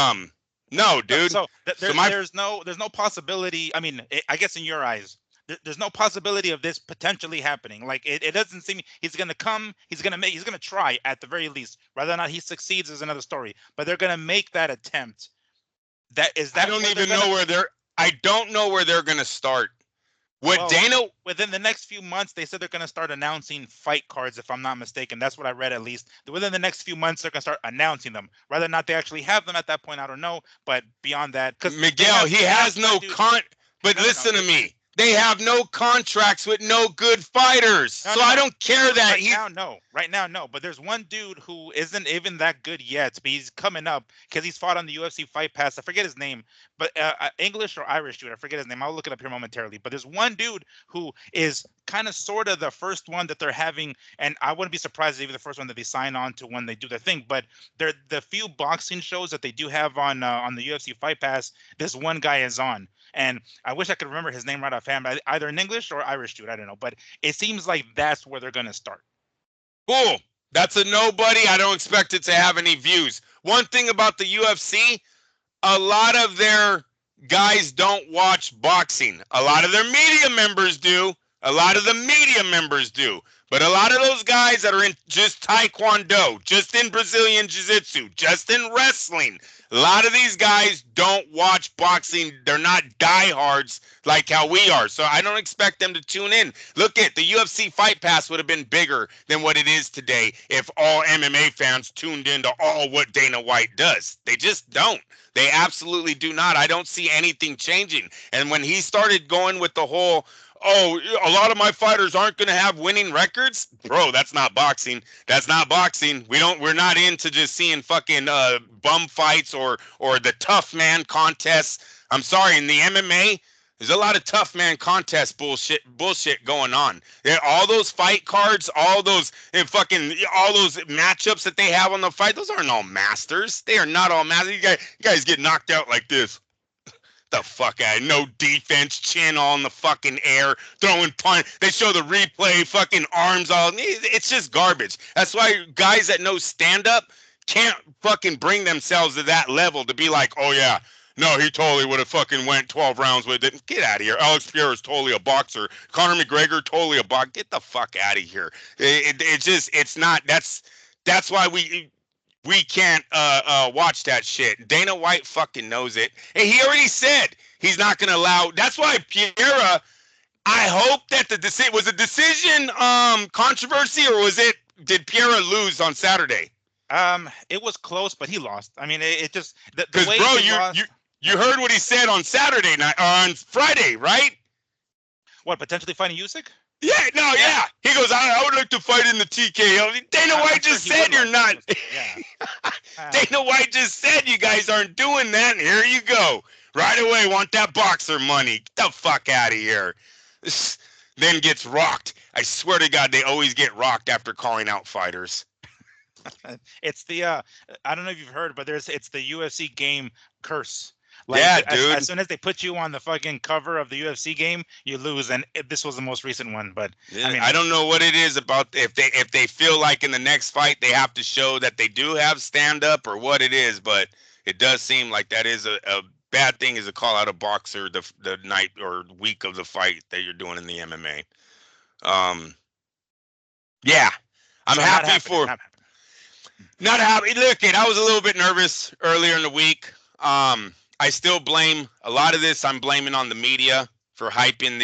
Speaker 3: no, dude.
Speaker 1: So there's no possibility. I mean, I guess in your eyes, there's no possibility of this potentially happening. Like it doesn't seem he's gonna come. He's gonna try at the very least. Whether or not he succeeds is another story. But they're gonna make that attempt. I
Speaker 3: don't know where they're gonna start.
Speaker 1: Within the next few months, they said they're going to start announcing fight cards, if I'm not mistaken. That's what I read, at least. Within the next few months, they're going to start announcing them. Whether or not they actually have them at that point, I don't know. But beyond that, because
Speaker 3: Miguel, he has no But listen to me. They have no contracts with no good fighters. I don't care that
Speaker 1: Right now, no. But there's one dude who isn't even that good yet, but he's coming up because he's fought on the UFC Fight Pass. I forget his name, but English or Irish dude. I forget his name. I'll look it up here momentarily. But there's one dude who is kind of sort of the first one that they're having, and I wouldn't be surprised if even the first one that they sign on to when they do their thing. But they're the few boxing shows that they do have on the UFC Fight Pass. This one guy is on. And I wish I could remember his name right offhand, but either an English or Irish dude, I don't know. But it seems like that's where they're going to start.
Speaker 3: Cool. That's a nobody. I don't expect it to have any views. One thing about the UFC, a lot of their guys don't watch boxing. A lot of their media members do. But a lot of those guys that are in just Taekwondo, just in Brazilian Jiu-Jitsu, just in wrestling, a lot of these guys don't watch boxing. They're not diehards like how we are. So I don't expect them to tune in. Look at the UFC Fight Pass would have been bigger than what it is today if all MMA fans tuned into all what Dana White does. They just don't. They absolutely do not. I don't see anything changing. And when he started going with the whole, oh, a lot of my fighters aren't going to have winning records. Bro, that's not boxing. We're not into just seeing fucking bum fights or the tough man contests. I'm sorry, in the MMA, there's a lot of tough man contest bullshit going on. All those fight cards, all those matchups that they have on the fight, those aren't all masters. They are not all masters. You guys get knocked out like this. The fuck out. No defense, chin all in the fucking air, throwing punch. They show the replay, fucking arms all. It's just garbage. That's why guys that know stand up can't fucking bring themselves to that level to be like, oh yeah, no, he totally would have fucking went 12 rounds with it. Get out of here. Alex Pierre is totally a boxer. Conor McGregor, totally a boxer. Get the fuck out of here. It's not. That's why we can't watch that shit. Dana White fucking knows it. Hey, he already said he's not going to allow. That's why Piera, I hope that was a decision controversy, or did Piera lose on Saturday?
Speaker 1: It was close, but he lost. I mean, it just the way
Speaker 3: bro,
Speaker 1: he lost.
Speaker 3: You heard what he said on Saturday night, on Friday, right?
Speaker 1: What, potentially fighting Usyk?
Speaker 3: Yeah, no, yeah. He goes, I would like to fight in the TKO. Dana White just said you're not.
Speaker 1: Yeah.
Speaker 3: Dana White just said you guys aren't doing that, and here you go. Right away, want that boxer money. Get the fuck out of here. Then gets rocked. I swear to God, they always get rocked after calling out fighters.
Speaker 1: It's the I don't know if you've heard, but it's the UFC game curse. Like,
Speaker 3: Yeah,
Speaker 1: as
Speaker 3: dude.
Speaker 1: soon as they put you on the fucking cover of the UFC game, you lose, and this was the most recent one. But I mean,
Speaker 3: I don't know what it is about if they feel like in the next fight they have to show that they do have stand up or what it is, but it does seem like that is a bad thing, is to call out a boxer the night or week of the fight that you're doing in the MMA. Yeah, I'm
Speaker 1: so
Speaker 3: happy for. Not happy. Look, I was a little bit nervous earlier in the week. I still blame a lot of this. I'm blaming on the media for hyping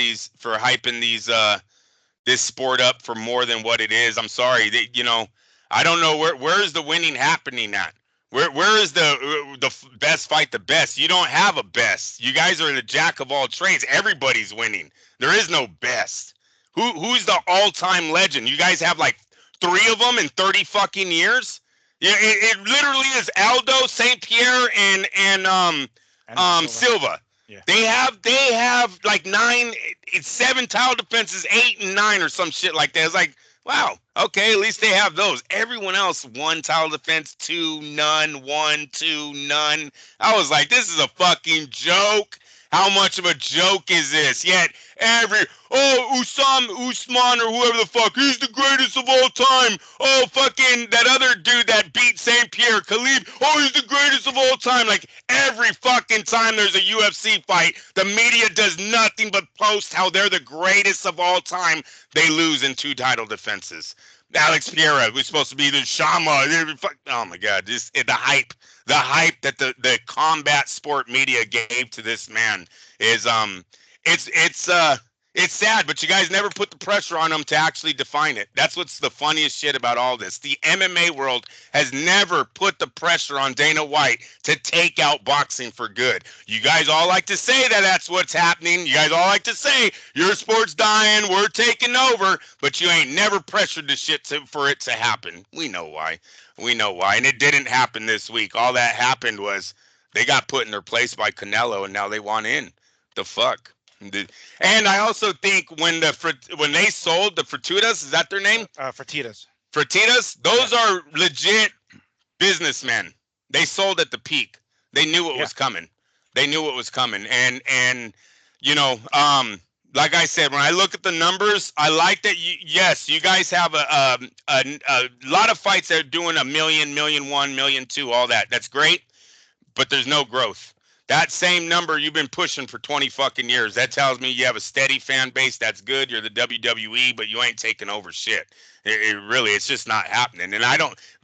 Speaker 3: this sport up for more than what it is. I'm sorry that, I don't know where is the winning happening at. Where is the best fight the best? You don't have a best. You guys are the jack of all trades. Everybody's winning. There is no best. Who's the all-time legend? You guys have like 3 of them in 30 fucking years. Yeah, it literally is Aldo, St. Pierre, and Silva.
Speaker 1: Yeah.
Speaker 3: They have like 7 title defenses, 8 and 9 or some shit like that. It's like, wow, okay, at least they have those. Everyone else, 1 title defense, 2, none, 1, 2, none. I was like, this is a fucking joke. How much of a joke is this? Yet Usman or whoever the fuck, he's the greatest of all time. Oh, fucking that other dude that beat St. Pierre, Khabib, oh, he's the greatest of all time. Like, every fucking time there's a UFC fight, the media does nothing but post how they're the greatest of all time. They lose in 2 title defenses. Alex Pereira was supposed to be the Shama. Oh my God, the hype that the combat sport media gave to this man is it's sad, but you guys never put the pressure on him to actually define it. That's what's the funniest shit about all this. The MMA world has never put the pressure on Dana White to take out boxing for good. You guys all like to say that that's what's happening. You guys all like to say your sport's dying, we're taking over, but you ain't never pressured the shit for it to happen. We know why. And it didn't happen this week. All that happened was they got put in their place by Canelo, and now they want in. The fuck. And I also think when they sold the Fertitas, is that their name?
Speaker 1: Fertitas.
Speaker 3: Those are legit businessmen. They sold at the peak. They knew what was coming. And like I said, when I look at the numbers, I like that. You guys have a lot of fights that are doing 1 million, 1.1 million, 1.2 million, all that. That's great, but there's no growth. That same number you've been pushing for 20 fucking years. That tells me you have a steady fan base. That's good. You're the WWE, but you ain't taking over shit. It's just not happening. And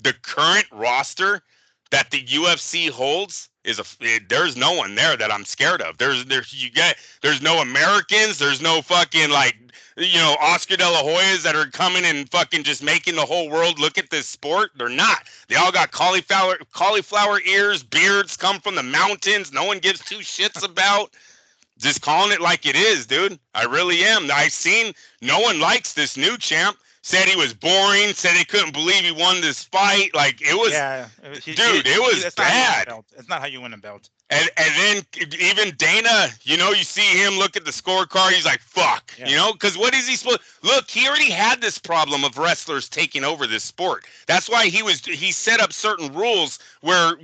Speaker 3: the current roster that the UFC holds there's no one there that I'm scared of. There's no Americans. There's no fucking Oscar De La Hoyas that are coming and fucking just making the whole world look at this sport. They're not. They all got cauliflower ears, beards, come from the mountains. No one gives 2 shits about. Just calling it like it is, dude. I really am. I've seen no one likes this new champ. Said he was boring. Said he couldn't believe he won this fight. Like, it was, it was bad.
Speaker 1: It's not how you win a belt.
Speaker 3: And then even Dana, you see him look at the scorecard. He's like, fuck, because what is he supposed? Look, he already had this problem of wrestlers taking over this sport. That's why he set up certain rules where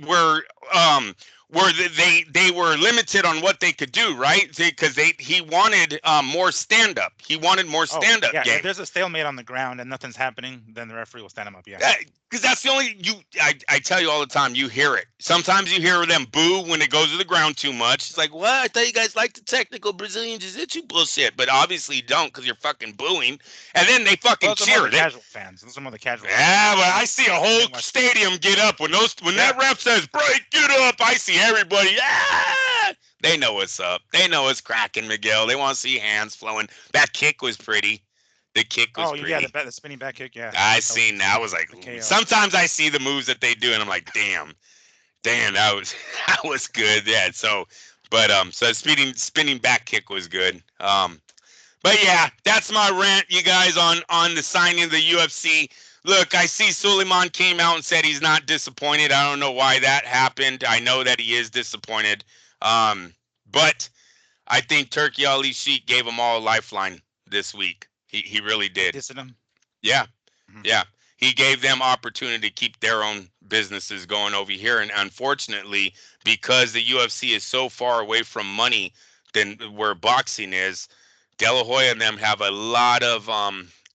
Speaker 3: they were limited on what they could do, right? Because he wanted more stand-up. He wanted more stand-up game.
Speaker 1: If there's a stalemate on the ground and nothing's happening, then the referee will stand him up,
Speaker 3: because that's the only I tell you all the time, you hear it. Sometimes you hear them boo when it goes to the ground too much. It's like, what? I thought you guys liked the technical Brazilian Jiu-Jitsu bullshit. But obviously you don't, because you're fucking booing. And then they fucking cheer.
Speaker 1: Casual fans. Those are more the casual fans.
Speaker 3: Yeah, well, I see a whole stadium get up. When that ref says, break, get up, I see everybody. Ah! They know what's up. They know it's cracking, Miguel. They want to see hands flowing. That kick was pretty. The kick was pretty.
Speaker 1: Yeah, the spinning back kick, yeah.
Speaker 3: I seen that. I was like, sometimes I see the moves that they do, and I'm like, damn, that was good. Yeah. So, but so spinning back kick was good. But But yeah, that's my rant, you guys, on the signing of the UFC. Look, I see Suleiman came out and said he's not disappointed. I don't know why that happened. I know that he is disappointed. But I think Turkey Ali Sheik gave them all a lifeline this week. He really did.
Speaker 1: Dissing them.
Speaker 3: Yeah. Yeah. He gave them opportunity to keep their own businesses going over here. And unfortunately, because the UFC is so far away from money than where boxing is, De La Hoya and them have a lot of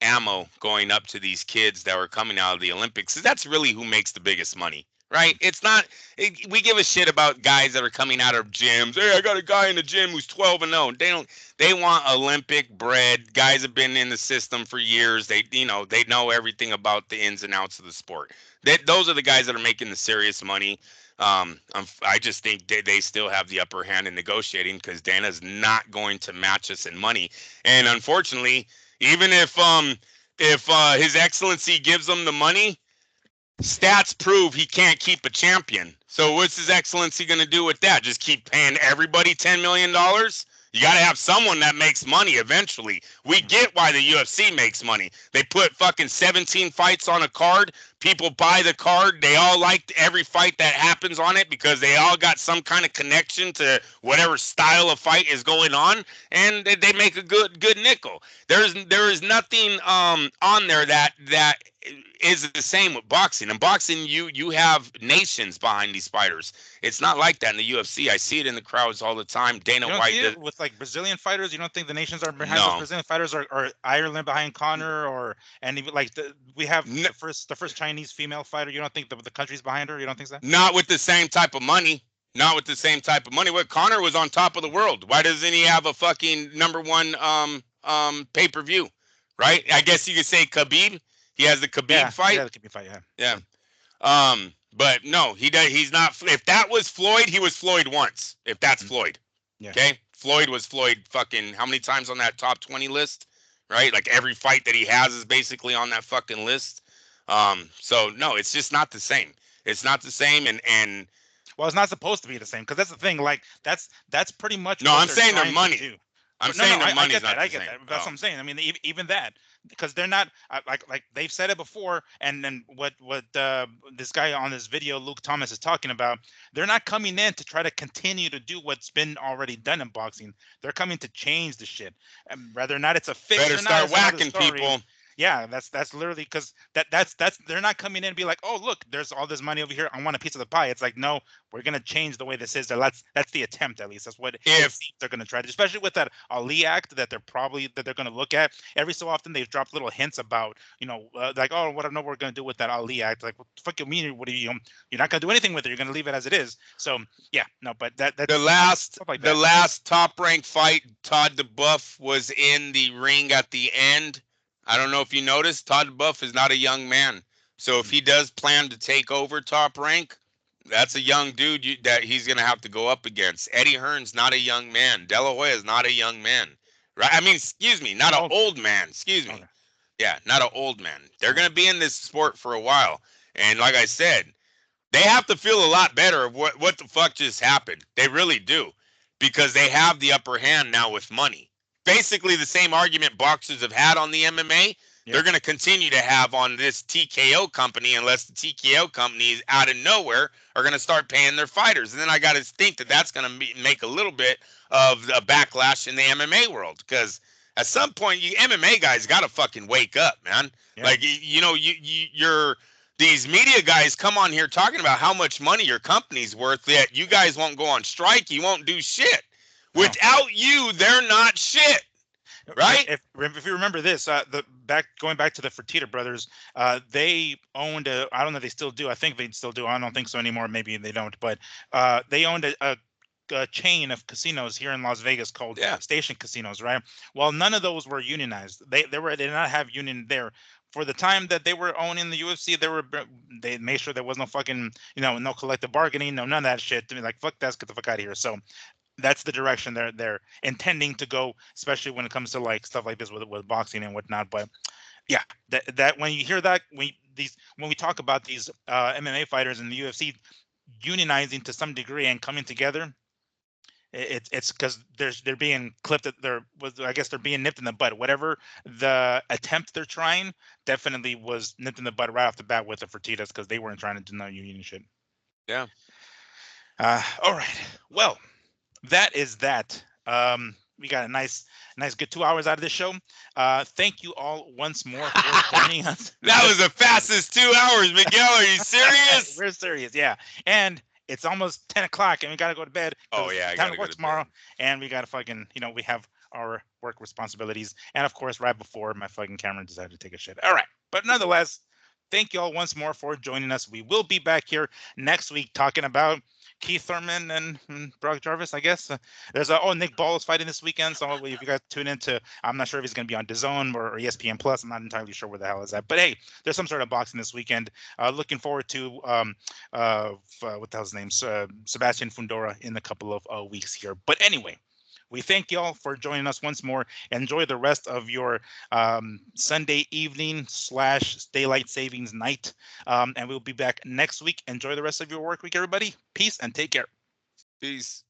Speaker 3: ammo going up to these kids that were coming out of the Olympics. That's really who makes the biggest money, right? It's not we give a shit about guys that are coming out of gyms. Hey, I got a guy in the gym who's 12-0. They want Olympic bred guys have been in the system for years. They know everything about the ins and outs of the sport. Those are the guys that are making the serious money. I just think they still have the upper hand in negotiating because Dana's not going to match us in money. And unfortunately, even if His Excellency gives them the money, stats prove he can't keep a champion. So what's His Excellency going to do with that? Just keep paying everybody $10 million? You got to have someone that makes money eventually. We get why the UFC makes money. They put fucking 17 fights on a card. People buy the card. They all like every fight that happens on it because they all got some kind of connection to whatever style of fight is going on, and they make a good nickel. There is nothing on there that is the same with boxing. In boxing, you have nations behind these fighters. It's not like that in the UFC. I see it in the crowds all the time. Dana White
Speaker 1: see it with like Brazilian fighters. You don't think the nations are behind those Brazilian fighters, or Ireland behind Conor, and even like we have the first Chinese female fighter. You don't think the country's behind her? You don't think so?
Speaker 3: Not with the same type of money. Not with the same type of money. What Conor was on top of the world. Why doesn't he have a fucking #1 pay-per-view? Right? I guess you could say Khabib. He has the Khabib fight.
Speaker 1: Yeah, the Khabib fight.
Speaker 3: Yeah. But no, he does. He's not. If that was Floyd, he was Floyd once. If that's Floyd, okay. Floyd was Floyd. Fucking how many times on that top 20 list? Right, like every fight that he has is basically on that fucking list. So no, it's just not the same. It's not the same, and
Speaker 1: well, it's not supposed to be the same because that's the thing. Like that's pretty much.
Speaker 3: No, I'm saying their money. I'm saying their money's not the same.
Speaker 1: That's what I'm saying. I mean, even that. Because they're not like they've said it before, and then what this guy on this video, Luke Thomas, is talking about, they're not coming in to try to continue to do what's been already done in boxing. They're coming to change the shit, and whether or not it's a fix.
Speaker 3: Better start whacking people.
Speaker 1: Yeah, that's literally because that's they're not coming in and be like, oh look, there's all this money over here, I want a piece of the pie. It's like, no, we're gonna change the way this is. That's the attempt, at least. That's what if they're gonna try to, especially with that Ali Act that they're gonna look at. Every so often they've dropped little hints about, like, oh, what I know we're gonna do with that Ali Act. Like, what the fuck you mean? What do you're not gonna do anything with it? You're gonna leave it as it is. So yeah, no, but that's
Speaker 3: the last top ranked fight. Todd DeBuff was in the ring at the end. I don't know if you noticed, Todd Buff is not a young man. So if he does plan to take over Top Rank, that's a young dude that he's going to have to go up against. Eddie Hearn's not a young man. De La Hoya is not a young man. Right? I mean, excuse me, not an old man. Excuse me. Okay. Yeah, not an old man. They're going to be in this sport for a while. And like I said, they have to feel a lot better of what the fuck just happened. They really do. Because they have the upper hand now with money. Basically the same argument boxers have had on the MMA, they're going to continue to have on this TKO company, unless the TKO companies out of nowhere are going to start paying their fighters. And then I got to think that that's going to make a little bit of a backlash in the MMA world, because at some point, you MMA guys got to fucking wake up, man. Yeah. Like, you're these media guys come on here talking about how much money your company's worth, yet you guys won't go on strike, you won't do shit. Without you, they're not shit, right?
Speaker 1: If you remember this, going back to the Fertitta brothers, they owned I don't know if they still do. I think they still do. I don't think so anymore. Maybe they don't. But they owned a chain of casinos here in Las Vegas called Station Casinos, right? Well, none of those were unionized. They did not have union there. For the time that they were owning the UFC, they made sure there was no fucking, no collective bargaining, no none of that shit. To be like, fuck that, get the fuck out of here. So that's the direction they're intending to go, especially when it comes to like stuff like this with boxing and whatnot. But yeah, that when you hear that, when we talk about these MMA fighters in the UFC unionizing to some degree and coming together, It's because they're being clipped. I guess they're being nipped in the butt. Whatever the attempt they're trying, definitely was nipped in the butt right off the bat with the Fertitas because they weren't trying to do no union shit.
Speaker 2: Yeah.
Speaker 1: All right. Well, that is that. We got a nice good 2 hours out of this show. Thank you all once more for joining us.
Speaker 3: That was the fastest 2 hours, Miguel. Are you serious?
Speaker 1: We're serious, yeah. And it's almost 10 o'clock, and we gotta go to bed.
Speaker 3: Oh
Speaker 1: It's
Speaker 3: yeah, I
Speaker 1: time
Speaker 3: gotta
Speaker 1: to
Speaker 3: go
Speaker 1: work
Speaker 3: to
Speaker 1: tomorrow,
Speaker 3: bed.
Speaker 1: and we gotta fucking, we have our work responsibilities. And of course, right before my fucking camera decided to take a shit. All right, but nonetheless, thank you all once more for joining us. We will be back here next week talking about Keith Thurman and Brock Jarvis, I guess. There's Nick Ball is fighting this weekend, so if you guys tune into, I'm not sure if he's going to be on DAZN or ESPN Plus. I'm not entirely sure where the hell is that, but hey, there's some sort of boxing this weekend. Looking forward to what the hell's his name, Sebastian Fundora in a couple of weeks here. But anyway, we thank y'all for joining us once more. Enjoy the rest of your Sunday evening / daylight savings night. And we'll be back next week. Enjoy the rest of your work week, everybody. Peace and take care.
Speaker 2: Peace.